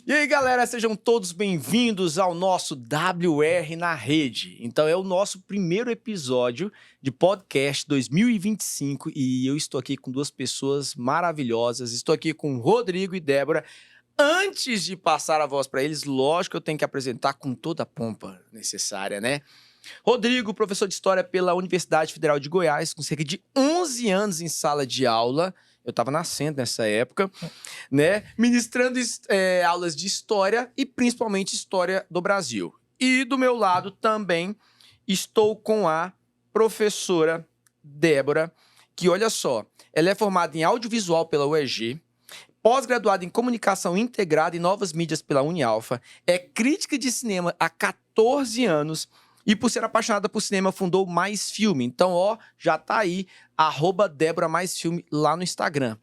E aí, galera, sejam todos bem-vindos ao nosso WR na Rede. Então, é o nosso primeiro episódio de podcast 2025 e eu estou aqui com duas pessoas maravilhosas. Estou aqui com Rodrigo e Débora. Antes de passar a voz para eles, lógico que eu tenho que apresentar com toda a pompa necessária, né? Rodrigo, professor de História pela Universidade Federal de Goiás, com cerca de 11 anos em sala de aula. Eu estava nascendo nessa época, né? Ministrando aulas de História e principalmente História do Brasil. E do meu lado também estou com a professora Débora, que olha só, ela é formada em Audiovisual pela UEG, pós-graduada em Comunicação Integrada e Novas Mídias pela Unialfa, é crítica de cinema há 14 anos e, por ser apaixonada por cinema, fundou Mais Filme. Então, já tá aí, @DéboraMaisFilme lá no Instagram,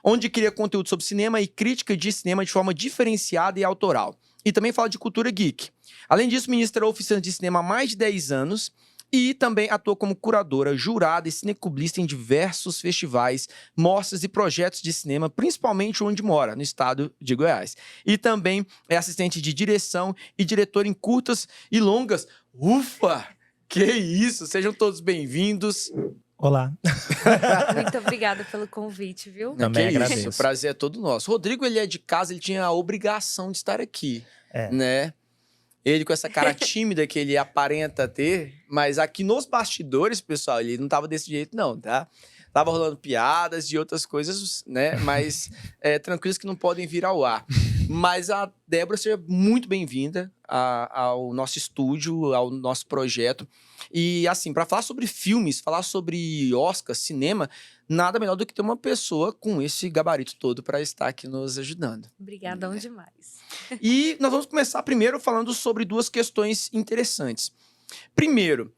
onde cria conteúdo sobre cinema e crítica de cinema de forma diferenciada e autoral. E também fala de cultura geek. Além disso, ministra oficinas de cinema há mais de 10 anos e também atua como curadora, jurada e cinecublista em diversos festivais, mostras e projetos de cinema, principalmente onde mora, no estado de Goiás. E também é assistente de direção e diretor em curtas e longas. Ufa! Que isso! Sejam todos bem-vindos. Olá. Muito obrigada pelo convite, viu? Também agradeço. Isso, o prazer é todo nosso. Rodrigo, ele é de casa, ele tinha a obrigação de estar aqui, né? Ele com essa cara tímida que ele aparenta ter, mas aqui nos bastidores, pessoal, ele não tava desse jeito não, tá? Tava rolando piadas e outras coisas, né? Mas tranquilos que não podem vir ao ar. Mas a Débora, seja muito bem-vinda ao nosso estúdio, ao nosso projeto. E assim, para falar sobre filmes, falar sobre Oscar, cinema, nada melhor do que ter uma pessoa com esse gabarito todo para estar aqui nos ajudando. Obrigadão demais. E nós vamos começar primeiro falando sobre duas questões interessantes. Primeiro,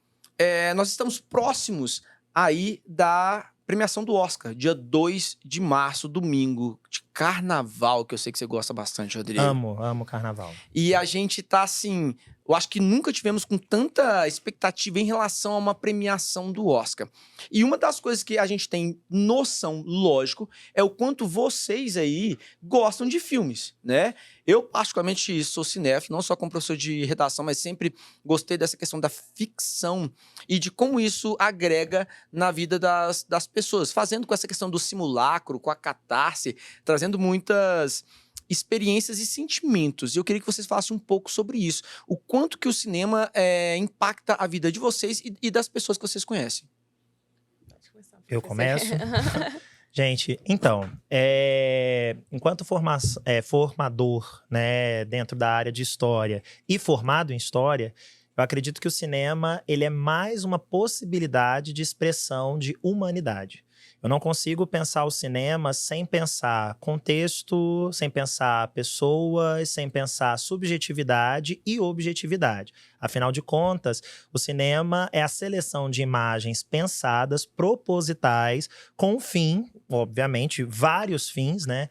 nós estamos próximos aí da premiação do Oscar, dia 2 de março, domingo, de carnaval, que eu sei que você gosta bastante, Rodrigo. Amo carnaval. E a gente tá assim, eu acho que nunca tivemos com tanta expectativa em relação a uma premiação do Oscar. E uma das coisas que a gente tem noção, lógico, é o quanto vocês aí gostam de filmes, né? Eu, particularmente, sou cinéfilo, não só como professor de redação, mas sempre gostei dessa questão da ficção e de como isso agrega na vida das pessoas, fazendo com essa questão do simulacro, com a catarse, trazendo muitas experiências e sentimentos. E eu queria que vocês falassem um pouco sobre isso. O quanto que o cinema impacta a vida de vocês e das pessoas que vocês conhecem. Eu começo? Gente, então, enquanto formador, né, dentro da área de história e formado em história, eu acredito que o cinema ele é mais uma possibilidade de expressão de humanidade. Eu não consigo pensar o cinema sem pensar contexto, sem pensar pessoas, sem pensar subjetividade e objetividade. Afinal de contas, o cinema é a seleção de imagens pensadas, propositais, com um fim, obviamente, vários fins, né,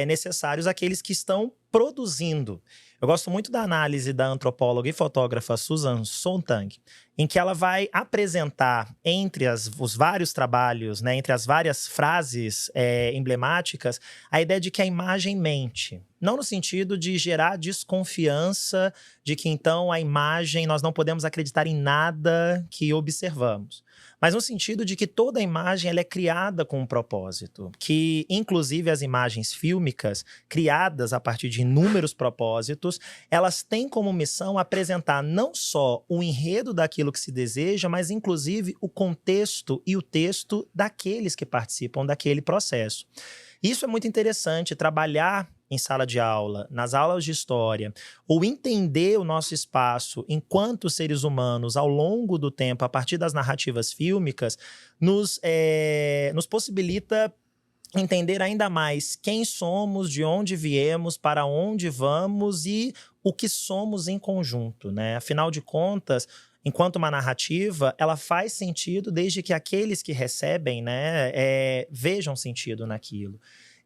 necessários àqueles que estão produzindo. Eu gosto muito da análise da antropóloga e fotógrafa Susan Sontag, em que ela vai apresentar entre os vários trabalhos, né, entre as várias frases emblemáticas, a ideia de que a imagem mente. Não no sentido de gerar desconfiança de que, então, a imagem, nós não podemos acreditar em nada que observamos. Mas no sentido de que toda imagem ela é criada com um propósito. Que, inclusive, as imagens fílmicas, criadas a partir de inúmeros propósitos, elas têm como missão apresentar não só o enredo daquilo que se deseja, mas, inclusive, o contexto e o texto daqueles que participam daquele processo. Isso é muito interessante, trabalhar em sala de aula, nas aulas de história, ou entender o nosso espaço enquanto seres humanos ao longo do tempo, a partir das narrativas fílmicas, nos possibilita entender ainda mais quem somos, de onde viemos, para onde vamos e o que somos em conjunto, né? Afinal de contas, enquanto uma narrativa, ela faz sentido desde que aqueles que recebem, né, vejam sentido naquilo.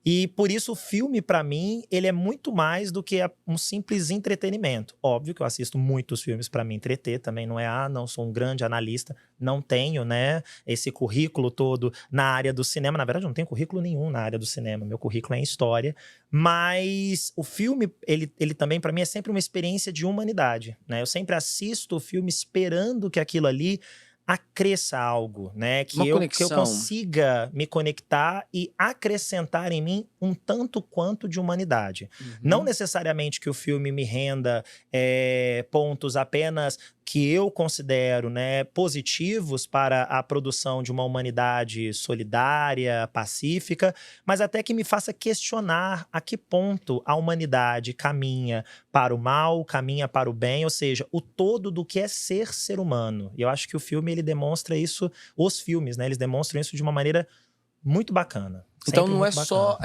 E por isso o filme, para mim, ele é muito mais do que um simples entretenimento. Óbvio que eu assisto muitos filmes para me entreter, também não é, não sou um grande analista, não tenho, né, esse currículo todo na área do cinema. Na verdade, eu não tenho currículo nenhum na área do cinema, meu currículo é em história. Mas o filme, ele também, para mim, é sempre uma experiência de humanidade, né? Eu sempre assisto o filme esperando que aquilo ali acresça algo, né? Que eu consiga me conectar e acrescentar em mim um tanto quanto de humanidade. Não necessariamente que o filme me renda pontos apenas que eu considero, né, positivos para a produção de uma humanidade solidária, pacífica, mas até que me faça questionar a que ponto a humanidade caminha para o mal, caminha para o bem, ou seja, o todo do que é ser humano. E eu acho que o filme, ele demonstra isso, os filmes, né, eles demonstram isso de uma maneira muito bacana. Então não é só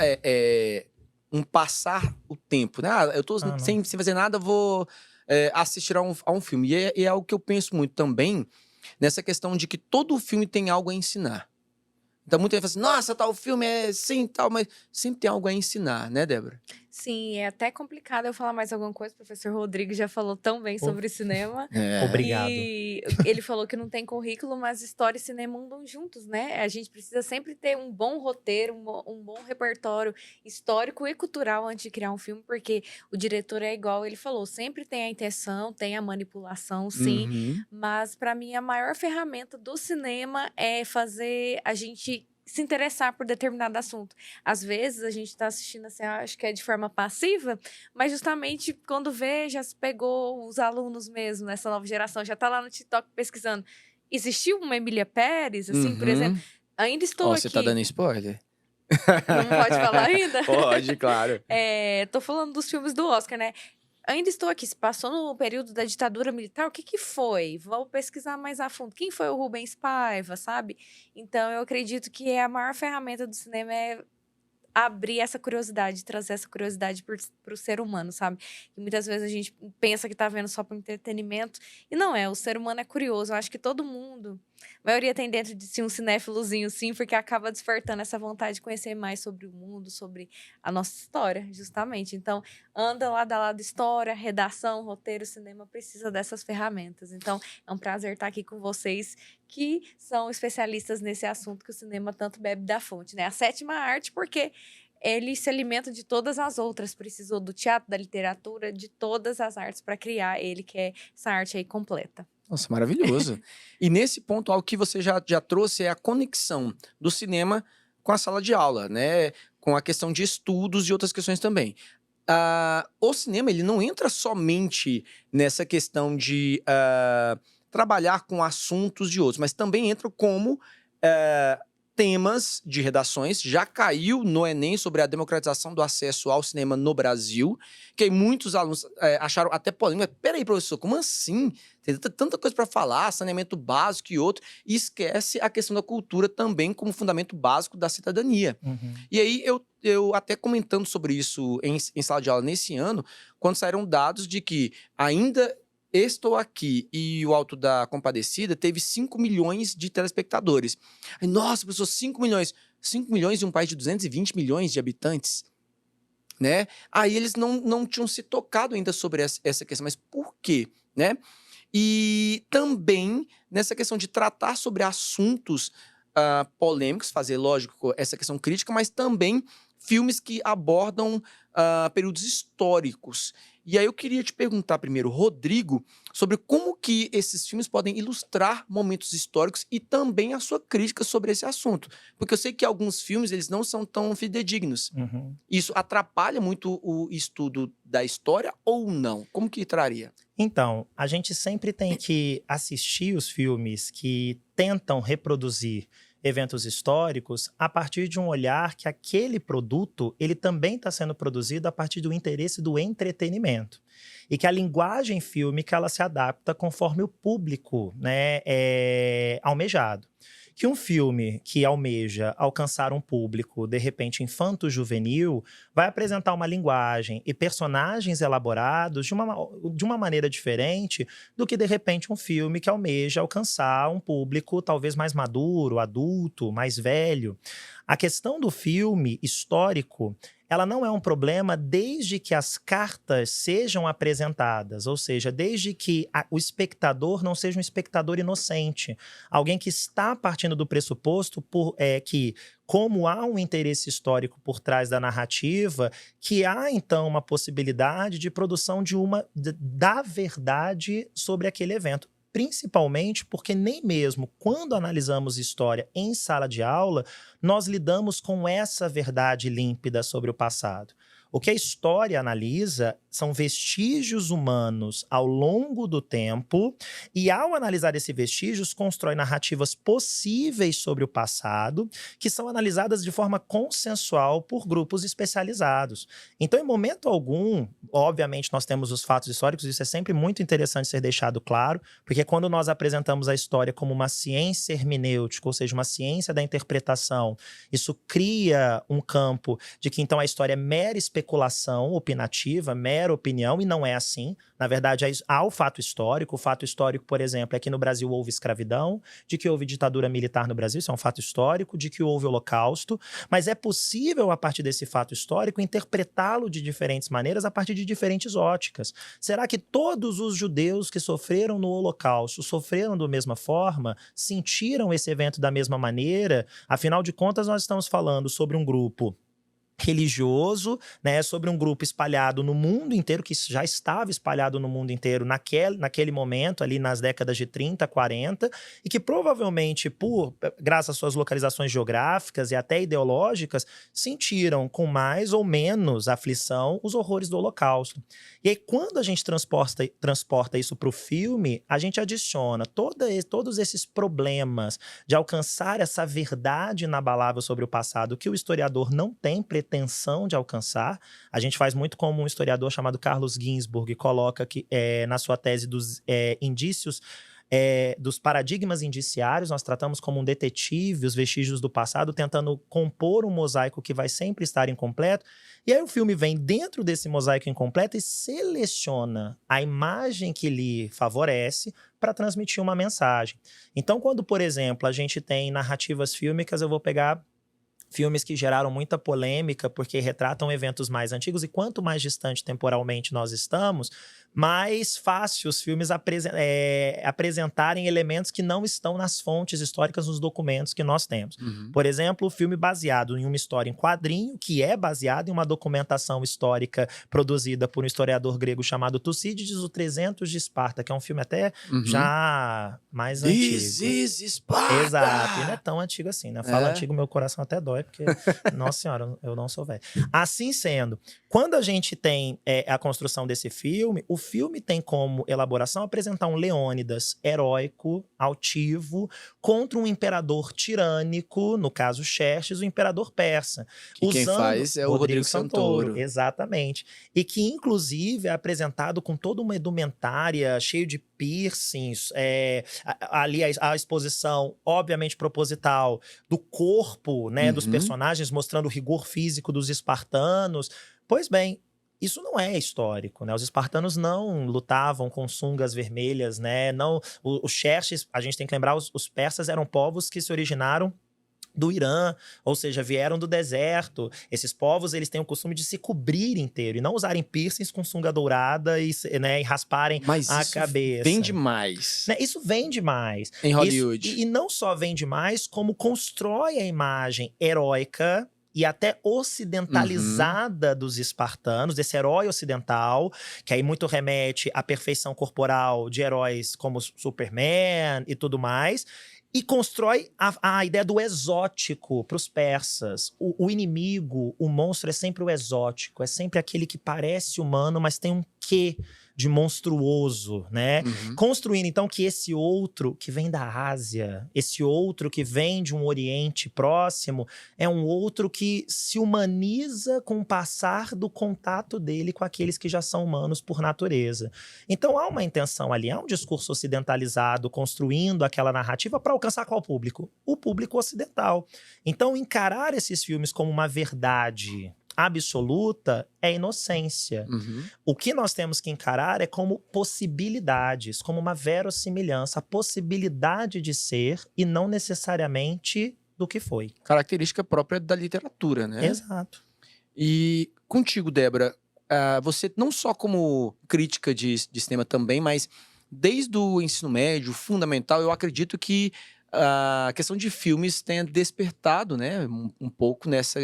um passar o tempo, né? Eu tô sem fazer nada, vou assistir a um filme. E é algo que eu penso muito também, nessa questão de que todo filme tem algo a ensinar. Então muita gente fala assim, nossa, tal filme é assim, tal, mas sempre tem algo a ensinar, né, Débora? Sim, é até complicado eu falar mais alguma coisa. O professor Rodrigo já falou tão bem sobre cinema. Obrigado. E ele falou que não tem currículo, mas história e cinema andam juntos, né? A gente precisa sempre ter um bom roteiro, um bom repertório histórico e cultural antes de criar um filme, porque o diretor é igual ele falou, sempre tem a intenção, tem a manipulação, sim. Mas para mim a maior ferramenta do cinema é fazer a gente se interessar por determinado assunto. Às vezes a gente tá assistindo assim, acho que é de forma passiva, mas justamente quando vê, já se pegou os alunos mesmo, nessa nova geração, já tá lá no TikTok pesquisando. Existiu uma Emília Pérez, assim, por exemplo? Ainda estou aqui. Você tá dando spoiler? Não pode falar ainda? Pode, claro. Tô falando dos filmes do Oscar, né? Ainda estou aqui. Se passou no período da ditadura militar, o que foi? Vou pesquisar mais a fundo. Quem foi o Rubens Paiva, sabe? Então, eu acredito que a maior ferramenta do cinema é abrir essa curiosidade, trazer essa curiosidade para o ser humano, sabe? E muitas vezes a gente pensa que tá vendo só para entretenimento, e não é, o ser humano é curioso. Eu acho que todo mundo, a maioria tem dentro de si um cinéfilozinho, sim, porque acaba despertando essa vontade de conhecer mais sobre o mundo, sobre a nossa história, justamente. Então, anda lado a lado história, redação, roteiro, cinema, precisa dessas ferramentas. Então, é um prazer estar aqui com vocês, que são especialistas nesse assunto que o cinema tanto bebe da fonte, né? A sétima arte, porque ele se alimenta de todas as outras. Precisou do teatro, da literatura, de todas as artes para criar ele, que é essa arte aí completa. Nossa, maravilhoso. E nesse ponto, algo que você já trouxe é a conexão do cinema com a sala de aula, né? Com a questão de estudos e outras questões também. O cinema, ele não entra somente nessa questão de trabalhar com assuntos de outros, mas também entra como temas de redações. Já caiu no Enem sobre a democratização do acesso ao cinema no Brasil, que aí muitos alunos acharam até polêmico. Peraí, professor, como assim? Tem tanta coisa para falar, saneamento básico e outro, e esquece a questão da cultura também como fundamento básico da cidadania. E aí, eu até comentando sobre isso em sala de aula nesse ano, quando saíram dados de que ainda Estou Aqui e o Alto da Compadecida teve 5 milhões de telespectadores. Aí, nossa, professor, 5 milhões. 5 milhões em um país de 220 milhões de habitantes, né? Aí eles não tinham se tocado ainda sobre essa questão. Mas por quê, né? E também nessa questão de tratar sobre assuntos polêmicos, fazer, lógico, essa questão crítica, mas também filmes que abordam períodos históricos. E aí eu queria te perguntar primeiro, Rodrigo, sobre como que esses filmes podem ilustrar momentos históricos e também a sua crítica sobre esse assunto. Porque eu sei que alguns filmes, eles não são tão fidedignos. Isso atrapalha muito o estudo da história ou não? Como que traria? Então, a gente sempre tem que assistir os filmes que tentam reproduzir eventos históricos a partir de um olhar que aquele produto, ele também está sendo produzido a partir do interesse do entretenimento. E que a linguagem fílmica, ela se adapta conforme o público, né, é almejado. Que um filme que almeja alcançar um público, de repente, infanto-juvenil, vai apresentar uma linguagem e personagens elaborados de uma maneira diferente do que, de repente, um filme que almeja alcançar um público talvez mais maduro, adulto, mais velho. A questão do filme histórico, ela não é um problema desde que as cartas sejam apresentadas, ou seja, desde que o espectador não seja um espectador inocente, alguém que está partindo do pressuposto que, como há um interesse histórico por trás da narrativa, que há então uma possibilidade de produção da verdade sobre aquele evento. Principalmente porque nem mesmo quando analisamos história em sala de aula, nós lidamos com essa verdade límpida sobre o passado. O que a história analisa são vestígios humanos ao longo do tempo e, ao analisar esses vestígios, constrói narrativas possíveis sobre o passado que são analisadas de forma consensual por grupos especializados. Então, em momento algum, obviamente nós temos os fatos históricos, isso é sempre muito interessante ser deixado claro, porque quando nós apresentamos a história como uma ciência hermenêutica, ou seja, uma ciência da interpretação, isso cria um campo de que então a história é mera especulação opinativa, mera opinião, e não é assim. Na verdade, há o fato histórico. O fato histórico, por exemplo, é que no Brasil houve escravidão, de que houve ditadura militar no Brasil, isso é um fato histórico, de que houve holocausto, mas é possível, a partir desse fato histórico, interpretá-lo de diferentes maneiras, a partir de diferentes óticas. Será que todos os judeus que sofreram no holocausto sofreram da mesma forma? Sentiram esse evento da mesma maneira? Afinal de contas, nós estamos falando sobre um grupo religioso, né, sobre um grupo espalhado no mundo inteiro, que já estava espalhado no mundo inteiro naquele momento, ali nas décadas de 30, 40, e que provavelmente, graças às suas localizações geográficas e até ideológicas, sentiram com mais ou menos aflição os horrores do Holocausto. E aí, quando a gente transporta isso para o filme, a gente adiciona todos esses problemas de alcançar essa verdade inabalável sobre o passado, que o historiador não tem pretensão de alcançar. A gente faz muito como um historiador chamado Carlos Ginzburg coloca que, na sua tese dos indícios, dos paradigmas indiciários. Nós tratamos como um detetive os vestígios do passado, tentando compor um mosaico que vai sempre estar incompleto. E aí o filme vem dentro desse mosaico incompleto e seleciona a imagem que lhe favorece para transmitir uma mensagem. Então, quando, por exemplo, a gente tem narrativas fílmicas, eu vou pegar filmes que geraram muita polêmica porque retratam eventos mais antigos, e quanto mais distante temporalmente nós estamos, mais fácil os filmes apresentarem elementos que não estão nas fontes históricas, nos documentos que nós temos. Uhum. Por exemplo, o filme baseado em uma história em quadrinho, que é baseado em uma documentação histórica produzida por um historiador grego chamado Tucídides, o 300 de Esparta, que é um filme até já mais antigo. This is Esparta! Exato, e não é tão antigo assim, né? Fala antigo, meu coração até dói, porque, nossa senhora, eu não sou velho. Assim sendo, quando a gente tem a construção desse filme, o filme tem como elaboração apresentar um Leônidas heróico, altivo, contra um imperador tirânico, no caso Xerxes, o imperador persa. Que quem faz é o Rodrigo Santoro. Exatamente. E que, inclusive, é apresentado com toda uma indumentária, cheio de piercings, ali a exposição, obviamente proposital, do corpo, né, dos personagens, mostrando o rigor físico dos espartanos. Pois bem, isso não é histórico, né? Os espartanos não lutavam com sungas vermelhas, né? Não, os Xerxes, a gente tem que lembrar, os persas eram povos que se originaram do Irã, ou seja, vieram do deserto. Esses povos, eles têm o costume de se cobrir inteiro e não usarem piercings com sunga dourada e rasparem a cabeça. Vende mais. Né? Isso vende mais. Em Hollywood. E não só vende mais, como constrói a imagem heróica e até ocidentalizada dos espartanos, desse herói ocidental, que aí muito remete à perfeição corporal de heróis como Superman e tudo mais, e constrói a ideia do exótico para os persas. O inimigo, o monstro é sempre o exótico, é sempre aquele que parece humano, mas tem um quê de monstruoso, né? Construindo, então, que esse outro que vem da Ásia, esse outro que vem de um Oriente próximo, é um outro que se humaniza com o passar do contato dele com aqueles que já são humanos por natureza. Então, há uma intenção ali, há um discurso ocidentalizado construindo aquela narrativa para alcançar qual público? O público ocidental. Então, encarar esses filmes como uma verdade absoluta é inocência. O que nós temos que encarar é como possibilidades, como uma verossimilhança, a possibilidade de ser e não necessariamente do que foi. Característica própria da literatura, né? Exato. E contigo, Débora, você não só como crítica de cinema também, mas desde o ensino médio, fundamental, eu acredito que a questão de filmes tenha despertado, né, um pouco nessa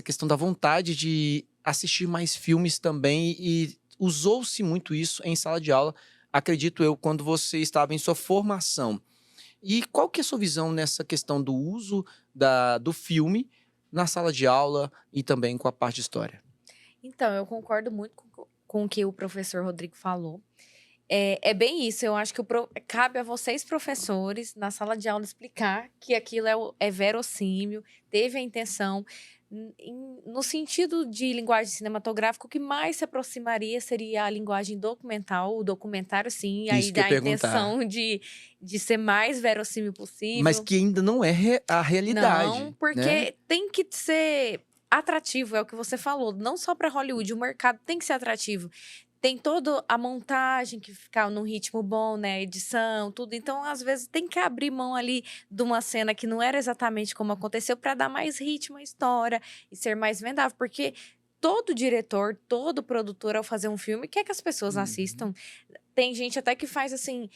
questão da vontade de assistir mais filmes também, e usou-se muito isso em sala de aula, acredito eu, quando você estava em sua formação. E qual que é a sua visão nessa questão do uso do filme na sala de aula e também com a parte de história? Então, eu concordo muito com o que o professor Rodrigo falou. É bem isso, eu acho que cabe a vocês, professores, na sala de aula, explicar que aquilo é verossímil, teve a intenção. No sentido de linguagem cinematográfica, o que mais se aproximaria seria a linguagem documental, o documentário, sim, e aí dá a intenção de ser mais verossímil possível. Mas que ainda não é a realidade. Não, porque né? tem que ser atrativo, é o que você falou. Não só para Hollywood, o mercado tem que ser atrativo. Tem toda a montagem que fica num ritmo bom, né? Edição, tudo. Então, às vezes, tem que abrir mão ali de uma cena que não era exatamente como aconteceu para dar mais ritmo à história e ser mais vendável. Porque todo diretor, todo produtor, ao fazer um filme, quer que as pessoas assistam. Tem gente até que faz assim,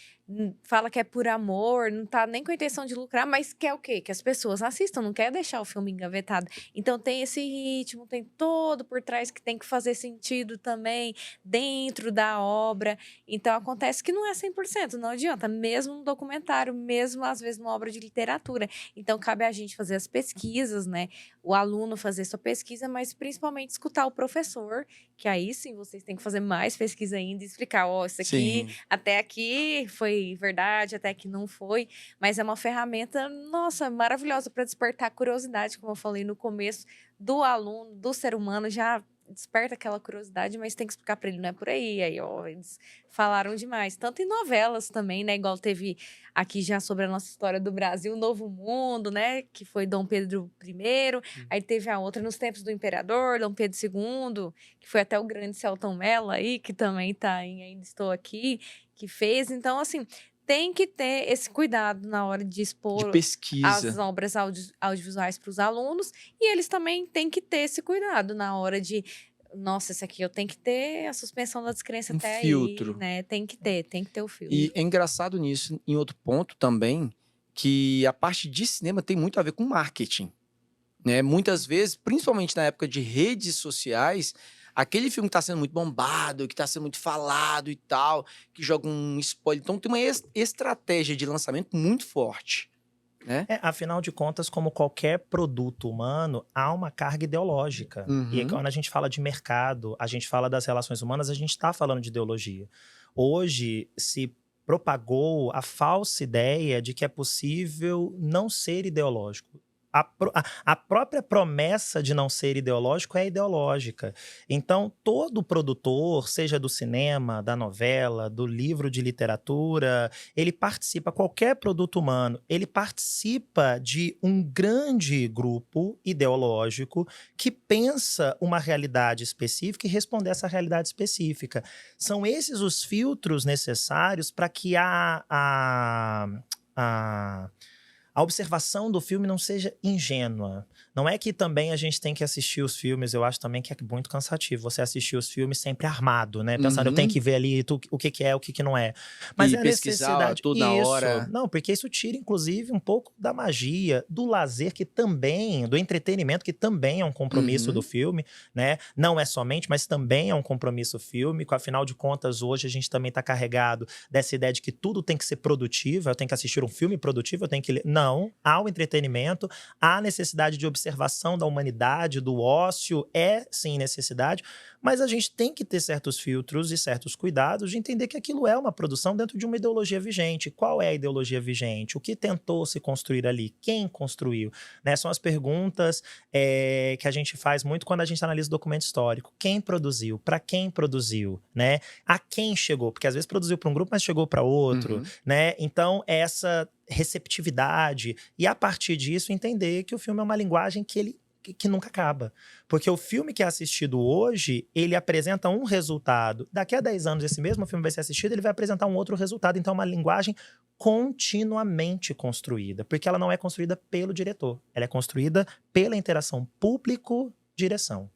fala que é por amor, não tá nem com a intenção de lucrar, mas quer o quê? Que as pessoas assistam, não quer deixar o filme engavetado. Então tem esse ritmo, tem todo por trás que tem que fazer sentido também dentro da obra. Então acontece que não é 100%, não adianta, mesmo no documentário, mesmo às vezes numa obra de literatura. Então cabe a gente fazer as pesquisas, né? O aluno fazer sua pesquisa, mas principalmente escutar o professor, que aí sim vocês têm que fazer mais pesquisa ainda e explicar, isso aqui até aqui foi verdade, até aqui não foi, mas é uma ferramenta, nossa, maravilhosa para despertar curiosidade, como eu falei no começo, do aluno, do ser humano, já desperta aquela curiosidade, mas tem que explicar para ele, não é por aí. Aí, eles falaram demais. Tanto em novelas também, né? Igual teve aqui já sobre a nossa história do Brasil, Novo Mundo, né? Que foi Dom Pedro I. Aí teve a outra nos tempos do Imperador, Dom Pedro II, que foi até o grande Selton Mello aí, que também tá em Ainda Estou Aqui, que fez. Então, assim, tem que ter esse cuidado na hora de expor as obras audiovisuais para os alunos, e eles também têm que ter esse cuidado na hora de, nossa, esse aqui eu tenho que ter a suspensão da descrença até filtro. aí, né? Tem que ter o filtro. E é engraçado nisso, em outro ponto também, que a parte de cinema tem muito a ver com marketing, né? Muitas vezes, principalmente na época de redes sociais, aquele filme que está sendo muito bombado, que está sendo muito falado e tal, que joga um spoiler. Então tem uma estratégia de lançamento muito forte, né? Afinal de contas, como qualquer produto humano, há uma carga ideológica. E quando a gente fala de mercado, a gente fala das relações humanas, a gente está falando de ideologia. Hoje se propagou a falsa ideia de que é possível não ser ideológico. A própria promessa de não ser ideológico é ideológica. Então, todo produtor, seja do cinema, da novela, do livro de literatura, ele participa, qualquer produto humano, ele participa de um grande grupo ideológico que pensa uma realidade específica e responde a essa realidade específica. São esses os filtros necessários para que a observação do filme não seja ingênua. Não é que também a gente tem que assistir os filmes, eu acho também que é muito cansativo você assistir os filmes sempre armado, né? Pensando, eu tenho que ver ali o que é, o que não é. Mas é a necessidade toda hora. Não, porque isso tira, inclusive, um pouco da magia, do lazer, que também, do entretenimento, que também é um compromisso do filme, né? Não é somente, mas também é um compromisso fílmico. Afinal de contas, hoje a gente também está carregado dessa ideia de que tudo tem que ser produtivo, eu tenho que assistir um filme produtivo, eu tenho que ler. Não, há o entretenimento, há a necessidade de observação da humanidade, do ócio, é sim necessidade, mas a gente tem que ter certos filtros e certos cuidados de entender que aquilo é uma produção dentro de uma ideologia vigente. Qual é a ideologia vigente? O que tentou se construir ali? Quem construiu? Né? São as perguntas que a gente faz muito quando a gente analisa o documento histórico. Quem produziu? Para quem produziu? Né? A quem chegou? Porque às vezes produziu para um grupo, mas chegou para outro. Né? Então, essa receptividade e, a partir disso, entender que o filme é uma linguagem que nunca acaba. Porque o filme que é assistido hoje, ele apresenta um resultado. Daqui a 10 anos, esse mesmo filme vai ser assistido, ele vai apresentar um outro resultado. Então, é uma linguagem continuamente construída, porque ela não é construída pelo diretor, ela é construída pela interação público-direção.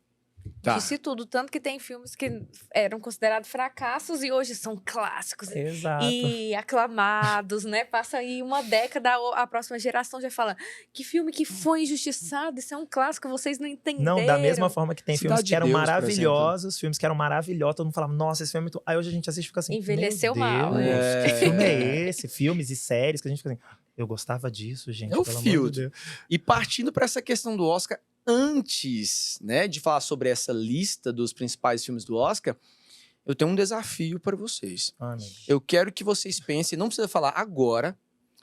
Tá. Disse tudo, tanto que tem filmes que eram considerados fracassos e hoje são clássicos Exato. e aclamados, né? Passa aí uma década, a próxima geração já fala que filme que foi injustiçado, isso é um clássico, vocês não entenderam. Não, da mesma forma que tem Cidade filmes de que eram Deus, por maravilhosos, filmes que eram maravilhosos, todo mundo falava, nossa, esse filme é muito... Aí hoje a gente assiste e fica assim, Envelheceu meu mal. Deus, É. que filme é esse? Filmes e séries que a gente fica assim, eu gostava disso, gente, É o pelo amor filtro. de Deus. E partindo para essa questão do Oscar, antes, né, de falar sobre essa lista dos principais filmes do Oscar, eu tenho um desafio para vocês. Ah, meu Deus. Eu quero que vocês pensem, não precisa falar agora,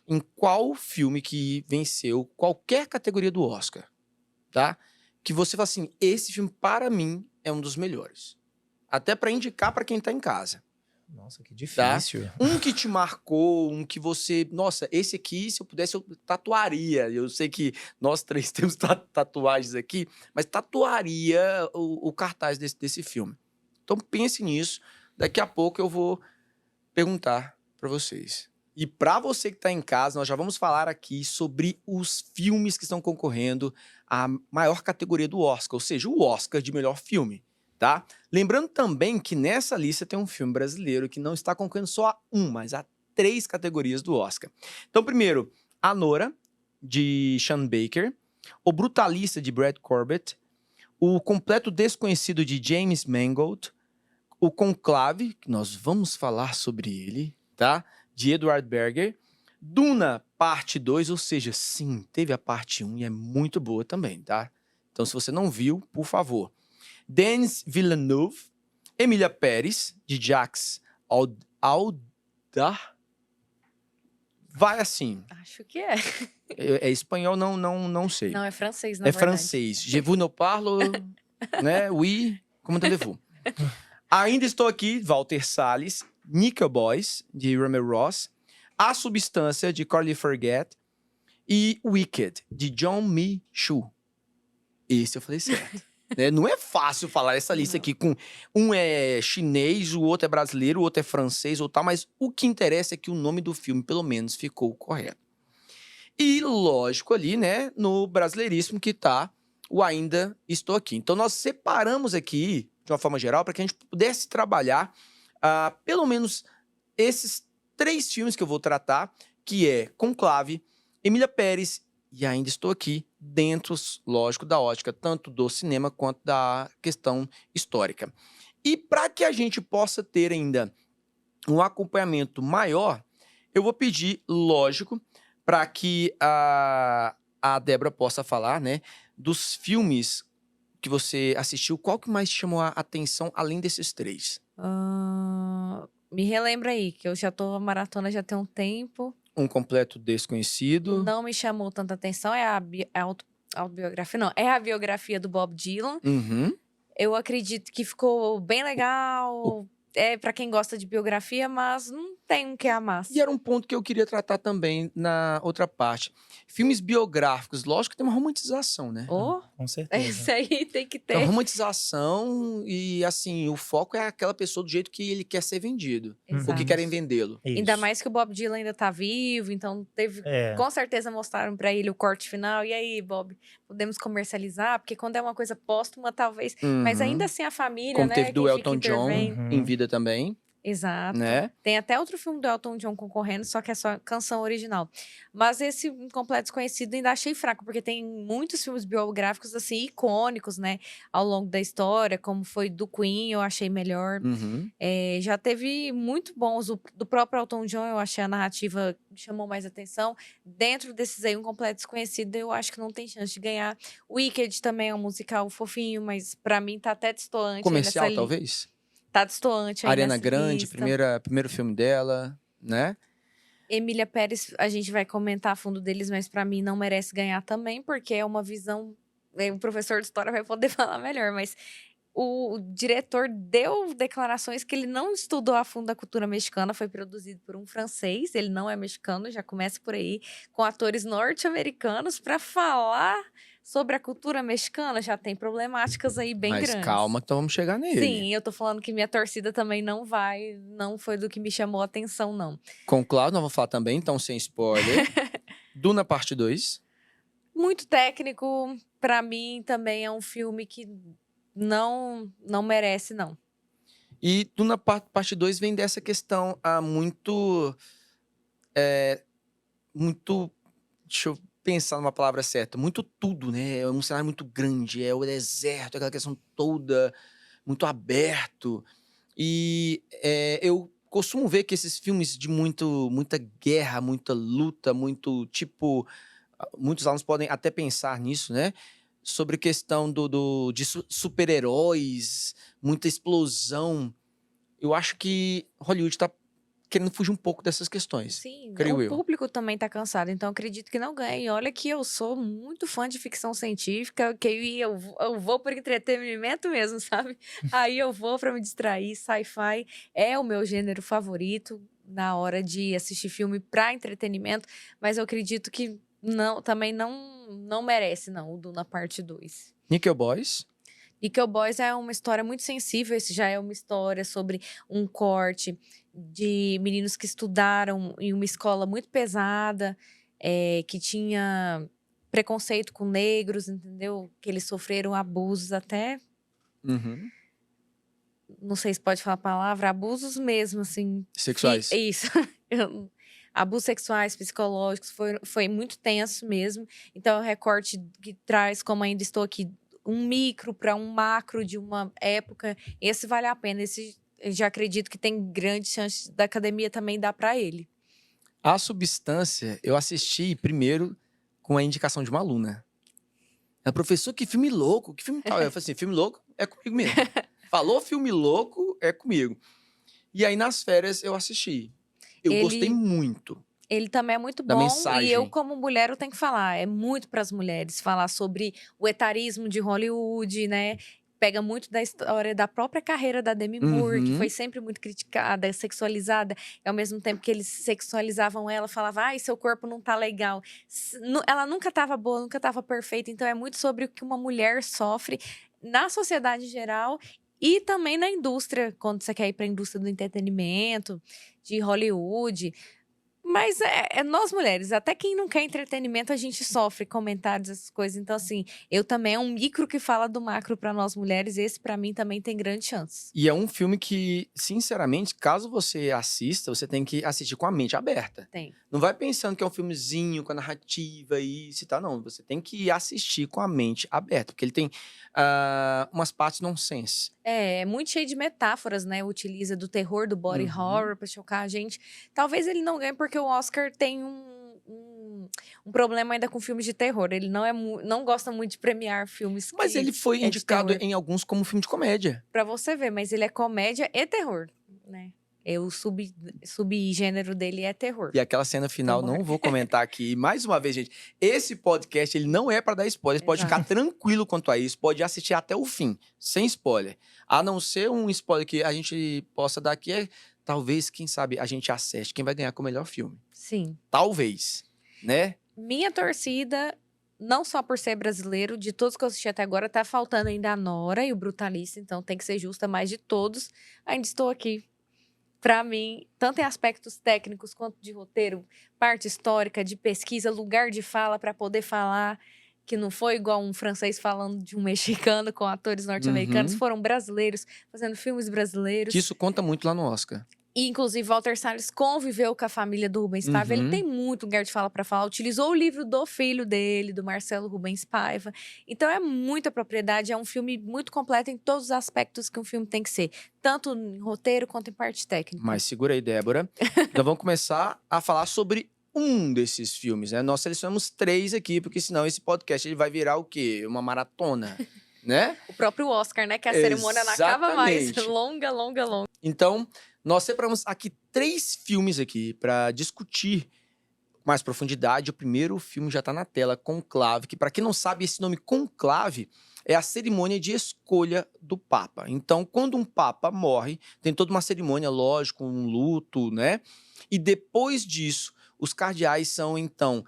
em qual filme que venceu qualquer categoria do Oscar, tá? Que você fala assim, esse filme para mim é um dos melhores. Até para indicar para quem tá em casa. Nossa, que difícil. Um que te marcou, um que você... Nossa, esse aqui, se eu pudesse, eu tatuaria. Eu sei que nós três temos tatuagens aqui, mas tatuaria o cartaz desse filme. Então pense nisso. Daqui a pouco eu vou perguntar para vocês. E para você que está em casa, nós já vamos falar aqui sobre os filmes que estão concorrendo à maior categoria do Oscar, ou seja, o Oscar de melhor filme. Tá? Lembrando também que nessa lista tem um filme brasileiro que não está concorrendo só a mas a 3 categorias do Oscar. Então, primeiro, Anora, de Sean Baker, O Brutalista, de Brad Corbett, O Completo Desconhecido, de James Mangold, O Conclave, que nós vamos falar sobre ele, tá? De Edward Berger, Duna, parte 2, ou seja, sim, teve a parte 1 e é muito boa também, tá? Então, se você não viu, por favor. Denis Villeneuve, Emília Pérez, de Jacques Audiard. Vai assim. Acho que é. É espanhol, não sei. Não, é francês, na É verdade. francês. Je vous ne parle, né? Oui, como entendez-vous? Ainda estou aqui, Walter Salles, Nickel Boys, de Romeo Ross, A Substância, de Carly Forget e Wicked, de John Mi-Chu. Esse eu falei certo. Né? Não é fácil falar essa lista aqui com... Um é chinês, o outro é brasileiro, o outro é francês ou tal, mas o que interessa é que o nome do filme, pelo menos, ficou correto. E, lógico, ali, né, no brasileiríssimo que tá o Ainda Estou Aqui. Então, nós separamos aqui, de uma forma geral, para que a gente pudesse trabalhar pelo menos esses 3 filmes que eu vou tratar, que é Conclave, Emília Pérez e Ainda Estou Aqui, dentro, lógico, da ótica, tanto do cinema quanto da questão histórica. E para que a gente possa ter ainda um acompanhamento maior, eu vou pedir, lógico, para que a Débora possa falar, né, dos filmes que você assistiu, qual que mais te chamou a atenção, além desses 3? Me relembra aí, que eu já tô maratona já tem um tempo. Um Completo Desconhecido. Não me chamou tanta atenção, é a autobiografia, não, é a biografia do Bob Dylan. Uhum. Eu acredito que ficou bem legal. É pra quem gosta de biografia, mas não tem um que amasse. E era um ponto que eu queria tratar também na outra parte. Filmes biográficos, lógico que tem uma romantização, né? Oh, Com certeza. isso aí tem que Tem uma ter. romantização e, assim, o foco é aquela pessoa do jeito que ele quer ser vendido. Ou que Exato. querem vendê-lo. Ainda Isso. mais que o Bob Dylan ainda tá vivo, então teve. É. Com certeza mostraram pra ele o corte final. E aí, Bob, podemos comercializar? Porque quando é uma coisa póstuma, talvez. Mas Uhum. ainda assim a família, Como né? teve do que Elton fica John intervendo. em vida também, Exato. né? Tem até outro filme do Elton John concorrendo, só que é só canção original. Mas esse Incompleto Desconhecido ainda achei fraco, porque tem muitos filmes biográficos, assim, icônicos, né? Ao longo da história, como foi do Queen, eu achei melhor. Uhum. Já teve muito bons. Do próprio Elton John, eu achei a narrativa me chamou mais atenção. Dentro desses aí, Um Completo Desconhecido, eu acho que não tem chance de ganhar. Wicked também é um musical fofinho, mas pra mim tá até destoante. Comercial, aí nessa talvez? Tá destoante aí Ariana nessa Grande, lista. primeiro filme dela, né? Emília Pérez, a gente vai comentar a fundo deles, mas pra mim não merece ganhar também, porque é uma visão... O professor de história vai poder falar melhor, mas o diretor deu declarações que ele não estudou a fundo a cultura mexicana, foi produzido por um francês, ele não é mexicano, já começa por aí, com atores norte-americanos para falar sobre a cultura mexicana, já tem problemáticas aí bem Mas grandes. calma, então vamos chegar nele. Sim, eu tô falando que minha torcida também não foi do que me chamou a atenção, não. Conclave, nós vamos falar também, então sem spoiler. Duna parte 2. Muito técnico, pra mim também é um filme que não merece, não. E Duna parte 2 vem dessa questão muito... muito... Deixa eu pensar numa palavra certa. Muito tudo, né? É um cenário muito grande, é o deserto, aquela questão toda, muito aberto. E eu costumo ver que esses filmes de muita guerra, muita luta, muito tipo... Muitos alunos podem até pensar nisso, né? Sobre questão de super-heróis, muita explosão. Eu acho que Hollywood tá querendo fugir um pouco dessas questões. Sim, creio o eu. público também tá cansado, então acredito que não ganhe. Olha que eu sou muito fã de ficção científica, que eu vou por entretenimento mesmo, sabe? Aí eu vou pra me distrair, sci-fi é o meu gênero favorito na hora de assistir filme pra entretenimento, mas eu acredito que também não merece, não, o Duna parte 2. Nickel Boys. Nickel Boys é uma história muito sensível. Esse já é uma história sobre um corte de meninos que estudaram em uma escola muito pesada, que tinha preconceito com negros, entendeu? Que eles sofreram abusos até, Uhum. não sei se pode falar a palavra, abusos mesmo, assim. Sexuais. Isso. Abusos sexuais, psicológicos, foi muito tenso mesmo. Então, é um recorte que traz, como ainda estou aqui, um micro para um macro de uma época. Esse vale a pena. Esse eu já acredito que tem grandes chances da academia também dar para ele. A Substância, eu assisti primeiro com a indicação de uma aluna. Ela, professor, que filme louco, que filme tal. Eu falei assim, filme louco é comigo mesmo. Falou filme louco, é comigo. E aí, nas férias, eu assisti. Eu gostei muito. Ele também é muito Da bom. mensagem. E eu, como mulher, eu tenho que falar. É muito para as mulheres falar sobre o etarismo de Hollywood, né? Pega muito da história da própria carreira da Demi Moore, que Uhum. foi sempre muito criticada, sexualizada. E ao mesmo tempo que eles sexualizavam ela, falava, ai, seu corpo não tá legal. Ela nunca tava boa, nunca tava perfeita. Então é muito sobre o que uma mulher sofre na sociedade em geral e também na indústria, quando você quer ir para a indústria do entretenimento, de Hollywood. Mas é nós mulheres, até quem não quer entretenimento, a gente sofre comentários, essas coisas. Então, assim, eu também é um micro que fala do macro para nós mulheres. Esse, para mim, também tem grande chance. E é um filme que, sinceramente, caso você assista, você tem que assistir com a mente aberta. Tem. Não vai pensando que é um filmezinho com a narrativa e isso e tal, não. Você tem que assistir com a mente aberta, porque ele tem umas partes nonsense. É muito cheio de metáforas, né? Utiliza do terror, do body horror pra chocar a gente. Talvez ele não ganhe porque o Oscar tem um problema ainda com filmes de terror. Ele não gosta muito de premiar filmes Mas que ele foi é de indicado terror. em alguns como filme de comédia. Pra você ver, mas ele é comédia e terror, né? O subgênero dele é terror. E aquela cena final, Terror. não vou comentar aqui. Mais uma vez, gente, esse podcast ele não é pra dar spoiler. Você pode Exato. ficar tranquilo quanto a isso. Pode assistir até o fim, sem spoiler. A não ser um spoiler que a gente possa dar aqui, talvez, quem sabe, a gente acerte quem vai ganhar com o melhor filme. Sim. Talvez, né? Minha torcida, não só por ser brasileiro, de todos que eu assisti até agora, tá faltando ainda a Nora e o Brutalista, então tem que ser justa, mas de todos, ainda estou aqui. Pra mim, tanto em aspectos técnicos quanto de roteiro, parte histórica, de pesquisa, lugar de fala para poder falar, que não foi igual um francês falando de um mexicano com atores norte-americanos, foram brasileiros fazendo filmes brasileiros. Que isso conta muito lá no Oscar. E, inclusive, Walter Salles conviveu com a família do Rubens Paiva. Ele tem muito lugar de fala para falar. Utilizou o livro do filho dele, do Marcelo Rubens Paiva. Então, é muita propriedade. É um filme muito completo em todos os aspectos que um filme tem que ser. Tanto em roteiro quanto em parte técnica. Mas segura aí, Débora. Então vamos começar a falar sobre um desses filmes, né? Nós selecionamos 3 aqui, porque senão esse podcast ele vai virar o quê? Uma maratona, né? O próprio Oscar, né? Que a cerimônia não acaba mais. Exatamente. Longa, longa, longa. Então, nós separamos aqui 3 filmes aqui para discutir com mais profundidade. O primeiro filme já tá na tela, Conclave, que para quem não sabe, esse nome Conclave é a cerimônia de escolha do Papa. Então, quando um Papa morre, tem toda uma cerimônia, lógico, um luto, né? E depois disso, os cardeais são, então,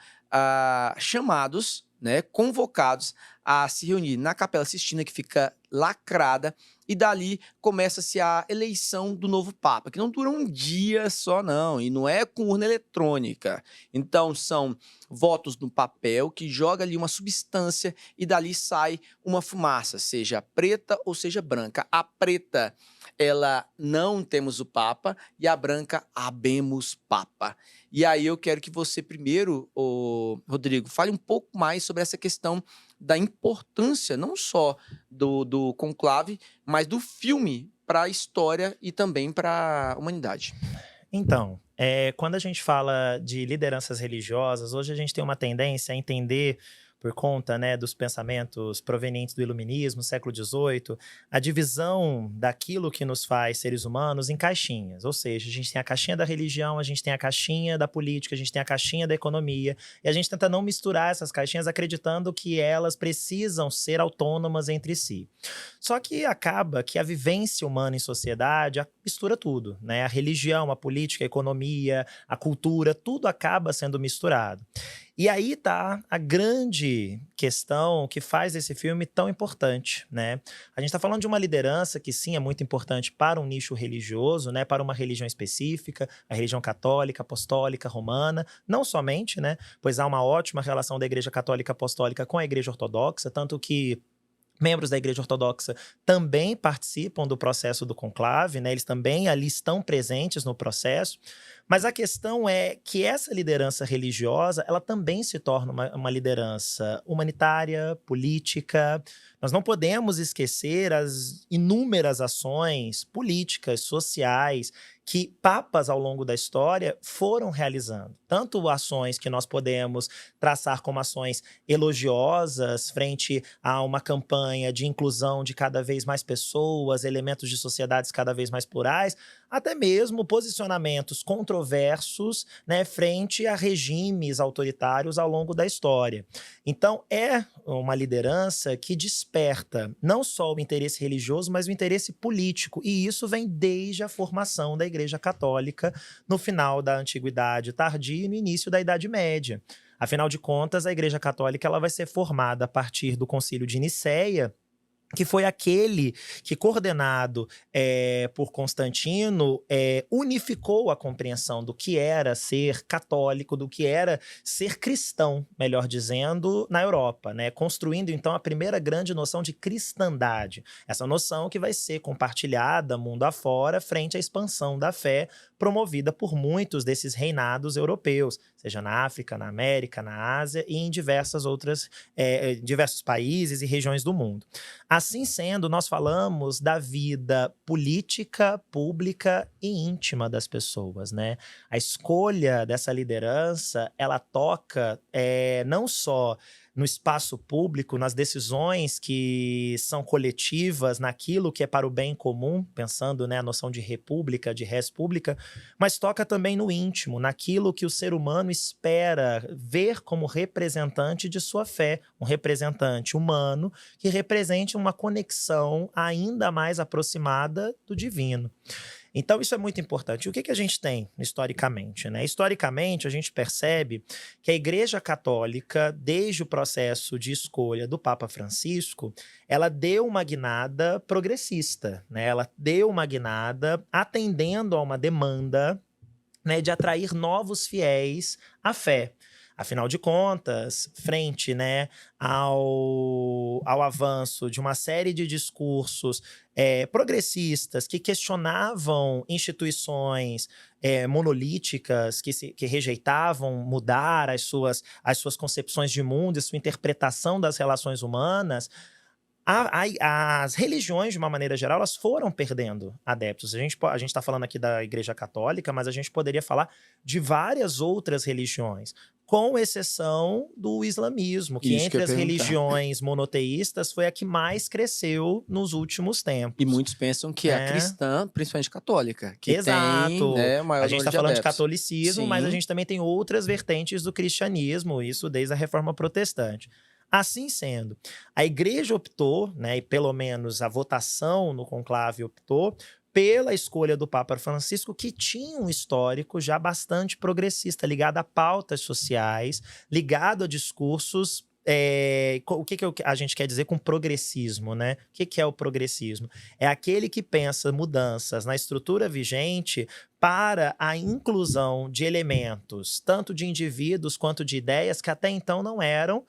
chamados, né, convocados a se reunir na Capela Sistina, que fica lacrada, e dali começa-se a eleição do novo Papa, que não dura um dia só, não, e não é com urna eletrônica. Então, são votos no papel que joga ali uma substância e dali sai uma fumaça, seja preta ou seja branca. A preta, ela não temos o Papa, e a branca, habemos Papa. E aí eu quero que você primeiro, Rodrigo, fale um pouco mais sobre essa questão da importância, não só do conclave, mas do filme para a história e também para a humanidade. Então, quando a gente fala de lideranças religiosas, hoje a gente tem uma tendência a entender, por conta, né, dos pensamentos provenientes do Iluminismo, século XVIII, a divisão daquilo que nos faz seres humanos em caixinhas. Ou seja, a gente tem a caixinha da religião, a gente tem a caixinha da política, a gente tem a caixinha da economia, e a gente tenta não misturar essas caixinhas acreditando que elas precisam ser autônomas entre si. Só que acaba que a vivência humana em sociedade mistura tudo, né? A religião, a política, a economia, a cultura, tudo acaba sendo misturado. E aí tá a grande questão que faz esse filme tão importante, né? A gente tá falando de uma liderança que sim é muito importante para um nicho religioso, né? Para uma religião específica, a religião católica, apostólica, romana, não somente, né? Pois há uma ótima relação da Igreja Católica Apostólica com a Igreja Ortodoxa, tanto que membros da Igreja Ortodoxa também participam do processo do conclave, né? Eles também ali estão presentes no processo. Mas a questão é que essa liderança religiosa, ela também se torna uma liderança humanitária, política. Nós não podemos esquecer as inúmeras ações políticas, sociais, que papas ao longo da história foram realizando. Tanto ações que nós podemos traçar como ações elogiosas frente a uma campanha de inclusão de cada vez mais pessoas, elementos de sociedades cada vez mais plurais, até mesmo posicionamentos controversos, né, frente a regimes autoritários ao longo da história. Então, é uma liderança que desperta não só o interesse religioso, mas o interesse político. E isso vem desde a formação da Igreja Católica no final da Antiguidade Tardia e no início da Idade Média. Afinal de contas, a Igreja Católica ela vai ser formada a partir do Concílio de Nicéia, que foi aquele que, coordenado por Constantino, unificou a compreensão do que era ser católico, do que era ser cristão, melhor dizendo, na Europa, né? Construindo, então, a primeira grande noção de cristandade. Essa noção que vai ser compartilhada mundo afora frente à expansão da fé promovida por muitos desses reinados europeus, seja na África, na América, na Ásia e em diversos países e regiões do mundo. Assim sendo, nós falamos da vida política, pública e íntima das pessoas, né? A escolha dessa liderança, ela toca não só no espaço público, nas decisões que são coletivas, naquilo que é para o bem comum, pensando, né, a noção de república, de res pública, mas toca também no íntimo, naquilo que o ser humano espera ver como representante de sua fé, um representante humano que represente uma conexão ainda mais aproximada do divino. Então, isso é muito importante. O que a gente tem historicamente, né? Historicamente, a gente percebe que a Igreja Católica, desde o processo de escolha do Papa Francisco, ela deu uma guinada progressista, né? Ela deu uma guinada atendendo a uma demanda, né, de atrair novos fiéis à fé. Afinal de contas, frente, né, ao avanço de uma série de discursos progressistas que questionavam instituições monolíticas, que rejeitavam mudar as suas concepções de mundo e sua interpretação das relações humanas, as religiões, de uma maneira geral, elas foram perdendo adeptos. A gente está falando aqui da Igreja Católica, mas a gente poderia falar de várias outras religiões, com exceção do islamismo, que entre as religiões monoteístas foi a que mais cresceu nos últimos tempos. E muitos pensam que é a cristã, principalmente católica, que exato, tem, né, maior a gente está falando de catolicismo, sim, mas a gente também tem outras vertentes do cristianismo, isso desde a Reforma Protestante. Assim sendo, a igreja optou, né, e pelo menos a votação no conclave optou, pela escolha do Papa Francisco, que tinha um histórico já bastante progressista, ligado a pautas sociais, ligado a discursos o que a gente quer dizer com progressismo, né? O que é o progressismo? É aquele que pensa mudanças na estrutura vigente para a inclusão de elementos, tanto de indivíduos quanto de ideias que até então não eram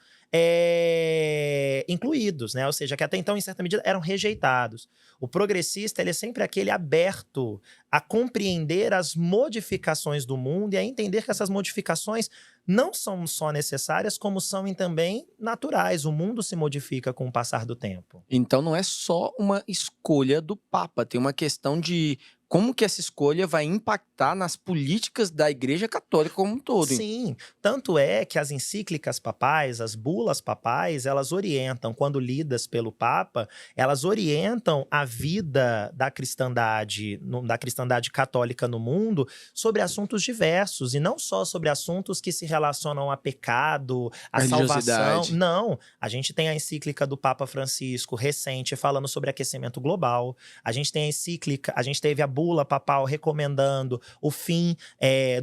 incluídos, né? Ou seja, que até então, em certa medida, eram rejeitados. O progressista, ele é sempre aquele aberto a compreender as modificações do mundo e a entender que essas modificações não são só necessárias, como são também naturais. O mundo se modifica com o passar do tempo. Então não é só uma escolha do Papa, tem uma questão de como que essa escolha vai impactar nas políticas da Igreja Católica como um todo. Sim, tanto é que as encíclicas papais, as bulas papais, elas orientam, quando lidas pelo Papa, elas orientam a vida da cristandade católica no mundo sobre assuntos diversos, e não só sobre assuntos que se relacionam a pecado, a salvação. Não, a gente tem a encíclica do Papa Francisco, recente, falando sobre aquecimento global. A gente tem a encíclica, a gente teve a bula papal recomendando o fim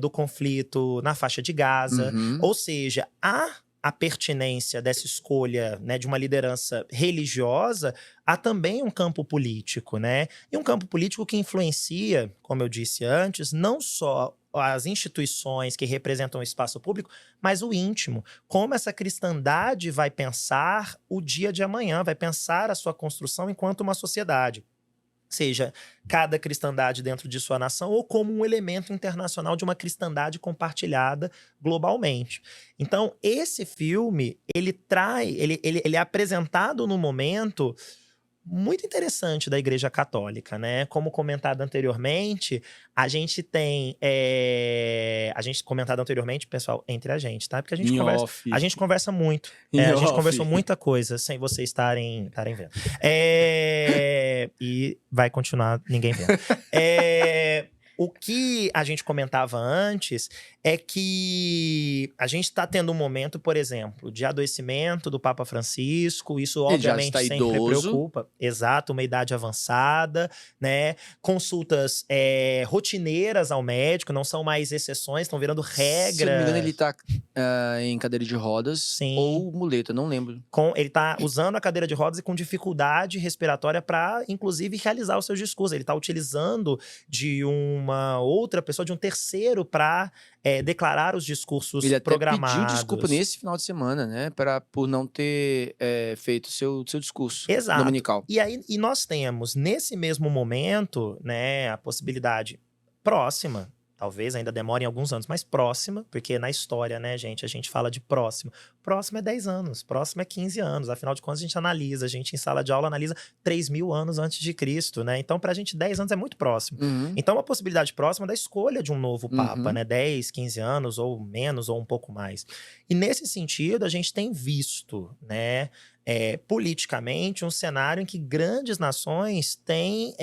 do conflito na faixa de Gaza. Ou seja, há a pertinência dessa escolha, né, de uma liderança religiosa, há também um campo político, né? E um campo político que influencia, como eu disse antes, não só as instituições que representam o espaço público, mas o íntimo. Como essa cristandade vai pensar o dia de amanhã, vai pensar a sua construção enquanto uma sociedade. Seja cada cristandade dentro de sua nação ou como um elemento internacional de uma cristandade compartilhada globalmente. Então, esse filme, ele é apresentado no momento muito interessante da Igreja Católica, né? Como comentado anteriormente, a gente tem... comentado anteriormente, pessoal, entre a gente, tá? Porque a gente conversa muito. A gente conversou muita coisa, sem vocês estarem vendo. E vai continuar ninguém vendo. O que a gente comentava antes é que a gente está tendo um momento, por exemplo, de adoecimento do Papa Francisco. Isso, obviamente, sempre preocupa. Exato, uma idade avançada, né? Consultas rotineiras ao médico, não são mais exceções, estão virando regras. Se eu não me engano, ele está em cadeira de rodas. Sim. Ou muleta, não lembro. Ele está usando a cadeira de rodas e com dificuldade respiratória para, inclusive, realizar os seus discursos. Ele está utilizando de uma outra pessoa, de um terceiro, para declarar os discursos programados. Ele até pediu desculpa nesse final de semana, né? Por não ter feito o seu discurso dominical. E nós temos, nesse mesmo momento, né, a possibilidade próxima, talvez ainda demore alguns anos, mas próxima, porque na história, né, gente, a gente fala de próximo. Próximo é 10 anos, próximo é 15 anos. Afinal de contas, a gente analisa, a gente em sala de aula analisa 3.000 anos antes de Cristo, né? Então, pra gente, 10 anos é muito próximo. Então, uma possibilidade próxima da escolha de um novo Papa, né? 10, 15 anos, ou menos, ou um pouco mais. E nesse sentido, a gente tem visto, né, politicamente, um cenário em que grandes nações têm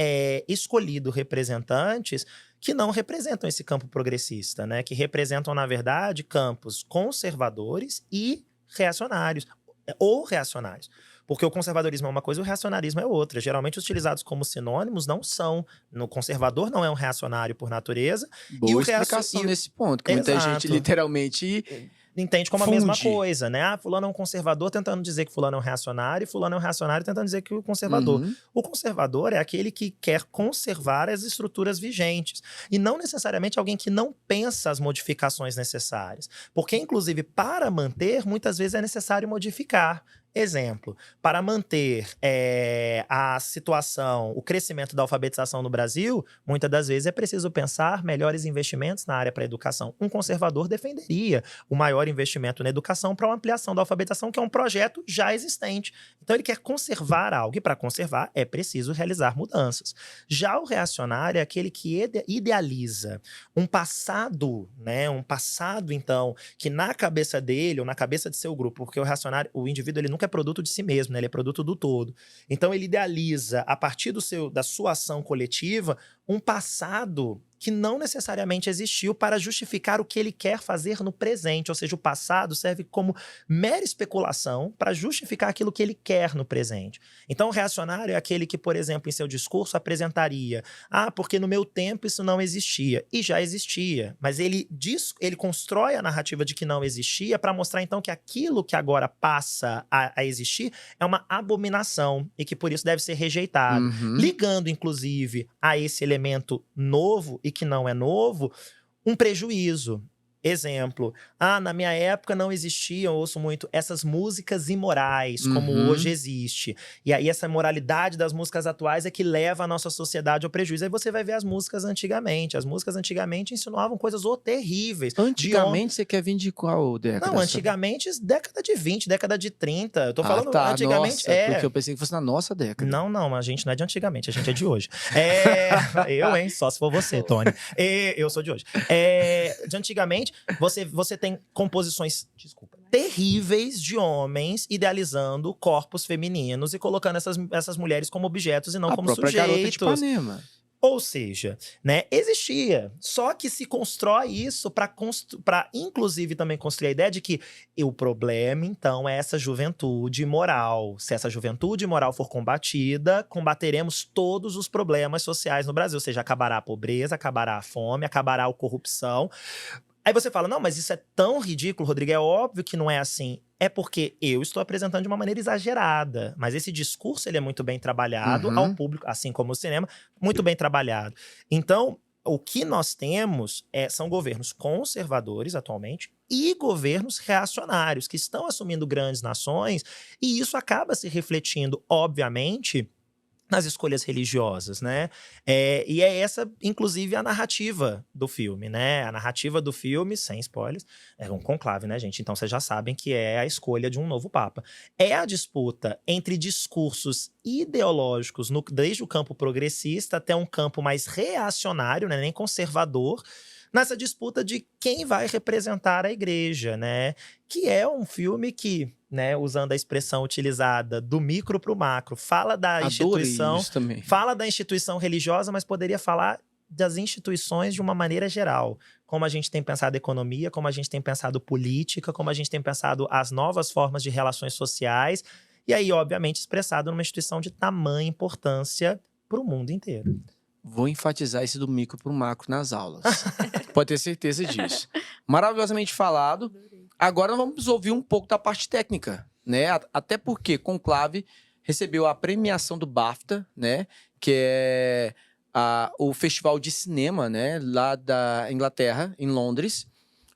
escolhido representantes que não representam esse campo progressista, né? Que representam, na verdade, campos conservadores e reacionários, ou reacionários. Porque o conservadorismo é uma coisa e o reacionarismo é outra. Geralmente, utilizados como sinônimos, não são. No conservador não é um reacionário por natureza. Boa explicação nesse ponto, que muita gente literalmente entende como a mesma coisa, né? Ah, fulano é um conservador tentando dizer que fulano é um reacionário, e fulano é um reacionário tentando dizer que o conservador. O conservador é aquele que quer conservar as estruturas vigentes. E não necessariamente alguém que não pensa as modificações necessárias. Porque, inclusive, para manter, muitas vezes é necessário modificar. Exemplo, para manter a situação, o crescimento da alfabetização no Brasil, muitas das vezes é preciso pensar melhores investimentos na área para a educação. Um conservador defenderia o maior investimento na educação para uma ampliação da alfabetização, que é um projeto já existente. Então ele quer conservar algo, e para conservar é preciso realizar mudanças. Já o reacionário é aquele que idealiza um passado, né? Um passado, então, que na cabeça dele, ou na cabeça de seu grupo, porque o reacionário, o indivíduo, ele nunca é produto de si mesmo, né? Ele é produto do todo. Então ele idealiza, a partir da sua ação coletiva, um passado que não necessariamente existiu para justificar o que ele quer fazer no presente. Ou seja, o passado serve como mera especulação para justificar aquilo que ele quer no presente. Então, o reacionário é aquele que, por exemplo, em seu discurso apresentaria: porque no meu tempo isso não existia. E já existia. Mas ele constrói a narrativa de que não existia para mostrar, então, que aquilo que agora passa a existir é uma abominação e que, por isso, deve ser rejeitado. Ligando, inclusive, a esse elemento novo e que não é novo, um prejuízo. Exemplo, na minha época não existiam, eu ouço muito, essas músicas imorais, como hoje existe. E aí essa moralidade das músicas atuais é que leva a nossa sociedade ao prejuízo. Aí você vai ver as músicas antigamente. As músicas antigamente ensinavam coisas terríveis. Antigamente, você quer vir de qual década? Não, antigamente, década de 20, década de 30. Eu tô falando antigamente. Nossa, porque eu pensei que fosse na nossa década. Não, a gente não é de antigamente, a gente é de hoje. Eu, hein? Só se for você, Tony. Eu sou de hoje. De antigamente, você tem composições, terríveis de homens idealizando corpos femininos e colocando essas mulheres como objetos e não como sujeitos. Garota de Ipanema. Ou seja, né, existia. Só que se constrói isso para inclusive também construir a ideia de que o problema, então, é essa juventude moral. Se essa juventude moral for combatida, combateremos todos os problemas sociais no Brasil. Ou seja, acabará a pobreza, acabará a fome, acabará a corrupção. Aí você fala, não, mas isso é tão ridículo, Rodrigo, é óbvio que não é assim. É porque eu estou apresentando de uma maneira exagerada. Mas esse discurso, ele é muito bem trabalhado ao público, assim como o cinema, muito bem trabalhado. Então, o que nós temos são governos conservadores atualmente e governos reacionários, que estão assumindo grandes nações, e isso acaba se refletindo, obviamente, nas escolhas religiosas, né? E é essa, inclusive, a narrativa do filme, né? A narrativa do filme, sem spoilers, é um conclave, né, gente? Então, vocês já sabem que é a escolha de um novo papa. É a disputa entre discursos ideológicos, desde o campo progressista até um campo mais reacionário, né? Nem conservador, nessa disputa de quem vai representar a igreja, né? Que é um filme que, né, usando a expressão utilizada do micro para o macro, fala da instituição, fala da instituição religiosa, mas poderia falar das instituições de uma maneira geral. Como a gente tem pensado economia, como a gente tem pensado política, como a gente tem pensado as novas formas de relações sociais, e aí, obviamente, expressado numa instituição de tamanha importância para o mundo inteiro. Vou enfatizar esse do micro pro macro nas aulas. Pode ter certeza disso. Maravilhosamente falado. Agora vamos ouvir um pouco da parte técnica, né? Até porque Conclave recebeu a premiação do BAFTA, né? Que é o festival de cinema, né? Lá da Inglaterra, em Londres,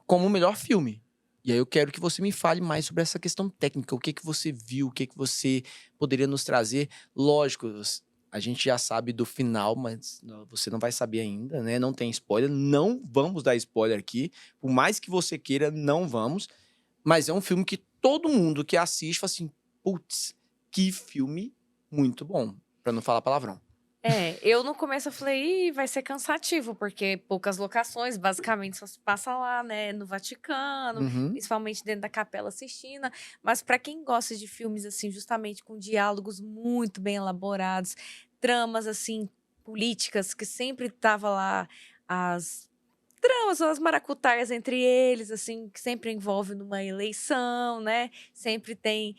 como o melhor filme. E aí eu quero que você me fale mais sobre essa questão técnica. O que você viu, o que você poderia nos trazer. Lógico, a gente já sabe do final, mas você não vai saber ainda, né? Não tem spoiler, não vamos dar spoiler aqui. Por mais que você queira, não vamos. Mas é um filme que todo mundo que assiste fala assim, putz, que filme muito bom. Pra não falar palavrão. Eu no começo eu falei, vai ser cansativo, porque poucas locações, basicamente só se passa lá, né, no Vaticano, principalmente dentro da Capela Sistina. Mas para quem gosta de filmes, assim, justamente com diálogos muito bem elaborados, tramas, assim, políticas, que sempre tava lá as tramas, as maracutaias entre eles, assim, que sempre envolve numa eleição, né? Sempre tem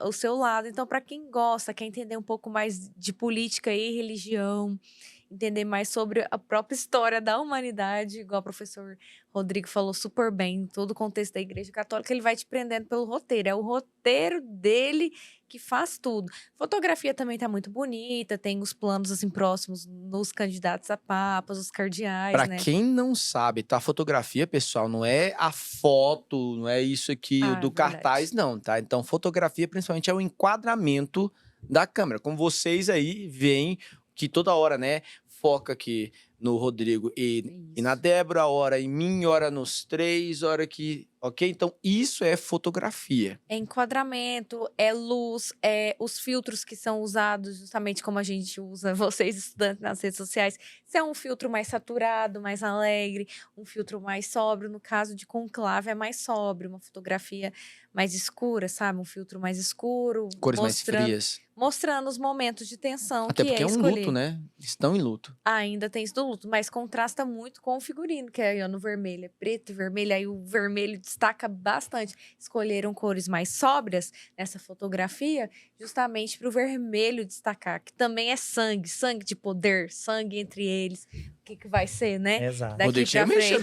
o seu lado. Então, para quem gosta, quer entender um pouco mais de política e religião, entender mais sobre a própria história da humanidade, igual o professor Rodrigo falou super bem, todo o contexto da Igreja Católica, ele vai te prendendo pelo roteiro. É o roteiro dele que faz tudo. Fotografia também tá muito bonita, tem os planos assim próximos nos candidatos a papas, os cardeais, pra né? quem não sabe, tá? Fotografia, pessoal, não é a foto, não é isso aqui do cartaz, não, tá? Então, fotografia, principalmente, é o enquadramento da câmera. Como vocês aí veem que toda hora, né, foca aqui no Rodrigo e na Débora, hora em mim, hora nos três, hora aqui, ok? Então, isso é fotografia. É enquadramento, é luz, é os filtros que são usados, justamente como a gente usa, vocês estudantes nas redes sociais. Se é um filtro mais saturado, mais alegre, um filtro mais sóbrio. No caso de Conclave, é mais sóbrio, uma fotografia mais escura, sabe? Um filtro mais escuro. Cores mais frias. Mostrando os momentos de tensão Até que porque é um escolher. luto, né? Estão em luto. Ainda tem isso do absoluto, mas contrasta muito com o figurino, que aí ó, no vermelho é preto e vermelho, aí o vermelho destaca bastante. Escolheram cores mais sóbrias nessa fotografia, justamente para o vermelho destacar, que também é sangue, sangue de poder, sangue entre eles. O que vai ser, né? Exato. Daqui pra frente.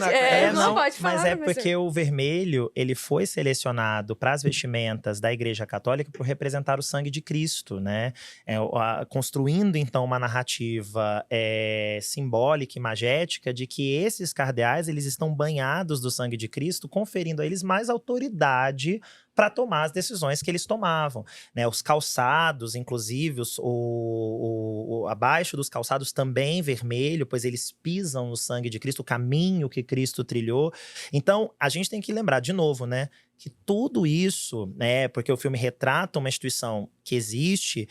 Não, pode falar, mas é professor. porque o vermelho, ele foi selecionado para as vestimentas da Igreja Católica por representar o sangue de Cristo, né? Construindo, então, uma narrativa simbólica, imagética, de que esses cardeais, eles estão banhados do sangue de Cristo, conferindo a eles mais autoridade para tomar as decisões que eles tomavam, né? Os calçados, inclusive, abaixo dos calçados também vermelho, pois eles pisam no sangue de Cristo, o caminho que Cristo trilhou. Então, a gente tem que lembrar de novo, né? Que tudo isso, né? Porque o filme retrata uma instituição que existe,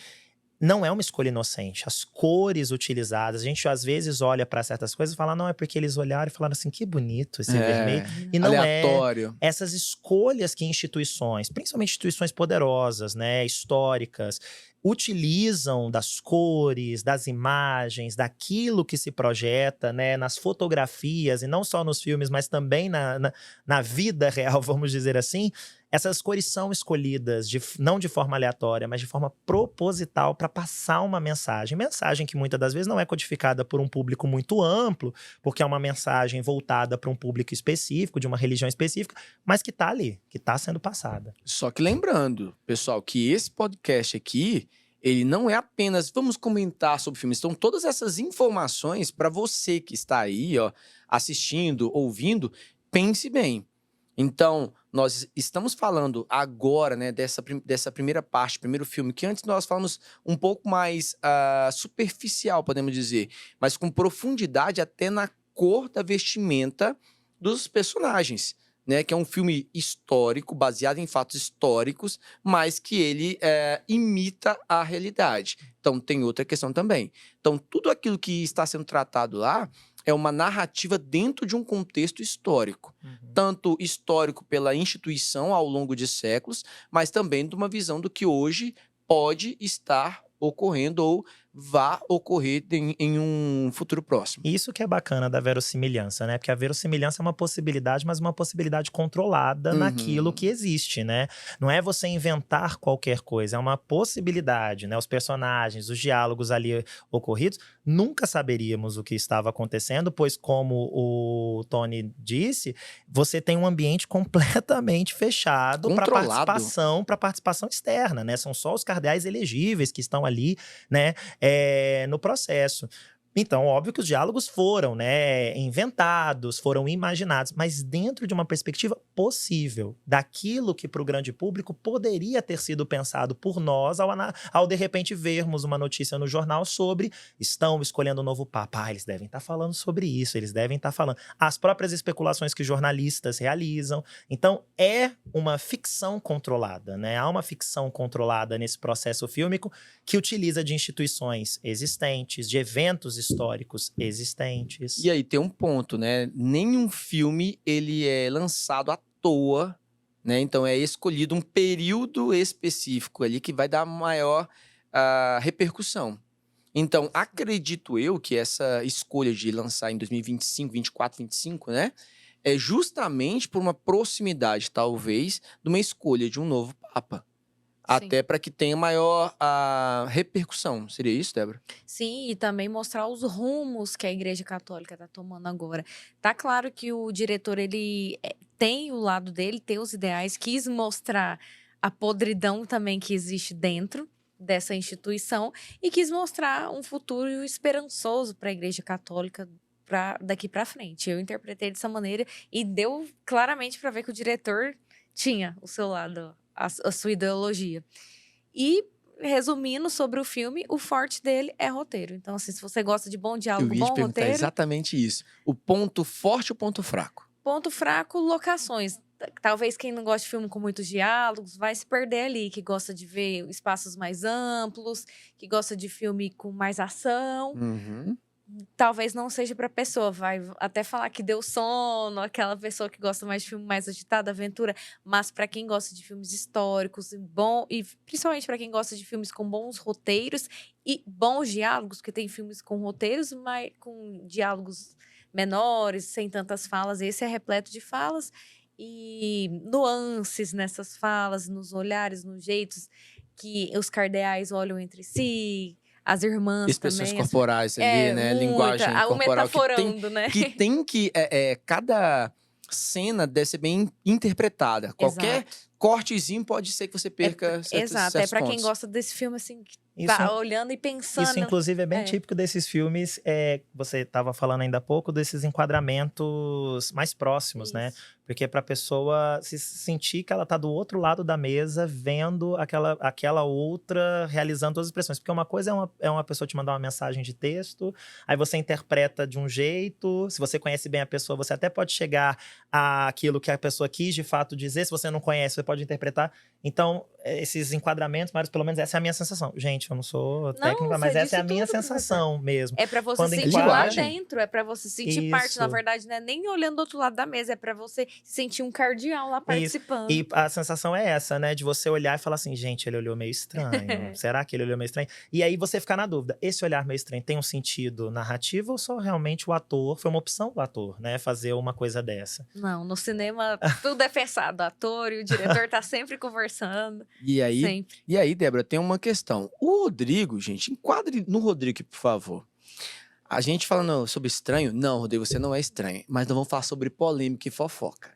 não é uma escolha inocente. As cores utilizadas, a gente às vezes olha para certas coisas e fala, não, é porque eles olharam e falaram assim, que bonito esse vermelho. E não aleatório. Essas escolhas que instituições, principalmente instituições poderosas, né, históricas, utilizam das cores, das imagens, daquilo que se projeta, né, nas fotografias, e não só nos filmes, mas também na vida real, vamos dizer assim. Essas cores são escolhidas não de forma aleatória, mas de forma proposital para passar uma mensagem. Mensagem que muitas das vezes não é codificada por um público muito amplo, porque é uma mensagem voltada para um público específico, de uma religião específica, mas que está ali, que está sendo passada. Só que lembrando, pessoal, que esse podcast aqui, ele não é apenas vamos comentar sobre filmes. Então, todas essas informações, para você que está aí, ó, assistindo, ouvindo, pense bem. Então, nós estamos falando agora, né, dessa primeira parte, primeiro filme, que antes nós falamos um pouco mais superficial, podemos dizer, mas com profundidade até na cor da vestimenta dos personagens, né, que é um filme histórico, baseado em fatos históricos, mas que ele imita a realidade. Então, tem outra questão também. Então, tudo aquilo que está sendo tratado lá é uma narrativa dentro de um contexto histórico. Tanto histórico pela instituição ao longo de séculos, mas também de uma visão do que hoje pode estar ocorrendo ou vá ocorrer em um futuro próximo. Isso que é bacana da verossimilhança, né? Porque a verossimilhança é uma possibilidade, mas uma possibilidade controlada naquilo que existe, né? Não é você inventar qualquer coisa, é uma possibilidade, né? Os personagens, os diálogos ali ocorridos, nunca saberíamos o que estava acontecendo, pois como o Tony disse, você tem um ambiente completamente fechado para participação externa, né? São só os cardeais elegíveis que estão ali, né? No processo. Então, óbvio que os diálogos foram, né, inventados, foram imaginados, mas dentro de uma perspectiva possível, daquilo que para o grande público poderia ter sido pensado por nós ao de repente vermos uma notícia no jornal sobre estão escolhendo um novo papa. Eles devem estar falando sobre isso, eles devem estar falando. As próprias especulações que jornalistas realizam. Então, é uma ficção controlada, né? Há uma ficção controlada nesse processo fílmico que utiliza de instituições existentes, de eventos históricos existentes. E aí tem um ponto, né? Nenhum filme ele é lançado à toa, né? Então é escolhido um período específico ali que vai dar maior repercussão. Então, acredito eu que essa escolha de lançar em 2025, 24, 25, né? É justamente por uma proximidade, talvez, de uma escolha de um novo Papa. Até para que tenha maior repercussão. Seria isso, Débora? Sim, e também mostrar os rumos que a Igreja Católica está tomando agora. Tá claro que o diretor, ele tem o lado dele, tem os ideais, quis mostrar a podridão também que existe dentro dessa instituição e quis mostrar um futuro esperançoso para a Igreja Católica daqui para frente. Eu interpretei dessa maneira e deu claramente para ver que o diretor tinha o seu lado, a sua ideologia. E, resumindo sobre o filme, o forte dele é roteiro. Então, assim, se você gosta de bom diálogo, bom roteiro... exatamente isso. O ponto forte e o ponto fraco? Ponto fraco, locações. Talvez quem não gosta de filme com muitos diálogos vai se perder ali, que gosta de ver espaços mais amplos, que gosta de filme com mais ação. talvez não seja pra pessoa. Vai até falar que deu sono, aquela pessoa que gosta mais de filme mais agitado, aventura. Mas pra quem gosta de filmes históricos e principalmente pra quem gosta de filmes com bons roteiros e bons diálogos, porque tem filmes com roteiros, mas com diálogos menores, sem tantas falas. Esse é repleto de falas e nuances nessas falas, nos olhares, nos jeitos que os cardeais olham entre si, as irmãs Expressões também. corporais ali, né? Linguagem O corporal. metaforando, né? Cada cena deve ser bem interpretada. Qualquer cortezinho pode ser que você perca Exato, é pra quem pontos. gosta desse filme, assim, que Isso, tá olhando e pensando. Isso, inclusive, é bem típico desses filmes. Você estava falando ainda há pouco desses enquadramentos mais próximos, né? Porque para a pessoa se sentir que ela tá do outro lado da mesa, vendo aquela outra realizando as expressões. Porque uma coisa é uma pessoa te mandar uma mensagem de texto, aí você interpreta de um jeito. Se você conhece bem a pessoa, você até pode chegar àquilo que a pessoa quis de fato dizer. Se você não conhece, você pode interpretar. Então, esses enquadramentos, mas pelo menos essa é a minha sensação. Gente, eu não sou técnica, mas essa é a minha sensação mesmo. É pra você Quando sentir lá dentro, é pra você sentir parte, na verdade, não é nem olhando do outro lado da mesa, é pra você sentir um cardeal lá participando. E a sensação é essa, né? De você olhar e falar assim, gente, ele olhou meio estranho. Será que ele olhou meio estranho? E aí você ficar na dúvida, esse olhar meio estranho tem um sentido narrativo ou só realmente o ator, foi uma opção do ator, né? Fazer uma coisa dessa? Não, no cinema tudo é pensado, o ator e o diretor tá sempre conversando. E aí, sempre. E aí, Débora, tem uma questão. O Rodrigo, gente, enquadre no Rodrigo aqui, por favor. A gente falando sobre estranho, não, Rodrigo, você não é estranho. Mas não vamos falar sobre polêmica e fofoca.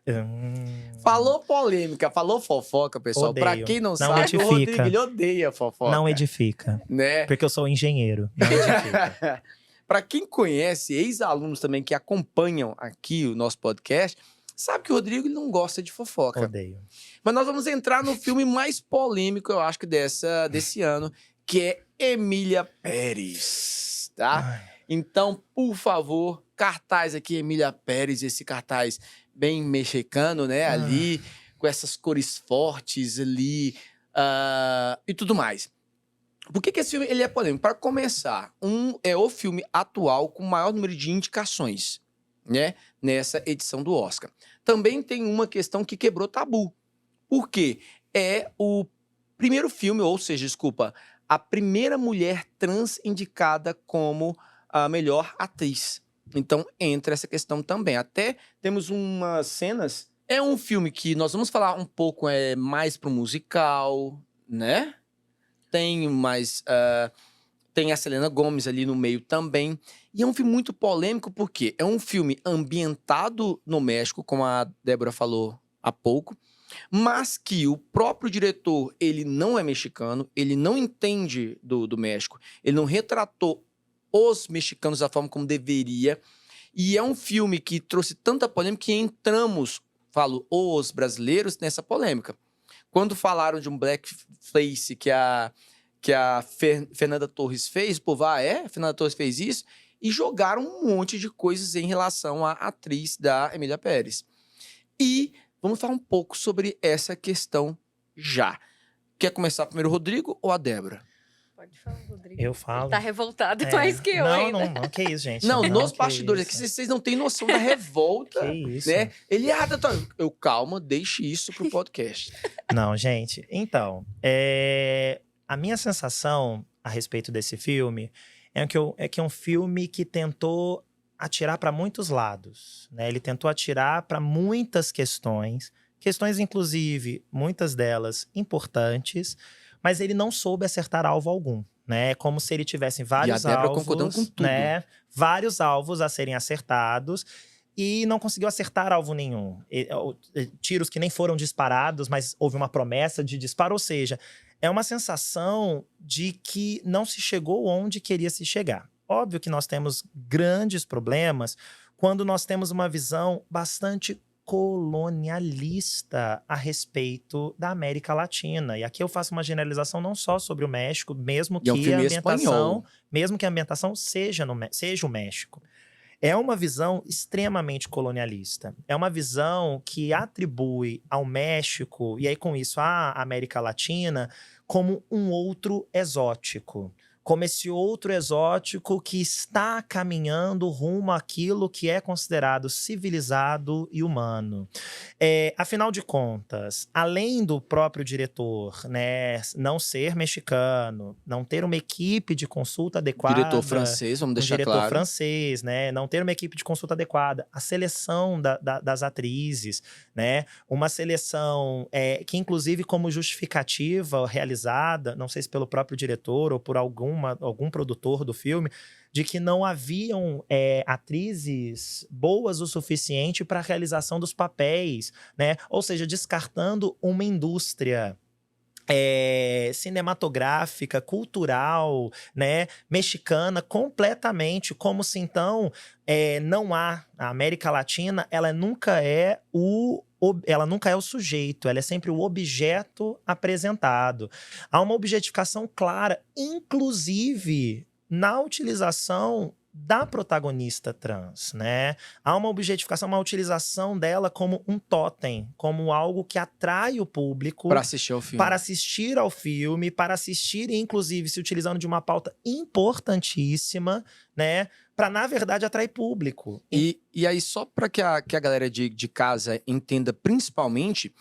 Falou polêmica, falou fofoca, pessoal. Odeio. Pra quem não sabe, edifica. o Rodrigo, ele odeia fofoca. Não edifica. Né? Porque eu sou engenheiro. Não edifica. Pra quem conhece, ex-alunos também que acompanham aqui o nosso podcast, sabe que o Rodrigo ele não gosta de fofoca. Odeio. Mas nós vamos entrar no filme mais polêmico, eu acho que desse ano, que é Emília Pérez, tá? Ai. Então, por favor, cartaz aqui, Emília Pérez, esse cartaz bem mexicano, né? Ali, com essas cores fortes ali e tudo mais. Por que esse filme ele é polêmico? Para começar, é o filme atual com o maior número de indicações, né? Nessa edição do Oscar. Também tem uma questão que quebrou tabu. Por quê? É o primeiro filme, ou seja, desculpa, a primeira mulher trans indicada como a melhor atriz. Então, entra essa questão também. Até temos umas cenas... É um filme que nós vamos falar um pouco mais pro musical, né? Tem mais... tem a Selena Gomez ali no meio também. E é um filme muito polêmico porque é um filme ambientado no México, como a Débora falou há pouco, mas que o próprio diretor, ele não é mexicano, ele não entende do México, ele não retratou os mexicanos da forma como deveria. E é um filme que trouxe tanta polêmica que entramos, os brasileiros, nessa polêmica. Quando falaram de um blackface que a Fernanda Torres fez, o povo, a Fernanda Torres fez isso, e jogaram um monte de coisas em relação à atriz da Emília Pérez. E vamos falar um pouco sobre essa questão já. Quer começar primeiro o Rodrigo ou a Débora? Pode falar, Rodrigo. Eu falo. Ele tá revoltado mais que eu ainda. Não, que isso, gente. Não, nos bastidores, aqui vocês não têm noção da revolta. Que isso. Né? Ele, calma, deixe isso pro podcast. Não, gente. Então, a minha sensação a respeito desse filme é que é um filme que tentou atirar para muitos lados, né? Ele tentou atirar para muitas questões, inclusive, muitas delas importantes, mas ele não soube acertar alvo algum, né? É como se ele tivesse vários e a Débora alvos, concordando com tudo. né? Vários alvos a serem acertados e não conseguiu acertar alvo nenhum. Tiros que nem foram disparados, mas houve uma promessa de disparo, ou seja, é uma sensação de que não se chegou onde queria se chegar. Óbvio que nós temos grandes problemas quando nós temos uma visão bastante colonialista a respeito da América Latina. E aqui eu faço uma generalização não só sobre o México, mesmo que a ambientação seja o México. É uma visão extremamente colonialista. É uma visão que atribui ao México, e aí com isso à América Latina, como um outro exótico. como esse outro exótico que está caminhando rumo àquilo que é considerado civilizado e humano. Afinal de contas, além do próprio diretor, né, não ser mexicano, não ter uma equipe de consulta adequada… Diretor francês, vamos deixar diretor claro. francês, né, não ter uma equipe de consulta adequada, a seleção das atrizes, né, uma seleção que inclusive como justificativa realizada, não sei se pelo próprio diretor ou por algum produtor do filme, de que não haviam atrizes boas o suficiente para a realização dos papéis, né? Ou seja, descartando uma indústria cinematográfica, cultural, né, mexicana, completamente, como se então não há, a América Latina, ela nunca é o sujeito, ela é sempre o objeto apresentado. Há uma objetificação clara, inclusive na utilização da protagonista trans, né? Há uma objetificação, uma utilização dela como um totem, como algo que atrai o público para assistir ao filme. Para assistir ao filme, para assistir, inclusive, se utilizando de uma pauta importantíssima, né? Para, na verdade, atrair público. E aí, só para que a galera de casa entenda principalmente,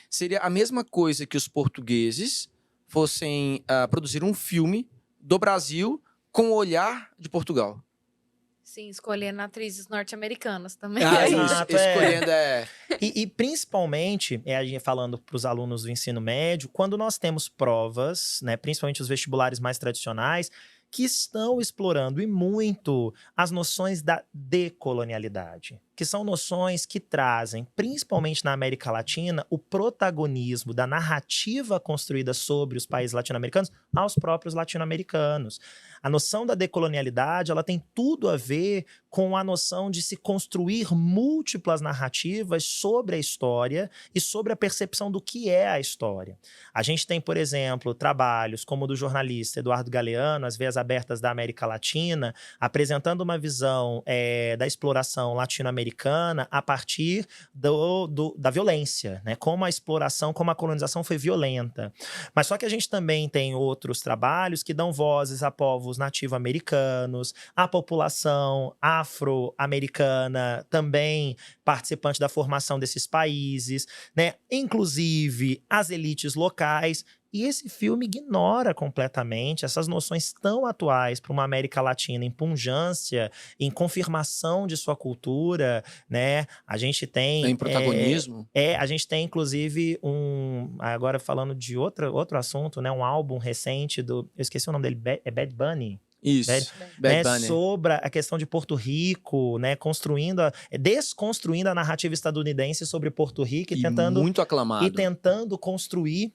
seria a mesma coisa que os portugueses fossem produzir um filme do Brasil com o olhar de Portugal. Sim, escolhendo atrizes norte-americanas também. Exato, escolhendo E principalmente, a gente falando para os alunos do ensino médio, quando nós temos provas, né, principalmente os vestibulares mais tradicionais, que estão explorando e muito as noções da decolonialidade, que são noções que trazem, principalmente na América Latina, o protagonismo da narrativa construída sobre os países latino-americanos aos próprios latino-americanos. A noção da decolonialidade, ela tem tudo a ver com a noção de se construir múltiplas narrativas sobre a história e sobre a percepção do que é a história. A gente tem, por exemplo, trabalhos como o do jornalista Eduardo Galeano, As Veias Abertas da América Latina, apresentando uma visão da exploração latino-americana a partir da violência, né? Como a exploração, como a colonização foi violenta. Mas só que a gente também tem outros trabalhos que dão vozes a povos nativo-americanos, a população afro-americana também participante da formação desses países, né? Inclusive as elites locais. E esse filme ignora completamente essas noções tão atuais para uma América Latina em pungência, em confirmação de sua cultura, né? A gente tem… Tem protagonismo. A gente tem, inclusive, agora falando de outro assunto, né? Um álbum recente eu esqueci o nome dele, é Bad Bunny. Isso, Bad Bunny. Sobre a questão de Porto Rico, né? Desconstruindo a narrativa estadunidense sobre Porto Rico muito aclamado. E tentando construir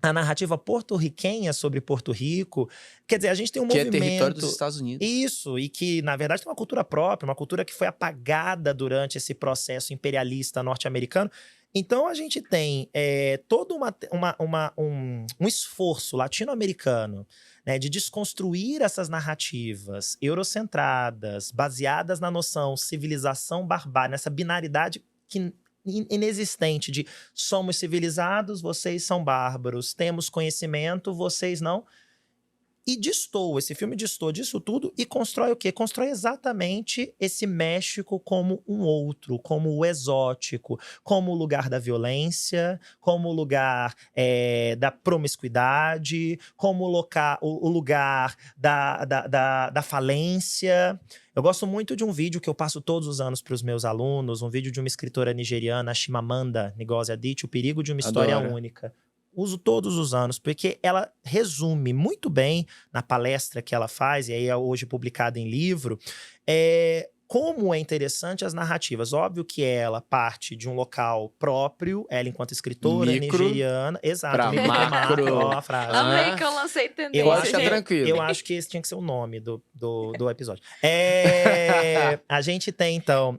a narrativa porto-riquenha sobre Porto Rico. Quer dizer, a gente tem um movimento… Que é território dos Estados Unidos. Isso, e que, na verdade, tem uma cultura própria, uma cultura que foi apagada durante esse processo imperialista norte-americano. Então, a gente tem todo um esforço latino-americano, né, de desconstruir essas narrativas eurocentradas, baseadas na noção civilização-barbárie, nessa binaridade inexistente de somos civilizados, vocês são bárbaros, temos conhecimento, vocês não. E esse filme destoa disso tudo e constrói o quê? Constrói exatamente esse México como um outro, como o exótico, como o lugar da violência, como o lugar da promiscuidade, como o lugar da falência. Eu gosto muito de um vídeo que eu passo todos os anos para os meus alunos, um vídeo de uma escritora nigeriana, Chimamanda Ngozi Adichie, O Perigo de uma História Única. Uso todos os anos, porque ela resume muito bem na palestra que ela faz, e aí é hoje publicada em livro, como é interessante as narrativas. Óbvio que ela parte de um local próprio, ela enquanto escritora nigeriana. Exato. Pra macro. Ó, a frase. Amei que eu lancei tendência. Tranquilo. Eu acho que esse tinha que ser o nome do episódio. A gente tem, então,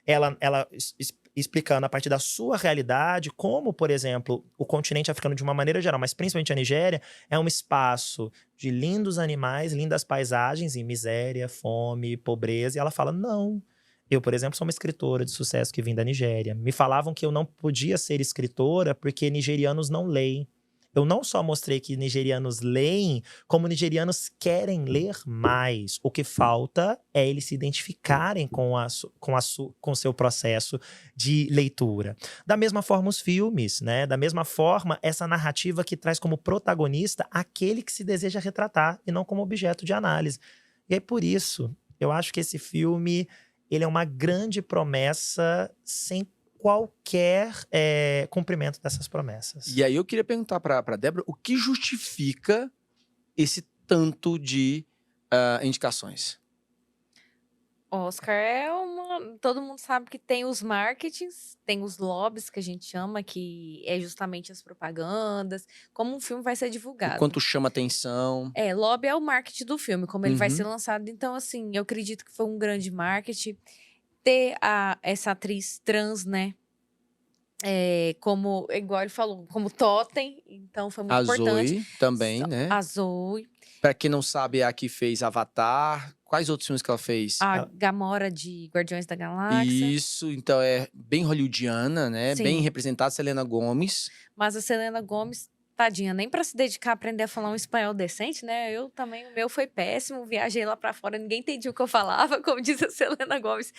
ela explicando a partir da sua realidade como, por exemplo, o continente africano de uma maneira geral, mas principalmente a Nigéria, é um espaço de lindos animais, lindas paisagens e miséria, fome, pobreza. E ela fala, não. Eu, por exemplo, sou uma escritora de sucesso que vim da Nigéria. Me falavam que eu não podia ser escritora porque nigerianos não leem. eu não só mostrei que nigerianos leem, como nigerianos querem ler mais. O que falta é eles se identificarem com o seu processo de leitura. Da mesma forma, os filmes, né? Da mesma forma, essa narrativa que traz como protagonista aquele que se deseja retratar e não como objeto de análise. E aí, por isso, eu acho que esse filme ele é uma grande promessa sem qualquer cumprimento dessas promessas. E aí eu queria perguntar para Débora o que justifica esse tanto de indicações? Oscar é uma. Todo mundo sabe que tem os marketings, tem os lobbies que a gente chama, que é justamente as propagandas, como um filme vai ser O divulgado. quanto chama atenção? Lobby é o marketing do filme, como ele vai Uhum. ser lançado. Então, assim, eu acredito que foi um grande marketing ter essa atriz trans, né? Como, igual ele falou, como totem. Então, foi muito A importante. Zoe também, né? A Zoe, Pra quem não sabe, é a que fez Avatar. Quais outros filmes que ela fez? a Gamora de Guardiões da Galáxia. Isso, então é bem hollywoodiana, né? Sim. Bem representada, Selena Gomez. Mas a Selena Gomez, tadinha, nem pra se dedicar a aprender a falar um espanhol decente, né? Eu também, o meu foi péssimo. Viajei lá pra fora, ninguém entendia o que eu falava, como diz a Selena Gomez.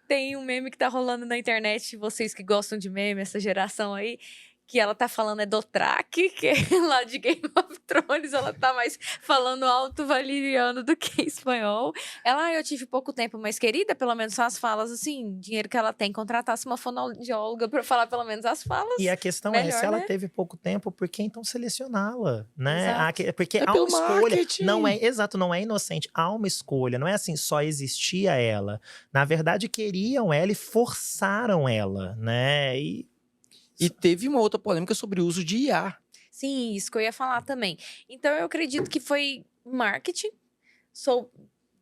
Tem um meme que tá rolando na internet, vocês que gostam de meme, essa geração aí, que ela tá falando Dothraki, que é lá de Game of Thrones, ela tá mais falando alto valeriano do que espanhol. Ela, eu tive pouco tempo, mas querida, pelo menos só as falas, assim, dinheiro que ela tem, contratasse uma fonoaudióloga pra falar pelo menos as falas. E a questão melhor, se ela né? teve pouco tempo, por que então selecioná-la, né? Exato. Porque É há pelo uma escolha, marketing. não é inocente, há uma escolha, não é assim, só existia ela. Na verdade, queriam ela e forçaram ela, né? E teve uma outra polêmica sobre o uso de IA. Sim, isso que eu ia falar também. Então, eu acredito que foi marketing.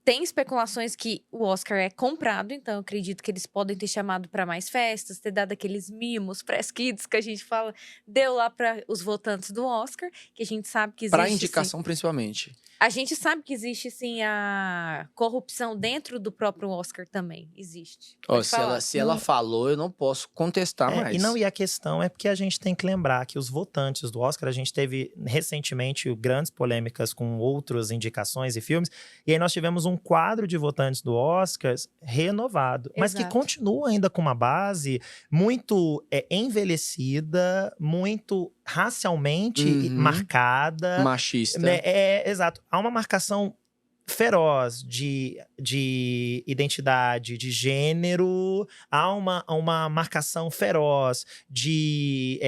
Tem especulações que o Oscar é comprado, então eu acredito que eles podem ter chamado para mais festas, ter dado aqueles mimos, press kids que a gente fala, deu lá para os votantes do Oscar, que a gente sabe que existe. Pra indicação, principalmente. A gente sabe que existe, sim, a corrupção dentro do próprio Oscar também. Existe. Ó, Pode falar. se ela falou, eu não posso contestar mais. E a questão é porque a gente tem que lembrar que os votantes do Oscar, a gente teve recentemente grandes polêmicas com outras indicações e filmes, e aí nós tivemos um quadro de votantes do Oscar renovado, mas que Exato. continua ainda com uma base muito envelhecida, muito racialmente marcada. Machista. Né? Exato. Há uma marcação feroz de identidade, de gênero. Há uma marcação feroz de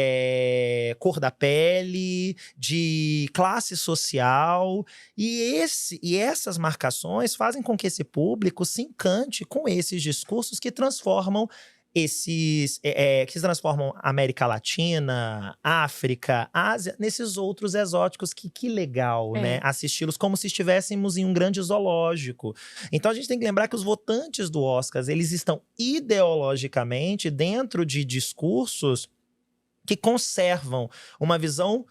cor da pele, de classe social. E essas marcações fazem com que esse público se encante com esses discursos que transformam que transformam América Latina, África, Ásia, nesses outros exóticos que legal, né? Assisti-los como se estivéssemos em um grande zoológico. Então a gente tem que lembrar que os votantes do Oscar, eles estão ideologicamente dentro de discursos que conservam uma visão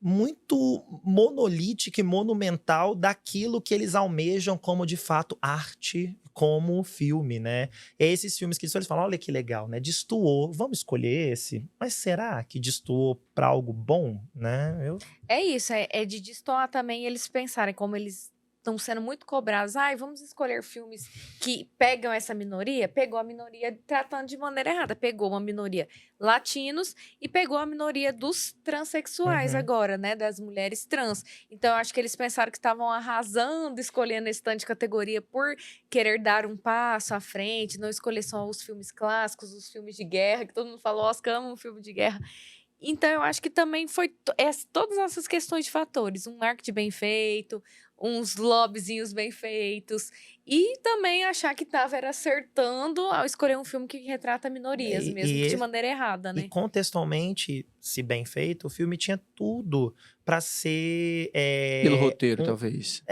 muito monolítica e monumental daquilo que eles almejam como, de fato, arte, como filme, né? E esses filmes que eles falam, olha que legal, né? Destoou, vamos escolher esse? Mas será que destoou para algo bom, né? É isso, é de destoar também eles pensarem como eles estão sendo muito cobrados. Vamos escolher filmes que pegam essa minoria. Pegou a minoria tratando de maneira errada. Pegou uma minoria latinos e pegou a minoria dos transexuais agora, né? Das mulheres trans. Então, eu acho que eles pensaram que estavam arrasando, escolhendo esse tanto de categoria por querer dar um passo à frente, não escolher só os filmes clássicos, os filmes de guerra, que todo mundo fala, Oscar ama um filme de guerra. Então, eu acho que também foi todas essas questões de fatores. Um marketing bem feito, uns lobbyzinhos bem feitos. E também achar que estava acertando ao escolher um filme que retrata minorias, mesmo que de maneira errada, né? E contextualmente, se bem feito, o filme tinha tudo para ser... Pelo roteiro, talvez.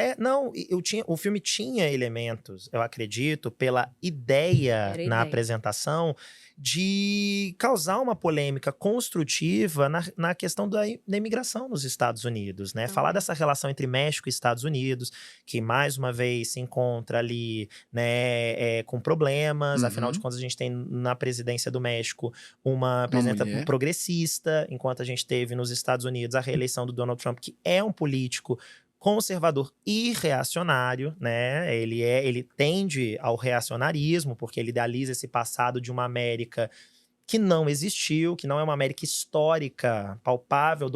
O filme tinha elementos, eu acredito, pela ideia na apresentação, de causar uma polêmica construtiva na questão da imigração nos Estados Unidos, né? Falar dessa relação entre México e Estados Unidos. Unidos, que mais uma vez se encontra ali, né, com problemas. Afinal de contas, a gente tem na presidência do México uma presidenta progressista, enquanto a gente teve nos Estados Unidos a reeleição do Donald Trump, que é um político conservador e reacionário, né? Ele tende ao reacionarismo, porque ele idealiza esse passado de uma América que não existiu, que não é uma América histórica, palpável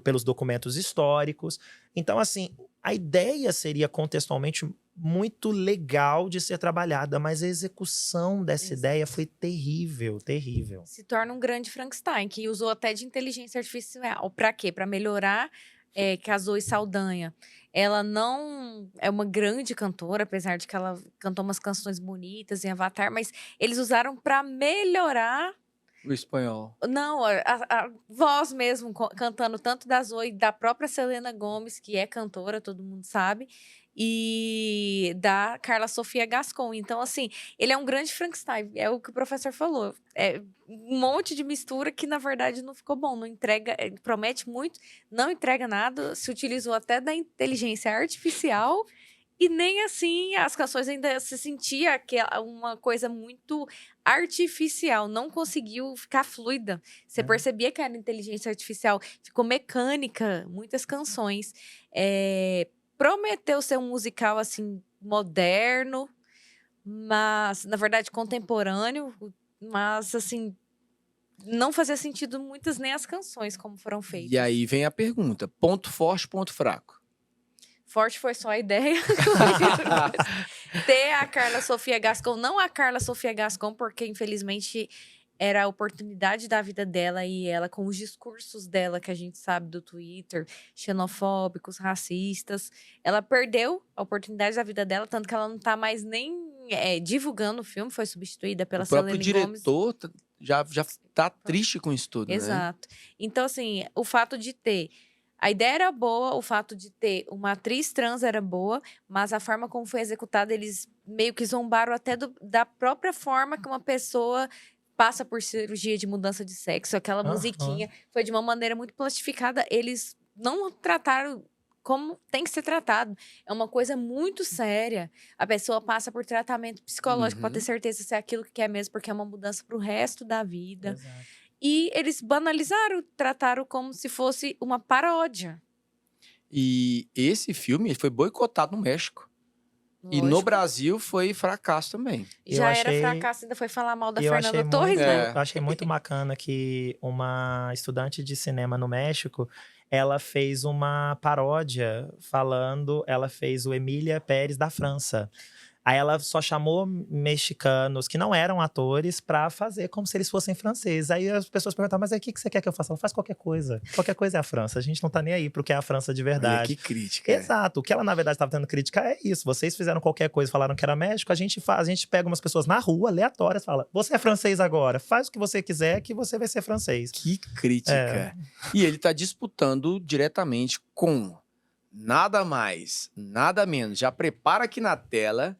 pelos documentos históricos. Então, assim, a ideia seria contextualmente muito legal de ser trabalhada, mas a execução dessa ideia foi terrível, terrível. Se torna um grande Frankenstein, que usou até de inteligência artificial. Pra quê? Pra melhorar que a Zoe Saldanha, ela não é uma grande cantora, apesar de que ela cantou umas canções bonitas em Avatar, mas eles usaram pra melhorar o espanhol. Não, a voz mesmo, cantando tanto da Zoe, da própria Selena Gomez, que é cantora, todo mundo sabe, e da Carla Sofia Gascon. Então, assim, ele é um grande Frankenstein, é o que o professor falou. É um monte de mistura que, na verdade, não ficou bom, não entrega, promete muito, não entrega nada, se utilizou até da inteligência artificial. E nem assim, as canções ainda se sentia que uma coisa muito artificial, não conseguiu ficar fluida. Você percebia que era inteligência artificial, ficou mecânica, muitas canções. Prometeu ser um musical, assim, moderno, mas, na verdade, contemporâneo, mas, assim, não fazia sentido muitas nem as canções como foram feitas. E aí vem a pergunta, ponto forte, ponto fraco. Forte foi só a ideia. Ter a Carla Sofia Gascon, não a Carla Sofia Gascon, porque infelizmente era a oportunidade da vida dela e ela, com os discursos dela, que a gente sabe do Twitter, xenofóbicos, racistas, ela perdeu a oportunidade da vida dela, tanto que ela não tá mais nem divulgando o filme, foi substituída pela Selena Gomez. O próprio diretor já tá triste com isso tudo, Exato. Né? Então, assim, o fato de ter... A ideia era boa, o fato de ter uma atriz trans era boa, mas a forma como foi executada, eles meio que zombaram até da própria forma que uma pessoa passa por cirurgia de mudança de sexo. Aquela musiquinha foi de uma maneira muito plastificada. Eles não trataram como tem que ser tratado. É uma coisa muito séria. A pessoa passa por tratamento psicológico para ter certeza se é aquilo que quer mesmo, porque é uma mudança para o resto da vida. Exato. E eles banalizaram, trataram como se fosse uma paródia. E esse filme foi boicotado no México. Lógico. E no Brasil foi fracasso também. Já era fracasso, ainda foi falar mal da Fernanda Torres, né? Eu achei muito bacana que uma estudante de cinema no México, ela fez uma paródia ela fez o Emília Pérez da França. Aí ela só chamou mexicanos que não eram atores pra fazer como se eles fossem franceses. Aí as pessoas perguntavam, mas aí o que você quer que eu faça? Ela faz qualquer coisa. Qualquer coisa é a França. A gente não tá nem aí pro que é a França de verdade. Olha que crítica. Exato. O que ela, na verdade, estava tendo crítica é isso. Vocês fizeram qualquer coisa, falaram que era México, a gente pega umas pessoas na rua, aleatórias, fala, você é francês agora, faz o que você quiser que você vai ser francês. Que crítica. E ele tá disputando diretamente com nada mais, nada menos. Já prepara aqui na tela...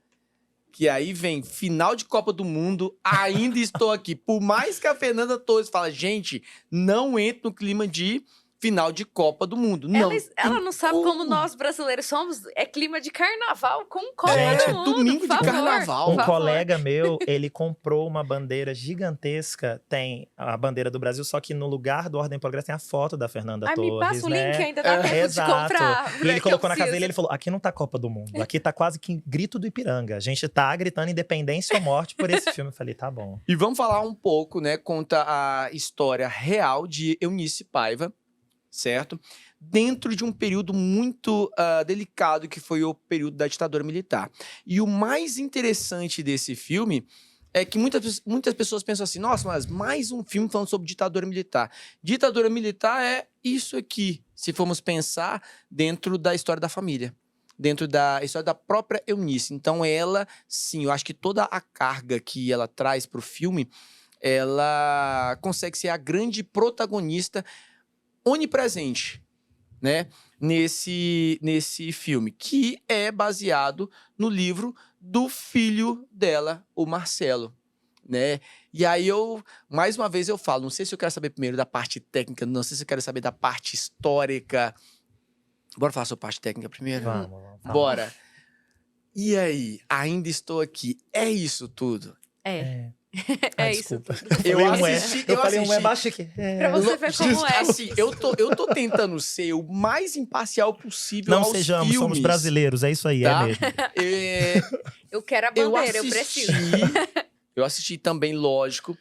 Que aí vem final de Copa do Mundo, ainda estou aqui. Por mais que a Fernanda Torres fala, gente, não entra no clima de final de Copa do Mundo. Ela não sabe como nós brasileiros somos. É clima de carnaval com Copa do Mundo, domingo de carnaval. Um colega meu, ele comprou uma bandeira gigantesca. Tem a bandeira do Brasil, só que no lugar do Ordem e Progresso tem a foto da Fernanda Torres, me passa o né? link, ainda dá tempo de comprar. E ele colocou na casa dele, ele falou, aqui não tá Copa do Mundo. Aqui tá quase que grito do Ipiranga. A gente tá gritando independência ou morte por esse filme. Eu falei, tá bom. E vamos falar um pouco, né? Conta a história real de Eunice Paiva, certo? Dentro de um período muito delicado, que foi o período da ditadura militar. E o mais interessante desse filme é que muitas pessoas pensam assim, nossa, mas mais um filme falando sobre ditadura militar. Ditadura militar é isso aqui, se formos pensar dentro da história da família. Dentro da história da própria Eunice. Então ela, sim, eu acho que toda a carga que ela traz para o filme, ela consegue ser a grande protagonista onipresente, né, nesse filme, que é baseado no livro do filho dela, o Marcelo, né? E aí mais uma vez eu falo, não sei se eu quero saber primeiro da parte técnica, não sei se eu quero saber da parte histórica. Bora falar sobre parte técnica primeiro? Vamos. Bora. E aí, ainda estou aqui. É isso tudo? É isso desculpa. tudo. Eu Eu falei um assisti. baixo aqui. Pra você ver como Gente, é. assim, eu tô tentando ser o mais imparcial possível Não aos sejamos, filmes, somos brasileiros, é isso aí, tá? é mesmo. Eu quero a bandeira, eu preciso. Eu assisti também, lógico.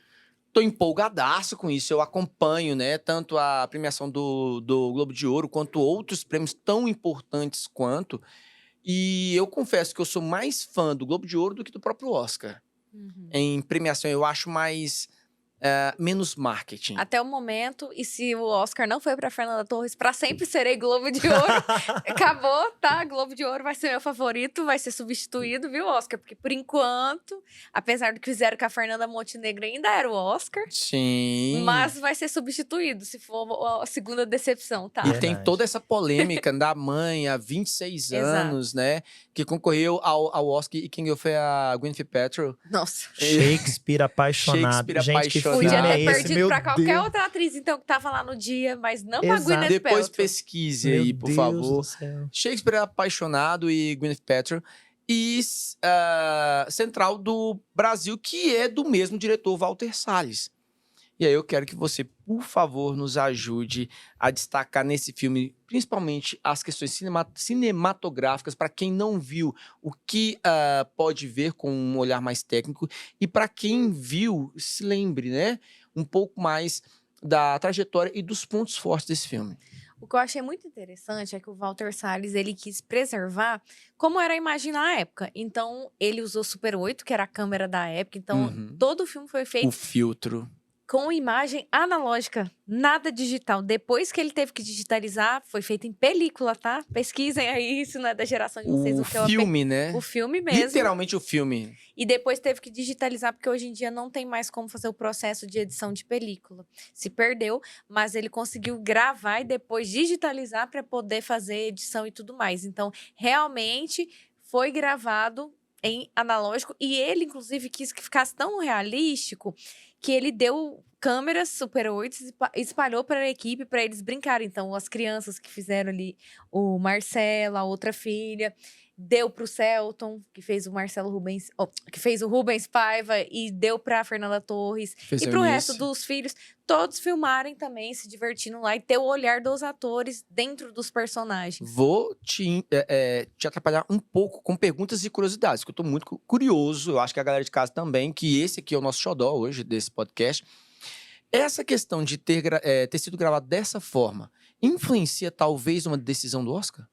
Tô empolgadaço com isso. Eu acompanho, né, tanto a premiação do Globo de Ouro quanto outros prêmios tão importantes quanto. E eu confesso que eu sou mais fã do Globo de Ouro do que do próprio Oscar. Uhum. Em premiação, eu acho mais menos marketing. Até o momento, e se o Oscar não foi pra Fernanda Torres, pra sempre serei Globo de Ouro. Acabou, tá? Globo de Ouro vai ser meu favorito, vai ser substituído, viu, Oscar? Porque por enquanto, apesar do que fizeram com a Fernanda Montenegro, ainda era o Oscar. Sim. Mas vai ser substituído, se for a segunda decepção, tá? E Verdade. tem toda essa polêmica da mãe há 26 Exato. anos, né? Que concorreu ao Oscar e quem ganhou foi a Gwyneth Paltrow. Nossa. Shakespeare apaixonado. Shakespeare Gente, que apaixonado. Podia filme é ter esse, perdido meu pra qualquer Deus. outra atriz, então, que tava lá no dia, mas não Exato. pra Gwyneth Depois Paltrow. pesquise Meu aí, por Deus favor. do céu. Shakespeare é apaixonado e Gwyneth Paltrow. E Central do Brasil, que é do mesmo diretor, Walter Salles. E aí eu quero que você, por favor, nos ajude a destacar nesse filme, principalmente as questões cinematográficas, para quem não viu, o que pode ver com um olhar mais técnico. E para quem viu, se lembre, né? Um pouco mais da trajetória e dos pontos fortes desse filme. O que eu achei muito interessante é que o Walter Salles, ele quis preservar como era a imagem na época. Então, ele usou Super 8, que era a câmera da época. Então, Uhum. todo o filme foi feito O filtro. com imagem analógica, nada digital. Depois que ele teve que digitalizar, foi feito em película, tá? Pesquisem aí, isso não é da geração de vocês. O que é uma filme, né? O filme mesmo. Literalmente o filme. E depois teve que digitalizar, porque hoje em dia não tem mais como fazer o processo de edição de película. Se perdeu, mas ele conseguiu gravar e depois digitalizar para poder fazer edição e tudo mais. Então, realmente foi gravado em analógico e ele, inclusive, quis que ficasse tão realístico que ele deu câmeras Super 8 e espalhou para a equipe para eles brincarem. Então, as crianças que fizeram ali, o Marcelo, a outra filha, deu para o Celton, que fez o Marcelo Rubens, que fez o Rubens Paiva, e deu para a Fernanda Torres, Fez e para o resto dos filhos, todos filmarem também, se divertindo lá, e ter o olhar dos atores dentro dos personagens. Vou te atrapalhar um pouco com perguntas e curiosidades, que eu tô muito curioso, eu acho que a galera de casa também, que esse aqui é o nosso xodó hoje, desse podcast. Essa questão de ter sido gravado dessa forma, influencia talvez uma decisão do Oscar?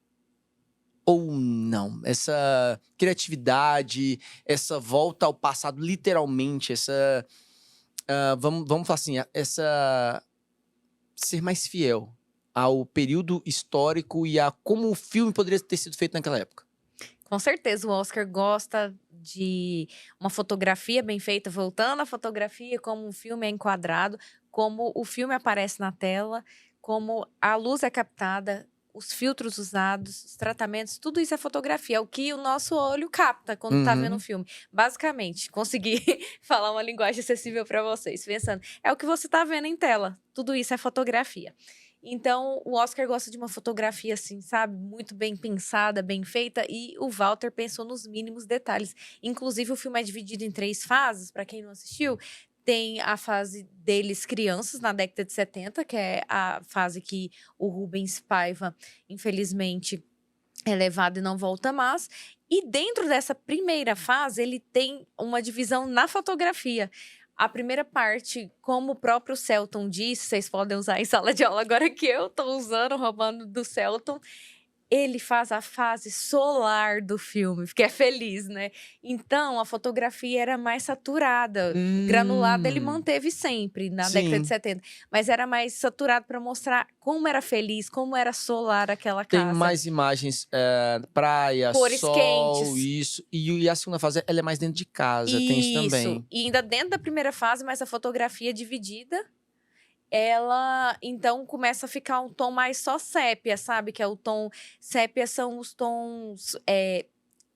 Ou não? Essa criatividade, essa volta ao passado, literalmente, essa... vamos falar assim, essa... ser mais fiel ao período histórico e a como o filme poderia ter sido feito naquela época. Com certeza, o Oscar gosta de uma fotografia bem feita, voltando à fotografia, como o filme é enquadrado, como o filme aparece na tela, como a luz é captada, os filtros usados, os tratamentos, tudo isso é fotografia, é o que o nosso olho capta quando tá vendo o filme. Basicamente, consegui falar uma linguagem acessível para vocês, pensando, é o que você tá vendo em tela, tudo isso é fotografia. Então, o Oscar gosta de uma fotografia assim, sabe? Muito bem pensada, bem feita. E o Walter pensou nos mínimos detalhes. Inclusive, o filme é dividido em 3 fases, para quem não assistiu. Tem a fase deles crianças, na década de 70, que é a fase que o Rubens Paiva, infelizmente, é levado e não volta mais. E dentro dessa primeira fase, ele tem uma divisão na fotografia. A primeira parte, como o próprio Celton disse, vocês podem usar em sala de aula agora que eu tô usando, roubando do Celton, ele faz a fase solar do filme, que é feliz, né? Então, a fotografia era mais saturada. Granulada ele manteve sempre, na década de 70. Mas era mais saturado para mostrar como era feliz, como era solar aquela casa. Tem mais imagens, praia, cores sol, quentes. Isso. E a segunda fase, ela é mais dentro de casa, tem isso também. E ainda dentro da primeira fase, mas a fotografia dividida, ela, então, começa a ficar um tom mais só sépia, sabe? Que é o tom... Sépia são os tons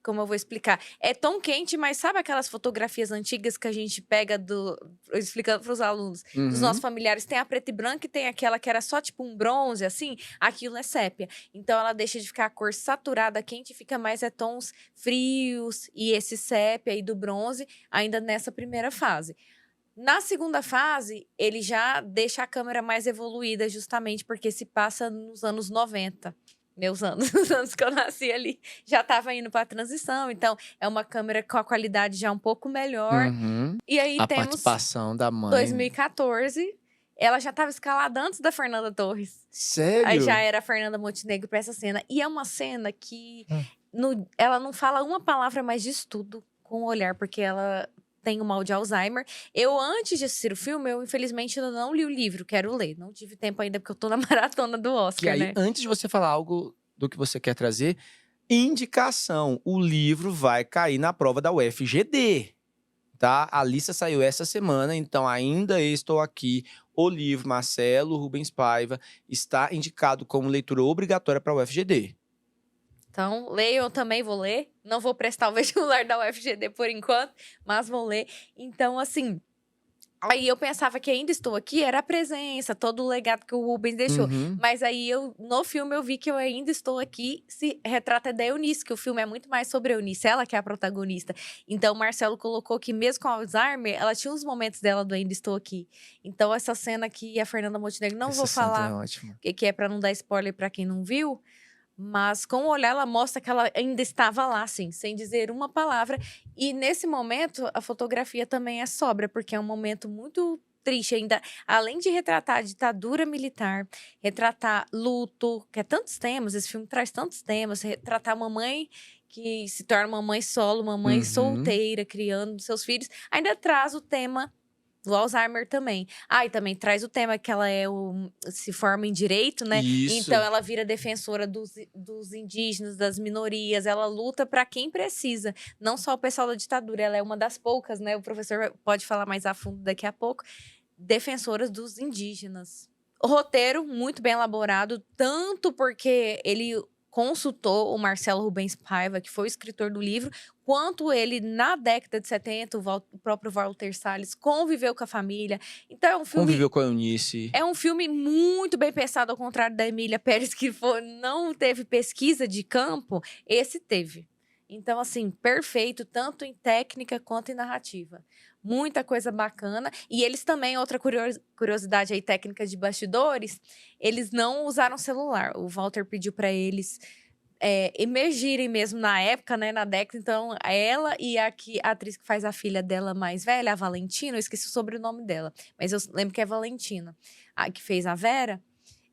Como eu vou explicar? É tom quente, mas sabe aquelas fotografias antigas que a gente pega explicando para os alunos? Dos nossos familiares, tem a preta e branca e tem aquela que era só tipo um bronze, assim. Aquilo é sépia. Então, ela deixa de ficar a cor saturada, quente, e fica mais tons frios. E esse sépia e do bronze, ainda nessa primeira fase. Na segunda fase, ele já deixa a câmera mais evoluída, justamente porque se passa nos anos 90. Meus anos, os anos que eu nasci ali, já estava indo para a transição. Então, é uma câmera com a qualidade já um pouco melhor. E aí a temos participação da mãe. 2014, ela já estava escalada antes da Fernanda Torres. Sério? Aí já era a Fernanda Montenegro para essa cena. E é uma cena que ela não fala uma palavra, mas diz tudo com o olhar, porque ela tem o mal de Alzheimer. Eu, antes de assistir o filme, eu infelizmente ainda não li o livro, quero ler. Não tive tempo ainda, porque eu tô na maratona do Oscar, E aí, né? antes de você falar algo do que você quer trazer, indicação, o livro vai cair na prova da UFGD, tá? A lista saiu essa semana, então ainda estou aqui. O livro Marcelo Rubens Paiva está indicado como leitura obrigatória para a UFGD. Então, leiam, eu também vou ler. Não vou prestar o vestibular da UFGD por enquanto, mas vou ler. Então, assim, aí eu pensava que Ainda Estou Aqui era a presença, todo o legado que o Rubens deixou. Mas aí, no filme, eu vi que eu Ainda Estou Aqui se retrata da Eunice, que o filme é muito mais sobre a Eunice, ela que é a protagonista. Então, o Marcelo colocou que, mesmo com Alzheimer, ela tinha os momentos dela do Ainda Estou Aqui. Então, essa cena que a Fernanda Montenegro, não vou falar que é pra não dar spoiler pra quem não viu, mas com o olhar ela mostra que ela ainda estava lá, assim, sem dizer uma palavra. E nesse momento, a fotografia também é sóbria, porque é um momento muito triste ainda. Além de retratar a ditadura militar, retratar luto, que é tantos temas, esse filme traz tantos temas. Retratar uma mãe que se torna uma mãe solo, uma mãe solteira, criando seus filhos. Ainda traz o tema do Alzheimer também. E também traz o tema que ela se forma em direito, né? Isso. Então, ela vira defensora dos indígenas, das minorias. Ela luta para quem precisa. Não só o pessoal da ditadura. Ela é uma das poucas, né? O professor pode falar mais a fundo daqui a pouco. Defensoras dos indígenas. O roteiro, muito bem elaborado. Tanto porque ele consultou o Marcelo Rubens Paiva, que foi o escritor do livro, quanto ele, na década de 70, o próprio Walter Salles conviveu com a família. Então, é um filme... Conviveu com a Eunice. É um filme muito bem pensado, ao contrário da Emília Pérez, que não teve pesquisa de campo. Esse teve. Então, assim, perfeito, tanto em técnica quanto em narrativa. Muita coisa bacana. E eles também, outra curiosidade aí, técnica de bastidores, eles não usaram celular. O Walter pediu para eles emergirem mesmo na época, né, na década. Então, ela e a atriz que faz a filha dela mais velha, a Valentina, eu esqueci o sobrenome dela, mas eu lembro que é Valentina, a que fez a Vera.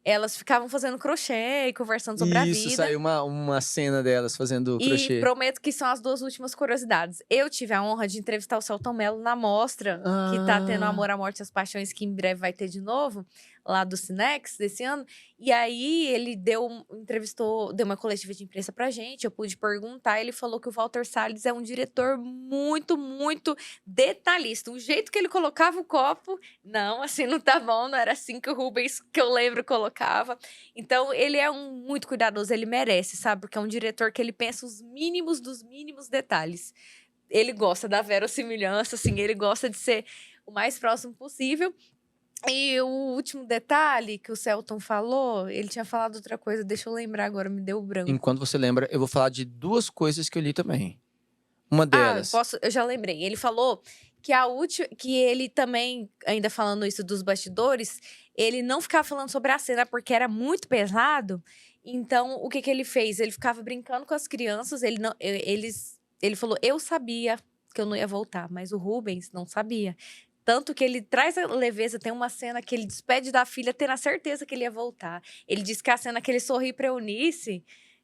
Elas ficavam fazendo crochê e conversando sobre a vida. Isso, saiu uma cena delas fazendo crochê. E prometo que são as duas últimas curiosidades. Eu tive a honra de entrevistar o Celton Mello na mostra, que tá tendo Amor, a Morte e as Paixões, que em breve vai ter de novo, lá do Cinex, desse ano. E aí, ele deu uma coletiva de imprensa pra gente, eu pude perguntar, ele falou que o Walter Salles é um diretor muito, muito detalhista. O jeito que ele colocava o copo, não, assim não tá bom, não era assim que o Rubens, que eu lembro, colocava. Então, ele é muito cuidadoso, ele merece, sabe? Porque é um diretor que ele pensa os mínimos dos mínimos detalhes. Ele gosta da verossimilhança, assim, ele gosta de ser o mais próximo possível. E o último detalhe que o Celton falou, ele tinha falado outra coisa, deixa eu lembrar agora, me deu branco. Enquanto você lembra, eu vou falar de duas coisas que eu li também. Uma delas... Eu já lembrei. Ele falou que que ele também, ainda falando isso dos bastidores, ele não ficava falando sobre a cena porque era muito pesado. Então, o que ele fez? Ele ficava brincando com as crianças, ele falou, eu sabia que eu não ia voltar, mas o Rubens não sabia. Tanto que ele traz a leveza, tem uma cena que ele despede da filha, tendo a certeza que ele ia voltar. Ele disse que a cena que ele sorri pra Eunice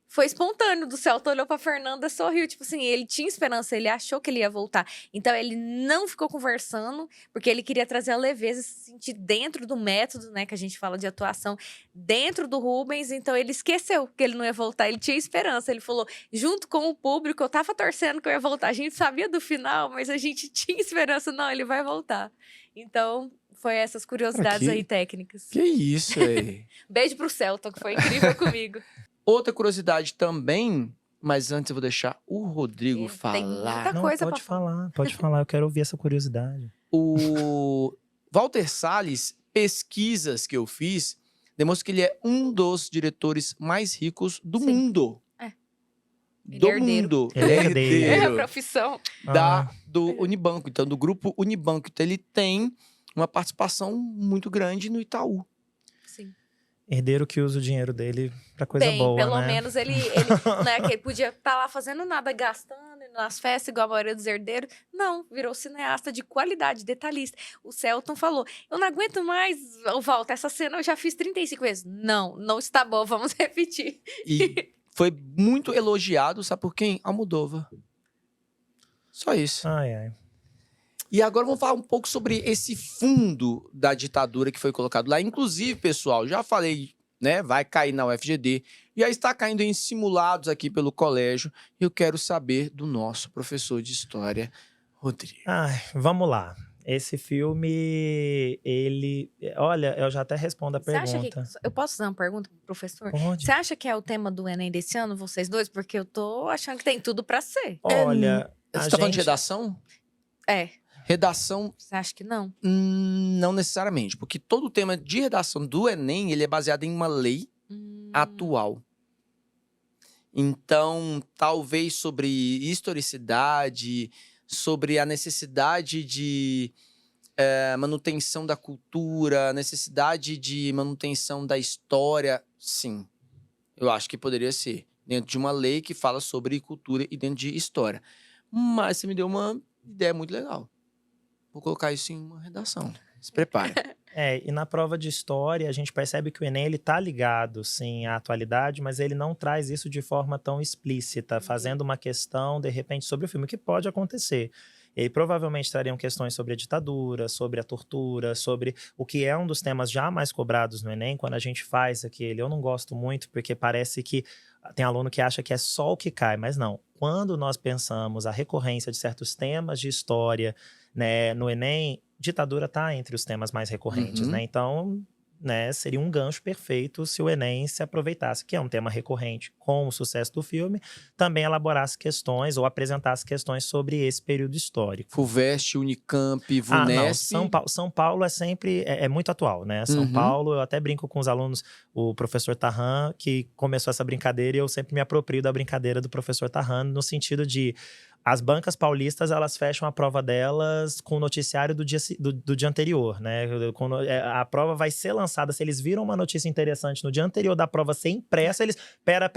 foi espontâneo. Do Celton olhou pra Fernanda, sorriu. Tipo assim, ele tinha esperança, ele achou que ele ia voltar. Então, ele não ficou conversando, porque ele queria trazer a leveza, se sentir dentro do método, né? Que a gente fala de atuação, dentro do Rubens. Então, ele esqueceu que ele não ia voltar. Ele tinha esperança. Ele falou, junto com o público, eu tava torcendo que eu ia voltar. A gente sabia do final, mas a gente tinha esperança. Não, ele vai voltar. Então, foi essas curiosidades aí técnicas. Que isso, aí. Beijo pro Celton, que foi incrível comigo. Outra curiosidade também Mas antes eu vou deixar o Rodrigo Tem falar. muita Não, coisa pode pra falar, pode falar. Eu quero ouvir essa curiosidade. O Walter Salles, pesquisas que eu fiz, demonstram que ele é um dos diretores mais ricos do Sim. mundo. É. Ele Do é herdeiro. mundo. Ele é herdeiro. É a profissão. Do Unibanco. Então, do grupo Unibanco. Então, ele tem uma participação muito grande no Itaú. Sim. Herdeiro que usa o dinheiro dele pra coisa Bem, boa, pelo né? menos ele né, que ele podia estar lá fazendo nada, gastando, indo nas festas, igual a maioria dos herdeiros. Não, virou cineasta de qualidade, detalhista. O Celton falou, eu não aguento mais, Walter, essa cena eu já fiz 35 vezes. Não está bom, vamos repetir. E foi muito elogiado, sabe por quem? Almodóvar. Só isso. Ai, ai. E agora vamos falar um pouco sobre esse fundo da ditadura que foi colocado lá. Inclusive, pessoal, já falei, né? Vai cair na UFGD. Já está caindo em simulados aqui pelo colégio. Eu quero saber do nosso professor de história, Rodrigo. Ai, vamos lá. Esse filme, ele... Olha, eu já até respondo a Você acha que... pergunta. Eu posso fazer uma pergunta pro professor? Pode. Você acha que é o tema do Enem desse ano, vocês dois? Porque eu tô achando que tem tudo pra ser. Olha, Você está falando de redação? É. Redação, Você acha que não? não necessariamente. Porque todo o tema de redação do Enem, ele é baseado em uma lei atual. Então, talvez sobre historicidade, sobre a necessidade de manutenção da cultura, necessidade de manutenção da história, sim. Eu acho que poderia ser. Dentro de uma lei que fala sobre cultura e dentro de história. Mas você me deu uma ideia muito legal. Vou colocar isso em uma redação. Se prepare. E na prova de história, a gente percebe que o Enem, ele tá ligado, sim, à atualidade, mas ele não traz isso de forma tão explícita, fazendo uma questão, de repente, sobre o filme, o que pode acontecer. Ele provavelmente trariam questões sobre a ditadura, sobre a tortura, sobre o que é um dos temas já mais cobrados no Enem, quando a gente faz aquele. Eu não gosto muito, porque parece que tem aluno que acha que é só o que cai, mas não. Quando nós pensamos a recorrência de certos temas de história, né, no Enem, ditadura está entre os temas mais recorrentes, né? Então, né, seria um gancho perfeito se o Enem se aproveitasse, que é um tema recorrente, com o sucesso do filme, também elaborasse questões ou apresentasse questões sobre esse período histórico. FUVEST, Unicamp, VUNESP. Não, São Paulo é sempre, é muito atual, né? São Paulo, eu até brinco com os alunos, o professor Tarran, que começou essa brincadeira, e eu sempre me aproprio da brincadeira do professor Tarran, no sentido de as bancas paulistas, elas fecham a prova delas com o noticiário do dia anterior, né? A prova vai ser lançada, se eles viram uma notícia interessante no dia anterior da prova ser impressa, eles, pera,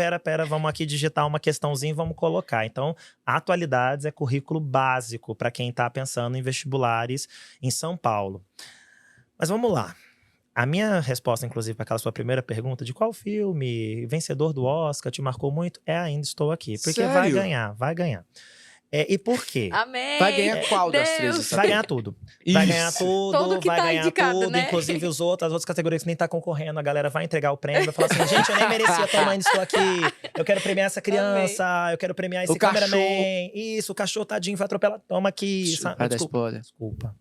vamos aqui digitar uma questãozinha e vamos colocar. Então, atualidades é currículo básico para quem está pensando em vestibulares em São Paulo. Mas vamos lá. A minha resposta, inclusive, para aquela sua primeira pergunta, de qual filme vencedor do Oscar te marcou muito, é Ainda Estou Aqui. Porque Sério? vai ganhar. E por quê? Amém! Vai ganhar qual das três? Deus! Vai ganhar tudo. Isso. Vai ganhar tudo, Todo que vai tá ganhar indicado, tudo. né? Inclusive as outras categorias que nem tá concorrendo, a galera vai entregar o prêmio, vai falar assim, gente, eu nem merecia, toma, ainda estou aqui. Eu quero premiar essa criança, eu quero premiar esse O cachorro. cameraman. Isso, o cachorro tadinho vai atropelar, toma aqui. Vai dar spoiler. Desculpa.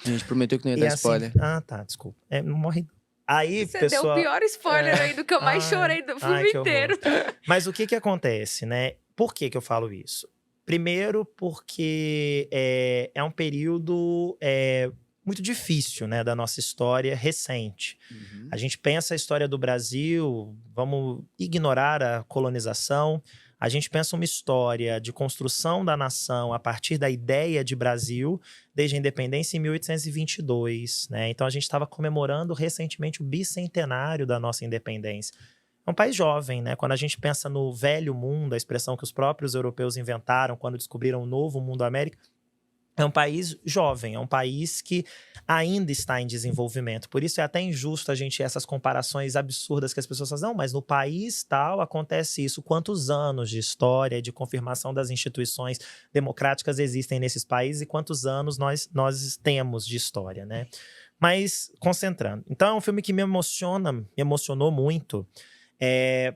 A gente prometeu que não ia E dar assim, spoiler. tá, desculpa. Não morre. Aí, Você pessoal... deu o pior spoiler aí do que eu mais Ai, chorei do filme que horror. inteiro. Mas o que acontece, né? Por que eu falo isso? Primeiro, porque é um período muito difícil, né, da nossa história recente. A gente pensa a história do Brasil, vamos ignorar a colonização. A gente pensa uma história de construção da nação a partir da ideia de Brasil, desde a independência em 1822, né? Então a gente estava comemorando recentemente o bicentenário da nossa independência. É um país jovem, né? Quando a gente pensa no velho mundo, a expressão que os próprios europeus inventaram quando descobriram o novo mundo América, é um país jovem, é um país que ainda está em desenvolvimento. Por isso é até injusto a gente essas comparações absurdas que as pessoas fazem. Não, mas no país tal acontece isso. Quantos anos de história, de confirmação das instituições democráticas existem nesses países e quantos anos nós temos de história, né? Mas, concentrando. Então, é um filme que me emocionou muito,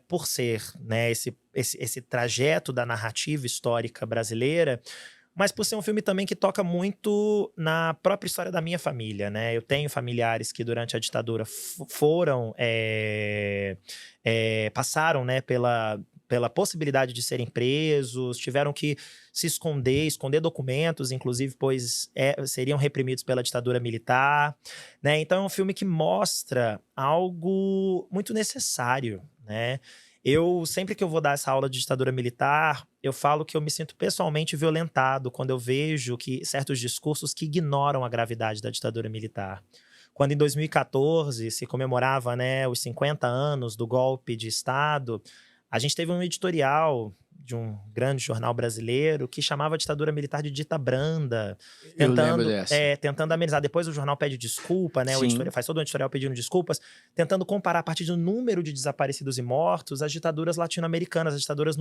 por ser, né, esse trajeto da narrativa histórica brasileira, mas por ser um filme também que toca muito na própria história da minha família, né? Eu tenho familiares que durante a ditadura passaram, né, pela possibilidade de serem presos, tiveram que se esconder documentos, inclusive, pois seriam reprimidos pela ditadura militar, né? Então é um filme que mostra algo muito necessário, né? Sempre que eu vou dar essa aula de ditadura militar, eu falo que eu me sinto pessoalmente violentado quando eu vejo que certos discursos que ignoram a gravidade da ditadura militar. Quando em 2014 se comemorava, né, os 50 anos do golpe de Estado, a gente teve um editorial de um grande jornal brasileiro que chamava a ditadura militar de dita branda, tentando amenizar. Depois o jornal pede desculpa, né? O editorial faz todo um editorial pedindo desculpas, tentando comparar a partir do número de desaparecidos e mortos as ditaduras latino-americanas, as ditaduras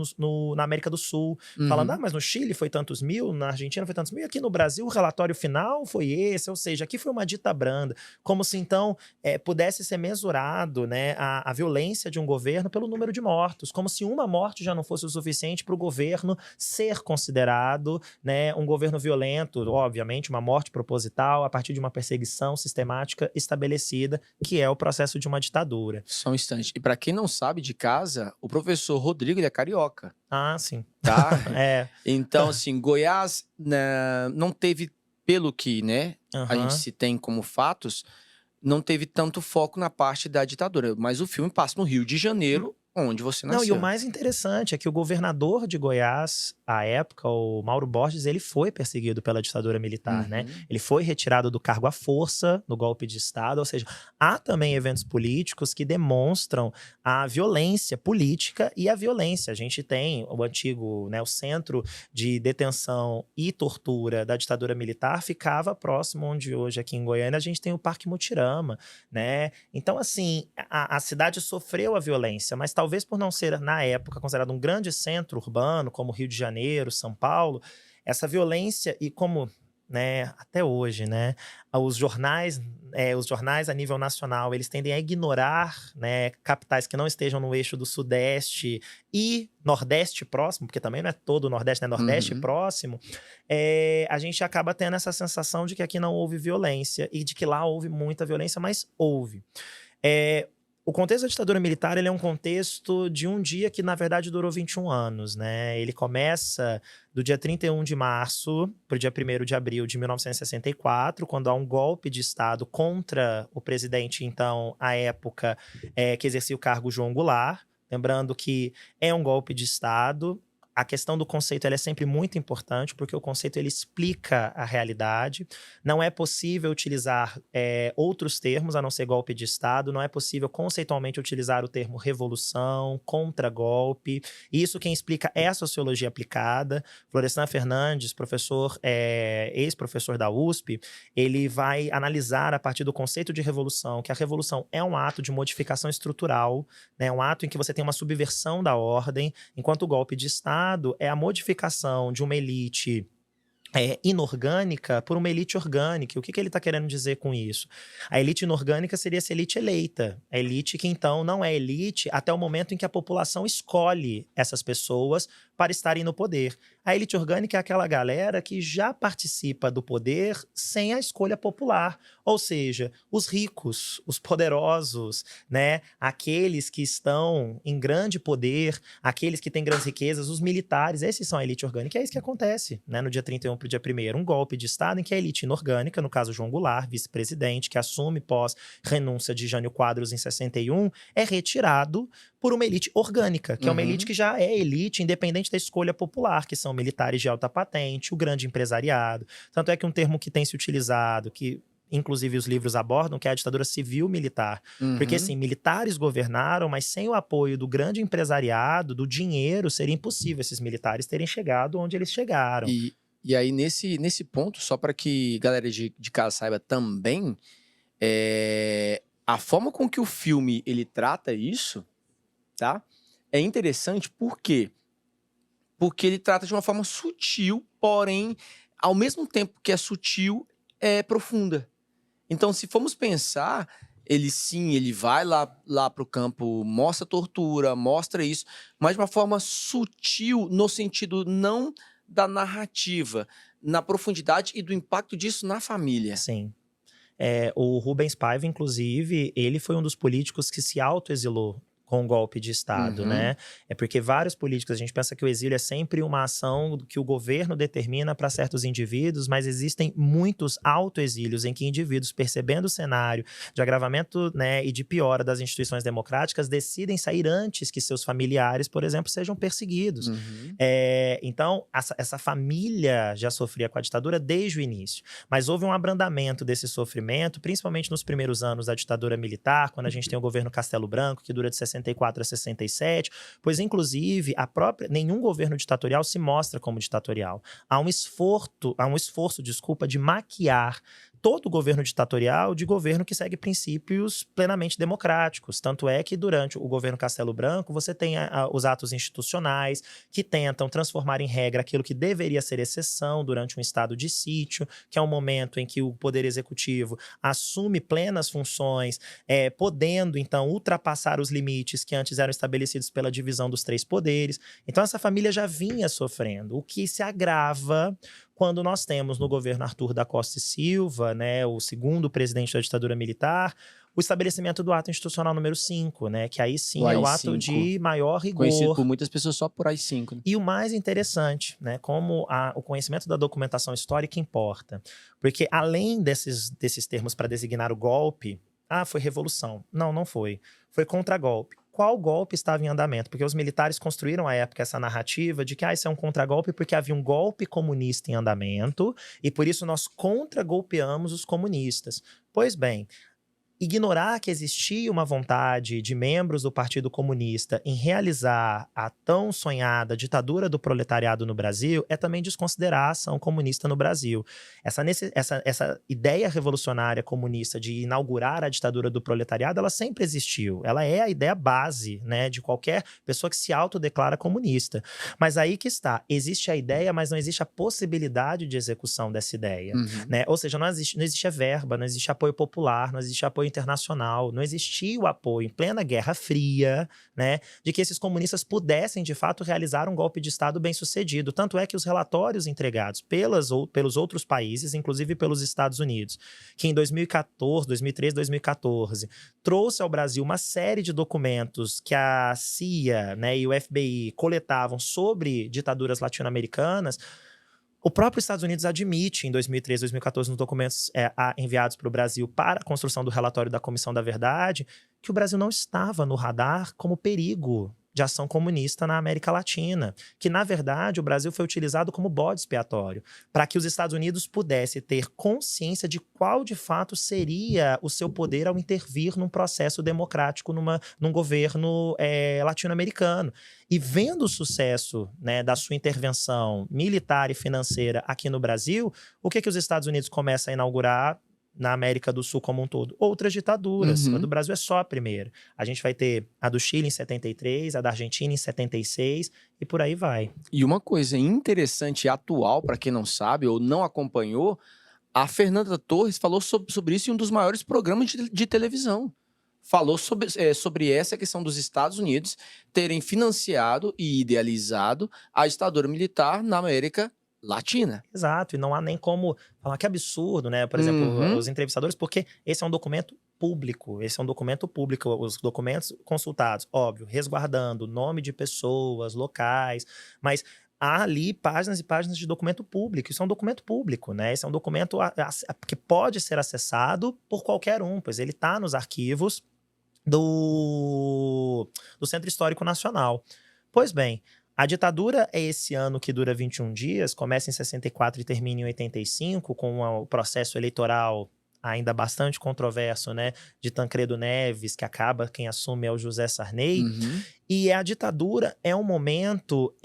na América do Sul, falando, mas no Chile foi tantos mil, na Argentina foi tantos mil, e aqui no Brasil o relatório final foi esse, ou seja, aqui foi uma dita branda, como se então pudesse ser mesurado, né, a violência de um governo pelo número de mortos, como se uma morte já não fosse o suficiente para o governo ser considerado, né, um governo violento, obviamente, uma morte proposital a partir de uma perseguição sistemática estabelecida, que é o processo de uma ditadura. Só um instante. E para quem não sabe de casa, o professor Rodrigo, ele é carioca. Ah, sim. Tá? Então, assim, Goiás, né, não teve, pelo que, né, a gente se tem como fatos, não teve tanto foco na parte da ditadura. Mas o filme passa no Rio de Janeiro, onde você nasceu. Não, e o mais interessante é que o governador de Goiás, à época, o Mauro Borges, ele foi perseguido pela ditadura militar, né? Ele foi retirado do cargo à força no golpe de Estado, ou seja, há também eventos políticos que demonstram a violência política e a violência. A gente tem o antigo, né, o centro de detenção e tortura da ditadura militar ficava próximo onde hoje, aqui em Goiânia, a gente tem o Parque Mutirama, né? Então, assim, a cidade sofreu a violência, mas talvez por não ser, na época, considerado um grande centro urbano, como Rio de Janeiro, São Paulo, essa violência, e como, né, até hoje, né, os jornais a nível nacional, eles tendem a ignorar, né, capitais que não estejam no eixo do Sudeste e Nordeste próximo, porque também não é todo o Nordeste, né, Nordeste próximo, a gente acaba tendo essa sensação de que aqui não houve violência e de que lá houve muita violência, mas houve. O contexto da ditadura militar, ele é um contexto de um dia que, na verdade, durou 21 anos, né? Ele começa do dia 31 de março para o dia 1º de abril de 1964, quando há um golpe de Estado contra o presidente, então, à época, que exercia o cargo, João Goulart. Lembrando que é um golpe de Estado. A questão do conceito ela é sempre muito importante, porque o conceito ele explica a realidade. Não é possível utilizar outros termos, a não ser golpe de Estado. Não é possível conceitualmente utilizar o termo revolução, contra-golpe. Isso quem explica é a sociologia aplicada. Florestan Fernandes, professor, ex-professor da USP, ele vai analisar a partir do conceito de revolução, que a revolução é um ato de modificação estrutural, né, um ato em que você tem uma subversão da ordem, enquanto o golpe de Estado é a modificação de uma elite inorgânica por uma elite orgânica. O que ele está querendo dizer com isso? A elite inorgânica seria essa elite eleita. A elite que, então, não é elite até o momento em que a população escolhe essas pessoas para estarem no poder. A elite orgânica é aquela galera que já participa do poder sem a escolha popular. Ou seja, os ricos, os poderosos, né? Aqueles que estão em grande poder, aqueles que têm grandes riquezas, os militares, esses são a elite orgânica. É isso que acontece, né? No dia 31 para o dia 1º, um golpe de Estado em que a elite inorgânica, no caso João Goulart, vice-presidente, que assume pós renúncia de Jânio Quadros em 61, é retirado por uma elite orgânica, que é uma elite que já é elite independente da escolha popular, que são militares de alta patente, o grande empresariado. Tanto é que um termo que tem se utilizado, que inclusive os livros abordam, que é a ditadura civil-militar. Porque, assim, militares governaram, mas sem o apoio do grande empresariado, do dinheiro, seria impossível esses militares terem chegado onde eles chegaram. E aí, nesse ponto, só para que a galera de casa saiba também, a forma com que o filme ele trata isso, tá? É interessante por quê? Porque ele trata de uma forma sutil, porém, ao mesmo tempo que é sutil, é profunda. Então, se formos pensar, ele vai lá pro campo, mostra tortura, mostra isso, mas de uma forma sutil, no sentido não da narrativa, na profundidade e do impacto disso na família. Sim. O Rubens Paiva, inclusive, ele foi um dos políticos que se autoexilou com o golpe de Estado, Uhum. né? É porque vários políticos, a gente pensa que o exílio é sempre uma ação que o governo determina para certos indivíduos, mas existem muitos autoexílios em que indivíduos, percebendo o cenário de agravamento, né, e de piora das instituições democráticas, decidem sair antes que seus familiares, por exemplo, sejam perseguidos. Uhum. Então, essa família já sofria com a ditadura desde o início, mas houve um abrandamento desse sofrimento, principalmente nos primeiros anos da ditadura militar, quando a gente tem o governo Castelo Branco, que dura de 64 a 67, pois, inclusive, nenhum governo ditatorial se mostra como ditatorial. Há um esforço, de maquiar todo o governo ditatorial de governo que segue princípios plenamente democráticos. Tanto é que, durante o governo Castelo Branco, você tem os atos institucionais que tentam transformar em regra aquilo que deveria ser exceção durante um estado de sítio, que é um momento em que o Poder Executivo assume plenas funções, podendo, então, ultrapassar os limites que antes eram estabelecidos pela divisão dos 3 poderes. Então, essa família já vinha sofrendo, o que se agrava quando nós temos no governo Arthur da Costa e Silva, né, o segundo presidente da ditadura militar, o estabelecimento do ato institucional número 5, né, que aí sim é o ato de maior rigor. Conhecido por muitas pessoas só por AI-5. Né? E o mais interessante, né, como o conhecimento da documentação histórica importa. Porque além desses termos para designar o golpe, foi revolução. Não foi. Foi contragolpe. Qual golpe estava em andamento? Porque os militares construíram à época essa narrativa de que isso é um contragolpe porque havia um golpe comunista em andamento e por isso nós contragolpeamos os comunistas. Pois bem, ignorar que existia uma vontade de membros do Partido Comunista em realizar a tão sonhada ditadura do proletariado no Brasil é também desconsiderar a ação comunista no Brasil. Essa ideia revolucionária comunista de inaugurar a ditadura do proletariado, ela sempre existiu. Ela é a ideia base, né, de qualquer pessoa que se autodeclara comunista. Mas aí que está, existe a ideia, mas não existe a possibilidade de execução dessa ideia. Uhum. Né? Ou seja, não existe verba, não existe apoio popular, não existe apoio internacional, não existia o apoio em plena Guerra Fria, né, de que esses comunistas pudessem, de fato, realizar um golpe de Estado bem-sucedido. Tanto é que os relatórios entregados pelos outros países, inclusive pelos Estados Unidos, que em 2014, 2013, 2014, trouxe ao Brasil uma série de documentos que a CIA, né, e o FBI coletavam sobre ditaduras latino-americanas. O próprio Estados Unidos admite, em 2013, 2014, nos documentos enviados para o Brasil para a construção do relatório da Comissão da Verdade, que o Brasil não estava no radar como perigo de ação comunista na América Latina, que, na verdade, o Brasil foi utilizado como bode expiatório, para que os Estados Unidos pudessem ter consciência de qual, de fato, seria o seu poder ao intervir num processo democrático, num governo latino-americano. E vendo o sucesso, né, da sua intervenção militar e financeira aqui no Brasil, o que os Estados Unidos começam a inaugurar na América do Sul como um todo? Outras ditaduras. Uhum. A do Brasil é só a primeira. A gente vai ter a do Chile em 73, a da Argentina em 76 e por aí vai. E uma coisa interessante e atual, para quem não sabe ou não acompanhou, a Fernanda Torres falou sobre isso em um dos maiores programas de televisão. Falou sobre essa questão dos Estados Unidos terem financiado e idealizado a ditadura militar na América Latina. Exato, e não há nem como falar que absurdo, né? Por exemplo, os entrevistadores, porque esse é um documento público, os documentos consultados, óbvio, resguardando o nome de pessoas, locais, mas há ali páginas e páginas de documento público. Isso é um documento público, né? Esse é um documento que pode ser acessado por qualquer um, pois ele está nos arquivos do Centro Histórico Nacional. Pois bem, a ditadura é esse ano que dura 21 dias, começa em 64 e termina em 85, com o processo eleitoral ainda bastante controverso, né, de Tancredo Neves, que acaba, quem assume é o José Sarney. Uhum. E a ditadura é um momento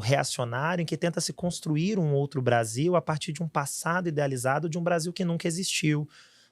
reacionário em que tenta se construir um outro Brasil a partir de um passado idealizado de um Brasil que nunca existiu.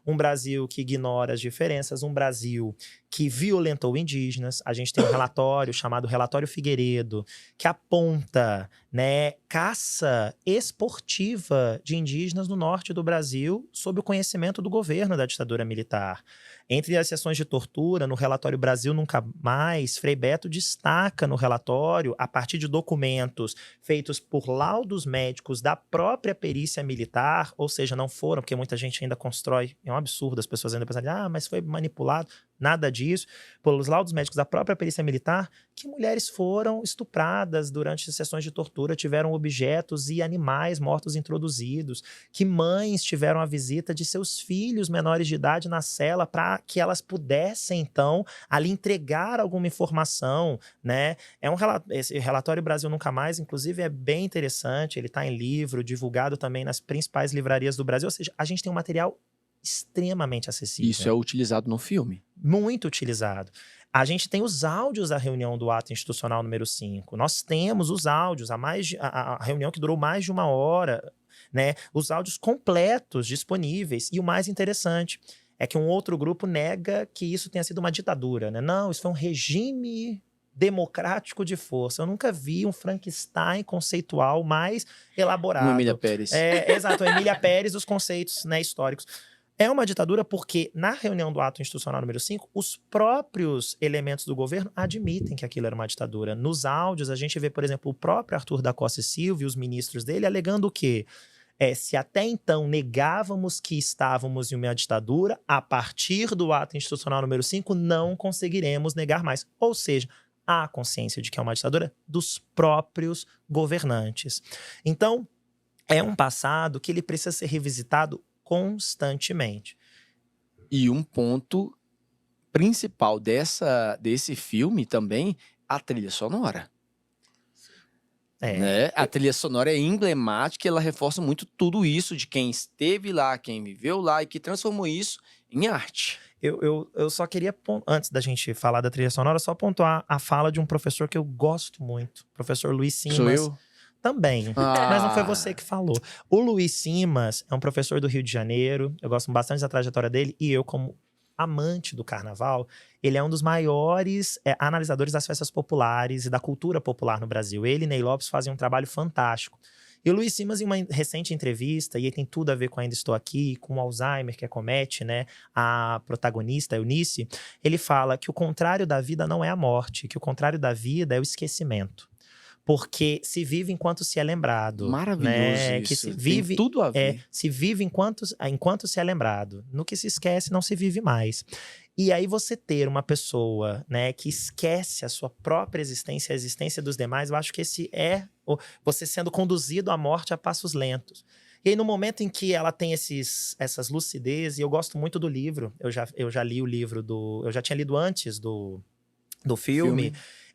Um Brasil que ignora as diferenças, um Brasil que violentou indígenas. A gente tem um relatório chamado Relatório Figueiredo, que aponta, né, caça esportiva de indígenas no norte do Brasil sob o conhecimento do governo da ditadura militar. Entre as sessões de tortura, no relatório Brasil Nunca Mais, Frei Beto destaca no relatório, a partir de documentos feitos por laudos médicos da própria perícia militar, ou seja, não foram, porque muita gente ainda constrói, é um absurdo as pessoas ainda pensarem, mas foi manipulado. nada disso. Pelos laudos médicos da própria perícia militar, que mulheres foram estupradas durante sessões de tortura, tiveram objetos e animais mortos introduzidos, que mães tiveram a visita de seus filhos menores de idade na cela para que elas pudessem, então, ali entregar alguma informação, né? Esse relatório Brasil Nunca Mais, inclusive, é bem interessante, ele está em livro, divulgado também nas principais livrarias do Brasil, ou seja, a gente tem um material extremamente acessível. Isso é utilizado no filme. Muito utilizado. A gente tem os áudios da reunião do ato institucional número 5. Nós temos os áudios, a reunião que durou mais de 1 hora, né? Os áudios completos disponíveis. E o mais interessante é que um outro grupo nega que isso tenha sido uma ditadura, né? Não, isso foi um regime democrático de força. Eu nunca vi um Frankenstein conceitual mais elaborado. No Emília Pérez. Exato, Emília Pérez, os conceitos, né, históricos. É uma ditadura porque, na reunião do ato institucional número 5, os próprios elementos do governo admitem que aquilo era uma ditadura. Nos áudios, a gente vê, por exemplo, o próprio Arthur da Costa e Silva e os ministros dele alegando o quê? Se até então negávamos que estávamos em uma ditadura, a partir do ato institucional número 5, não conseguiremos negar mais. Ou seja, há consciência de que é uma ditadura dos próprios governantes. Então, é um passado que ele precisa ser revisitado constantemente. E um ponto principal desse filme também, a trilha sonora. Né? A trilha sonora é emblemática e ela reforça muito tudo isso de quem esteve lá, quem viveu lá e que transformou isso em arte. Eu só queria, antes da gente falar da trilha sonora, só pontuar a fala de um professor que eu gosto muito, professor Luiz Simas. Sou eu? Também, mas não foi você que falou. O Luiz Simas é um professor do Rio de Janeiro, eu gosto bastante da trajetória dele, e eu, como amante do carnaval, ele é um dos maiores analisadores das festas populares e da cultura popular no Brasil. Ele e Ney Lopes fazem um trabalho fantástico. E o Luiz Simas, em uma recente entrevista, e aí tem tudo a ver com Ainda Estou Aqui, com o Alzheimer que acomete, né, a protagonista, Eunice, ele fala que o contrário da vida não é a morte, que o contrário da vida é o esquecimento. Porque se vive enquanto se é lembrado. Maravilhoso, né? isso. Que se vive, tem tudo a ver. Se vive enquanto se é lembrado. No que se esquece, não se vive mais. E aí você ter uma pessoa, né, que esquece a sua própria existência, a existência dos demais, eu acho que esse é você sendo conduzido à morte a passos lentos. E aí, no momento em que ela tem essas lucidez, e eu gosto muito do livro, eu já li o livro eu já tinha lido antes do filme.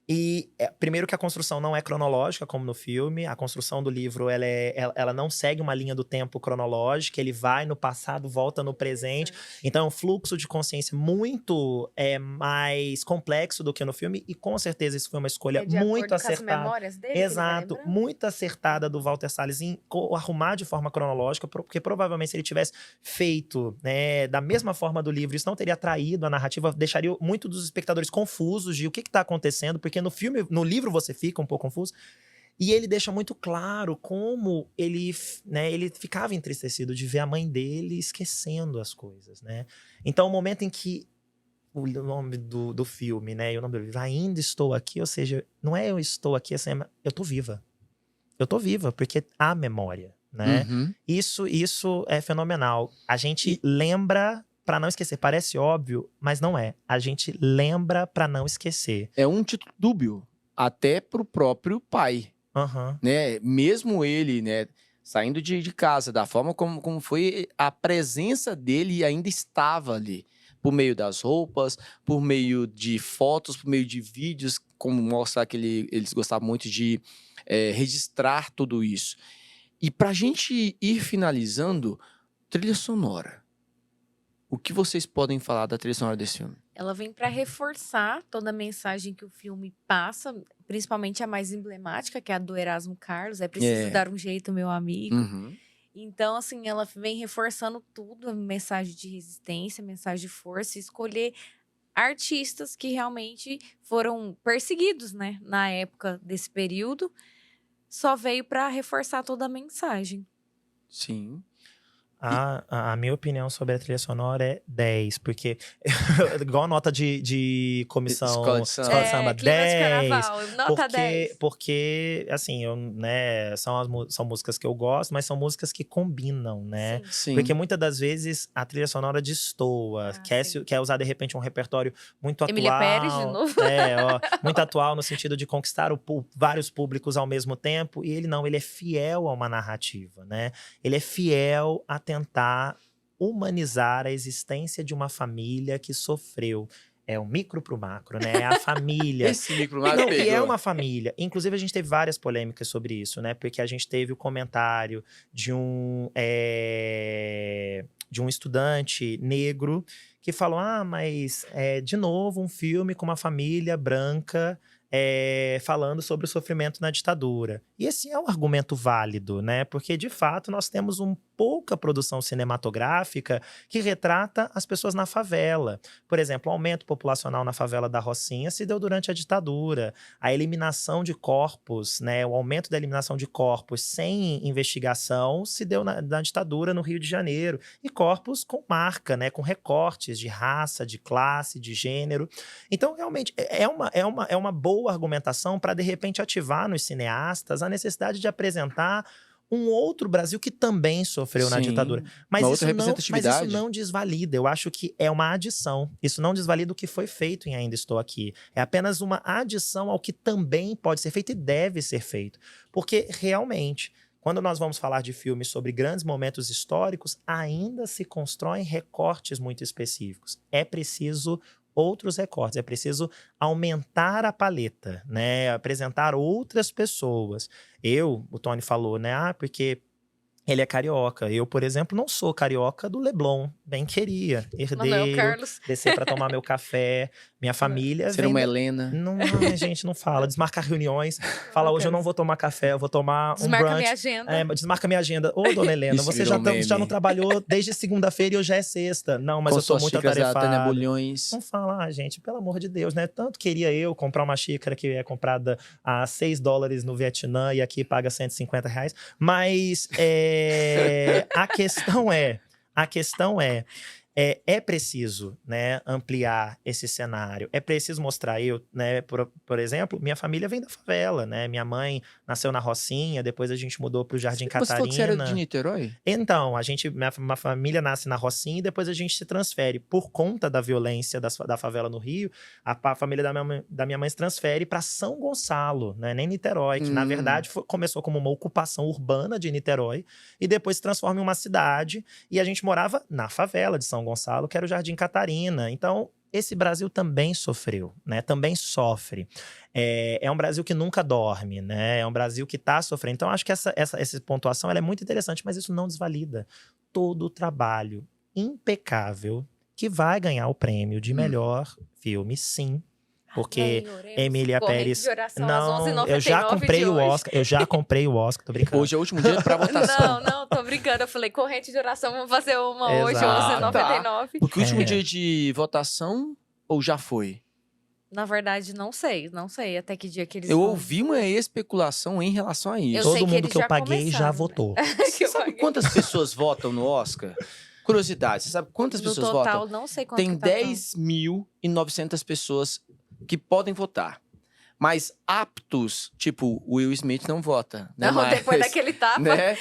E primeiro que a construção não é cronológica, como no filme. A construção do livro, ela não segue uma linha do tempo cronológica. Ele vai no passado, volta no presente. Então é um fluxo de consciência muito mais complexo do que no filme. E com certeza isso foi uma escolha muito acertada. Com as memórias dele, exato, muito acertada do Walter Salles em arrumar de forma cronológica. Porque provavelmente se ele tivesse feito, né, da mesma forma do livro, isso não teria traído a narrativa. Deixaria muito dos espectadores confusos de o que está acontecendo. Porque no livro você fica um pouco confuso. E ele deixa muito claro como ele ficava entristecido de ver a mãe dele esquecendo as coisas, né? Então, o momento em que o nome do filme, né? E o nome do livro, Ainda Estou Aqui, ou seja, não é eu estou aqui, assim, eu tô viva. Eu tô viva, porque há memória, né? Uhum. Isso é fenomenal. A gente lembra pra não esquecer. Parece óbvio, mas não é. A gente lembra pra não esquecer. É um título dúbio, até pro próprio pai. Uhum. Né? Mesmo ele, né, saindo de casa, da forma como foi, a presença dele ainda estava ali. Por meio das roupas, por meio de fotos, por meio de vídeos, como mostrar que eles gostavam muito de registrar tudo isso. E pra gente ir finalizando, trilha sonora. O que vocês podem falar da trilha sonora desse filme? Ela vem para reforçar toda a mensagem que o filme passa, principalmente a mais emblemática, que é a do Erasmo Carlos. É preciso dar um jeito, meu amigo. Uhum. Então, assim, ela vem reforçando tudo, a mensagem de resistência, mensagem de força, e escolher artistas que realmente foram perseguidos, né, na época desse período, só veio para reforçar toda a mensagem. Sim. A minha opinião sobre a trilha sonora é 10, porque igual a nota de comissão Escola de samba. escola de samba, clima de 10. carnaval, nota 10. Porque, assim, são músicas que eu gosto, mas são músicas que combinam, né? Sim. Sim. Porque muitas das vezes a trilha sonora destoa, Sim. quer usar de repente um repertório muito atual. Emília Pérez, de novo. Muito atual no sentido de conquistar vários públicos ao mesmo tempo. E ele não, ele é fiel a uma narrativa, né? Ele é fiel a tentar humanizar a existência de uma família que sofreu. É o micro pro macro, né? É a família. Esse micro macro Não, e é pegou. uma família. Inclusive, a gente teve várias polêmicas sobre isso, né? Porque a gente teve o comentário de um estudante negro que falou: mas de novo um filme com uma família branca falando sobre o sofrimento na ditadura. E esse é um argumento válido, né? Porque, de fato, nós temos pouca produção cinematográfica que retrata as pessoas na favela. Por exemplo, o aumento populacional na favela da Rocinha se deu durante a ditadura. A eliminação de corpos, né? O aumento da eliminação de corpos sem investigação se deu na ditadura no Rio de Janeiro. E corpos com marca, né? Com recortes de raça, de classe, de gênero. Então, realmente, é uma boa argumentação para, de repente, ativar nos cineastas a necessidade de apresentar um outro Brasil que também sofreu na ditadura. Mas uma isso outra representatividade. Mas isso não desvalida. Eu acho que é uma adição. Isso não desvalida o que foi feito em Ainda Estou Aqui. É apenas uma adição ao que também pode ser feito e deve ser feito. Porque, realmente, quando nós vamos falar de filmes sobre grandes momentos históricos, ainda se constroem recortes muito específicos. É preciso outros recortes, é preciso aumentar a paleta, né? Apresentar outras pessoas. O Tony falou, né? Porque ele é carioca. Eu, por exemplo, não sou carioca do Leblon. Bem queria. Herdeiro, descer para tomar meu café. Minha família Ser uma Helena. Não, gente, não fala. Desmarca reuniões. Fala, hoje eu não vou tomar café, eu vou tomar um brunch. Desmarca minha agenda. Desmarca minha agenda. Ô, dona Helena, você já não trabalhou desde segunda-feira e hoje já é sexta. Não, mas eu sou muito atarefada. Bulhões. Não fala, gente, pelo amor de Deus, né? Tanto queria eu comprar uma xícara que é comprada a $6 no Vietnã e aqui paga R$150. Mas a questão é preciso, né, ampliar esse cenário. É preciso mostrar, né, por exemplo, minha família vem da favela, né? Minha nasceu na Rocinha, depois a gente mudou para o Jardim Catarina. Você falou que você era de Niterói? Então, minha família nasce na Rocinha e depois a gente se transfere. Por conta da violência da favela no Rio, a família da minha mãe se transfere para São Gonçalo, né? Nem Niterói, que na verdade começou como uma ocupação urbana de Niterói e depois se transforma em uma cidade. E a gente morava na favela de São Gonçalo, que era o Jardim Catarina. Então, esse Brasil também sofreu, né? Também sofre. É um Brasil que nunca dorme, né? É um Brasil que está sofrendo. Então, acho que essa pontuação ela é muito interessante, mas isso não desvalida todo o trabalho impecável que vai ganhar o prêmio de melhor filme, sim. Porque Emília Pérez. Não, eu já comprei o Oscar. Tô brincando. Hoje é o último dia pra votação. Não, tô brincando. Eu falei, corrente de oração, vamos fazer uma hoje, 11h99. Tá. Porque o último dia de votação, ou já foi? Na verdade, não sei até que dia que eles Eu vão. ouvi uma especulação em relação a isso. Todo mundo que eu paguei já votou. Você sabe quantas pessoas votam no Oscar? Curiosidade, você sabe quantas pessoas votam? No total, não sei quanto. Tem 10.900 pessoas que podem votar. Mas aptos, tipo, Will Smith não vota. Né? Não, depois daquele tapa. Né?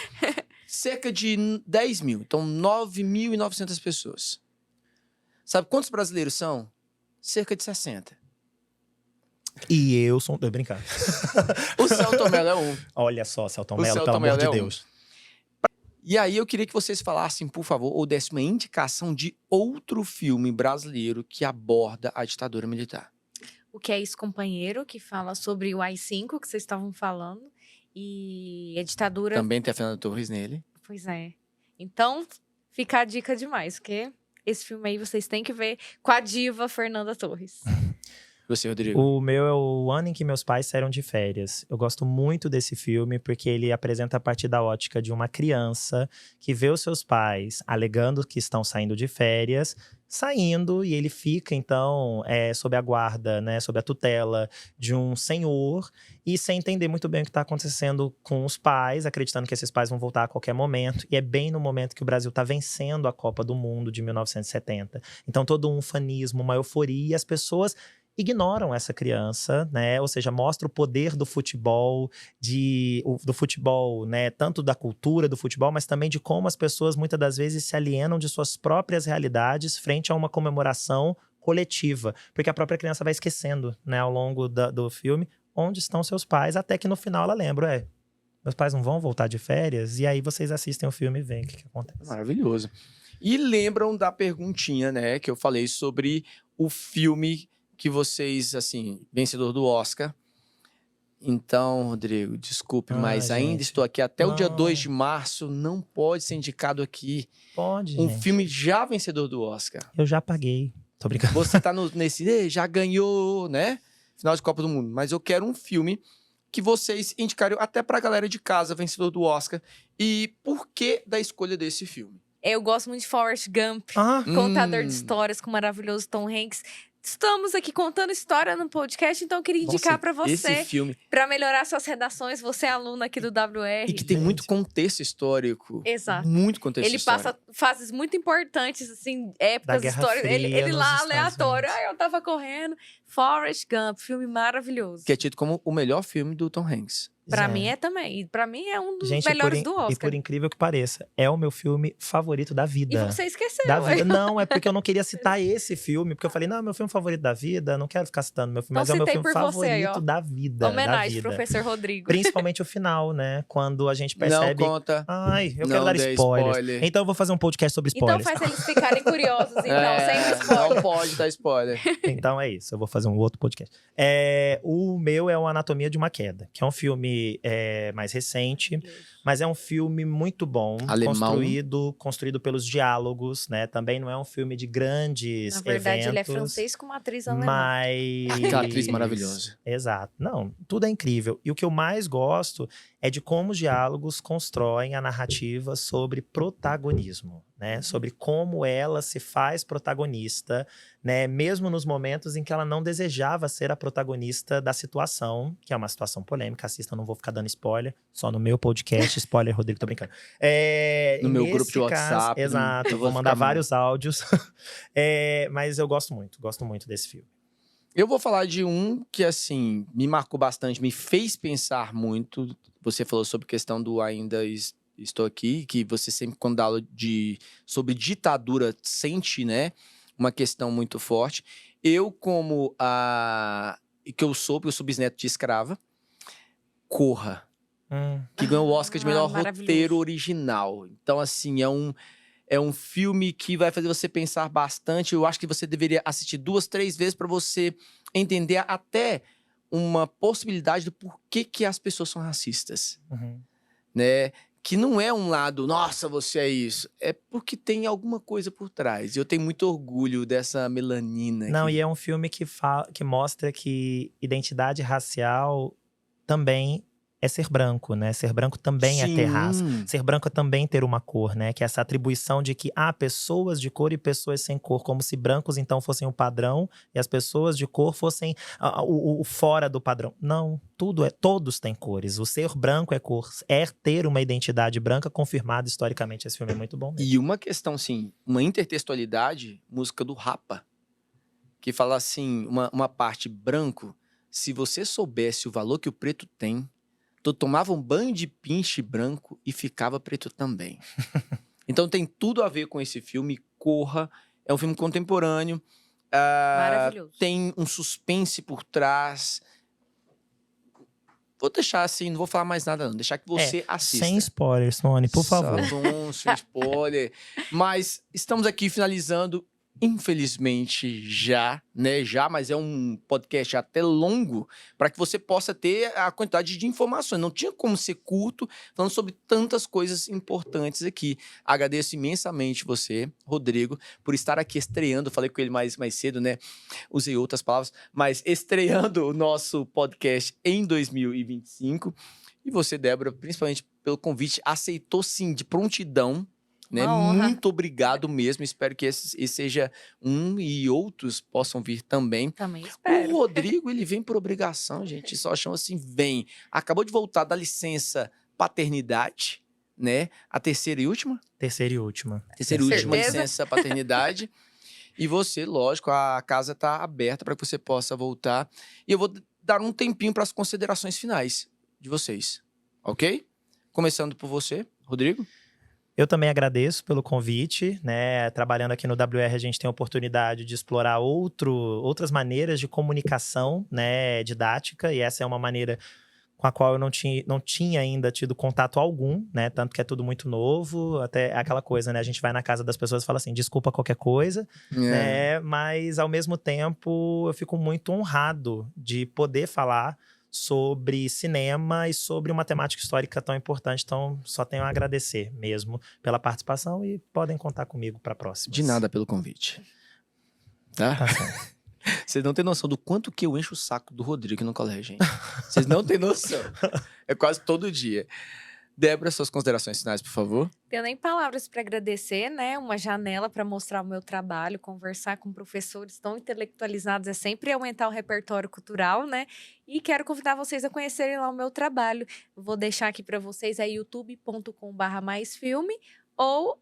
Cerca de 10 mil. Então, 9.900 pessoas. Sabe quantos brasileiros são? Cerca de 60. E eu sou... Tô brincando. O Celton Mello é um. Olha só, Celton Mello, pelo amor de Deus. E aí, eu queria que vocês falassem, por favor, ou dessem uma indicação de outro filme brasileiro que aborda a ditadura militar. O Que é Isso, Companheiro, que fala sobre o AI-5, que vocês estavam falando. E a ditadura... Também tem a Fernanda Torres nele. Pois é. Então, fica a dica demais, porque esse filme aí vocês têm que ver com a diva Fernanda Torres. Você, Rodrigo? O meu é O Ano em que Meus Pais Saíram de Férias. Eu gosto muito desse filme porque ele apresenta a partir da ótica de uma criança que vê os seus pais alegando que estão saindo de férias, saindo e ele fica, então, sob a guarda, né, sob a tutela de um senhor e sem entender muito bem o que está acontecendo com os pais, acreditando que esses pais vão voltar a qualquer momento. E é bem no momento que o Brasil está vencendo a Copa do Mundo de 1970. Então, todo um fanismo, uma euforia, e as pessoas ignoram essa criança, né? Ou seja, mostra o poder do futebol, do futebol, né? Tanto da cultura do futebol, mas também de como as pessoas muitas das vezes se alienam de suas próprias realidades frente a uma comemoração coletiva, porque a própria criança vai esquecendo, né? Ao longo do filme, onde estão seus pais, até que no final ela lembra, meus pais não vão voltar de férias, e aí vocês assistem o filme e veem o que acontece. Maravilhoso. E lembram da perguntinha, né? Que eu falei sobre o filme que vocês, assim, vencedor do Oscar. Então, Rodrigo, desculpe, mas ainda estou aqui até o dia 2 de março, não pode ser indicado aqui. Pode, Um gente. filme já vencedor do Oscar. Eu já paguei. Tô brincando. Você tá nesse, já ganhou, né? Final de Copa do Mundo. Mas eu quero um filme que vocês indicariam até pra galera de casa, vencedor do Oscar. E por que da escolha desse filme? Eu gosto muito de Forrest Gump, contador de histórias com o maravilhoso Tom Hanks. Estamos aqui contando história no podcast, então eu queria indicar pra você, esse filme, pra melhorar suas redações. Você é aluna aqui do WR. e que tem muito contexto histórico. Exato. Muito contexto Ele histórico. passa fases muito importantes, assim, épocas Da Guerra históricas. Fria Ele nos lá, Estados aleatório. Unidos. Eu tava correndo. Forrest Gump, filme maravilhoso. Que é tido como o melhor filme do Tom Hanks. Pra mim é também. E pra mim é um dos Gente, melhores do E Oscar. por incrível que pareça, é o meu filme favorito da vida. E você esqueceu. Da vida. Não, é porque eu não queria citar esse filme, porque eu falei, não, é meu filme favorito da vida, não quero ficar citando meu filme, Então mas é o meu citei filme por você aí, favorito ó. da vida. Homenagem, da vida. professor Rodrigo. Principalmente o final, né? Quando a gente percebe. Não conta. Ai, eu Não quero dar dê spoilers. spoiler. Então eu vou fazer um podcast sobre Então spoilers. faz eles ficarem curiosos, então, sem spoiler. Não pode dar spoiler. Então é isso, eu vou fazer um outro podcast. O meu é o Anatomia de uma Queda, que é um filme mais recente, mas é um filme muito bom, Alemão. construído pelos diálogos, né? Também não é um filme de grandes Na verdade, eventos. ele é francês com uma atriz alemã. Mas... Aquela atriz maravilhosa. Exato. Não, tudo é incrível. E o que eu mais gosto é de como os diálogos constroem a narrativa sobre protagonismo, né? Sobre como ela se faz protagonista, né? Mesmo nos momentos em que ela não desejava ser a protagonista da situação, que é uma situação polêmica. Assista, eu não vou ficar dando spoiler, só no meu podcast. Spoiler, Rodrigo, tô brincando. No meu grupo de WhatsApp. Exato, eu vou mandar vários áudios. Mas eu gosto muito desse filme. Eu vou falar de um que, assim, me marcou bastante, me fez pensar muito. Você falou sobre a questão do Ainda Estou Aqui, que você sempre, quando dá aula sobre ditadura, sente, né, uma questão muito forte. Eu, porque eu sou bisneto de escrava, Corra, que ganhou o Oscar de melhor roteiro original. Então, assim, é um filme que vai fazer você pensar bastante. Eu acho que você deveria assistir 2, 3 vezes para você entender até uma possibilidade do porquê que as pessoas são racistas, né? Que não é um lado, nossa, você é isso. É porque tem alguma coisa por trás. Eu tenho muito orgulho dessa melanina. Não, e é um filme que mostra que identidade racial também é ser branco, né? Ser branco também é ter raça. Ser branco é também ter uma cor, né? Que é essa atribuição de que há pessoas de cor e pessoas sem cor. Como se brancos, então, fossem o padrão e as pessoas de cor fossem o fora do padrão. Não, todos têm cores. O ser branco é cor. É ter uma identidade branca confirmada historicamente. Esse filme é muito bom mesmo. E uma questão, assim, uma intertextualidade, música do Rapa, que fala assim, uma parte branco, se você soubesse o valor que o preto tem, tu tomava um banho de pinche branco e ficava preto também. Então tem tudo a ver com esse filme. Corra, é um filme contemporâneo. Maravilhoso. Tem um suspense por trás. Vou deixar assim, não vou falar mais nada não. Deixar que você assista. Sem spoilers, Simone, por favor. Sem spoiler. Mas estamos aqui finalizando. Infelizmente mas é um podcast até longo para que você possa ter a quantidade de informações. Não tinha como ser curto falando sobre tantas coisas importantes aqui. Agradeço imensamente você, Rodrigo, por estar aqui estreando. Falei com ele mais cedo, né? Usei outras palavras, mas estreando o nosso podcast em 2025. E você, Débora, principalmente pelo convite, aceitou sim de prontidão, né? Uma honra. Muito obrigado mesmo. Espero que esse seja um e outros possam vir também. Também O espero. Rodrigo, ele vem por obrigação, gente. Só chama assim, vem. Acabou de voltar da licença paternidade, né? A terceira e última? Terceira e última. Terceira e última Certeza? licença paternidade. E você, lógico, a casa está aberta para que você possa voltar. E eu vou dar um tempinho para as considerações finais de vocês, ok? Começando por você, Rodrigo. Eu também agradeço pelo convite, né? Trabalhando aqui no WR, a gente tem a oportunidade de explorar outras maneiras de comunicação, né? Didática, e essa é uma maneira com a qual eu não tinha ainda tido contato algum, né? Tanto que é tudo muito novo, até aquela coisa, né? A gente vai na casa das pessoas e fala assim, desculpa qualquer coisa, né? Mas, ao mesmo tempo, eu fico muito honrado de poder falar sobre cinema e sobre uma temática histórica tão importante. Então, só tenho a agradecer mesmo pela participação e podem contar comigo para a próxima. De nada pelo convite. Tá? Tá certo. Vocês não têm noção do quanto que eu encho o saco do Rodrigo no colégio, gente. Vocês não têm noção. É quase todo dia. Débora, suas considerações finais, por favor. Tenho nem palavras para agradecer, né? Uma janela para mostrar o meu trabalho, conversar com professores tão intelectualizados é sempre aumentar o repertório cultural, né? E quero convidar vocês a conhecerem lá o meu trabalho. Vou deixar aqui para vocês é youtube.com/maisfilme ou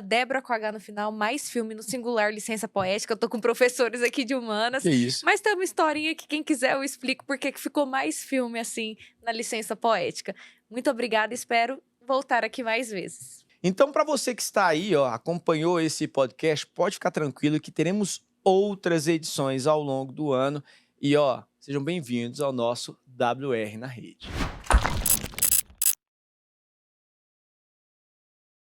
@Débora com H no final, mais filme no singular, licença poética. Eu tô com professores aqui de humanas. Que isso. Mas tem uma historinha que quem quiser eu explico por que ficou mais filme assim na licença poética. Muito obrigada, espero voltar aqui mais vezes. Então, para você que está aí, ó, acompanhou esse podcast, pode ficar tranquilo que teremos outras edições ao longo do ano. E, ó, sejam bem-vindos ao nosso WR na Rede.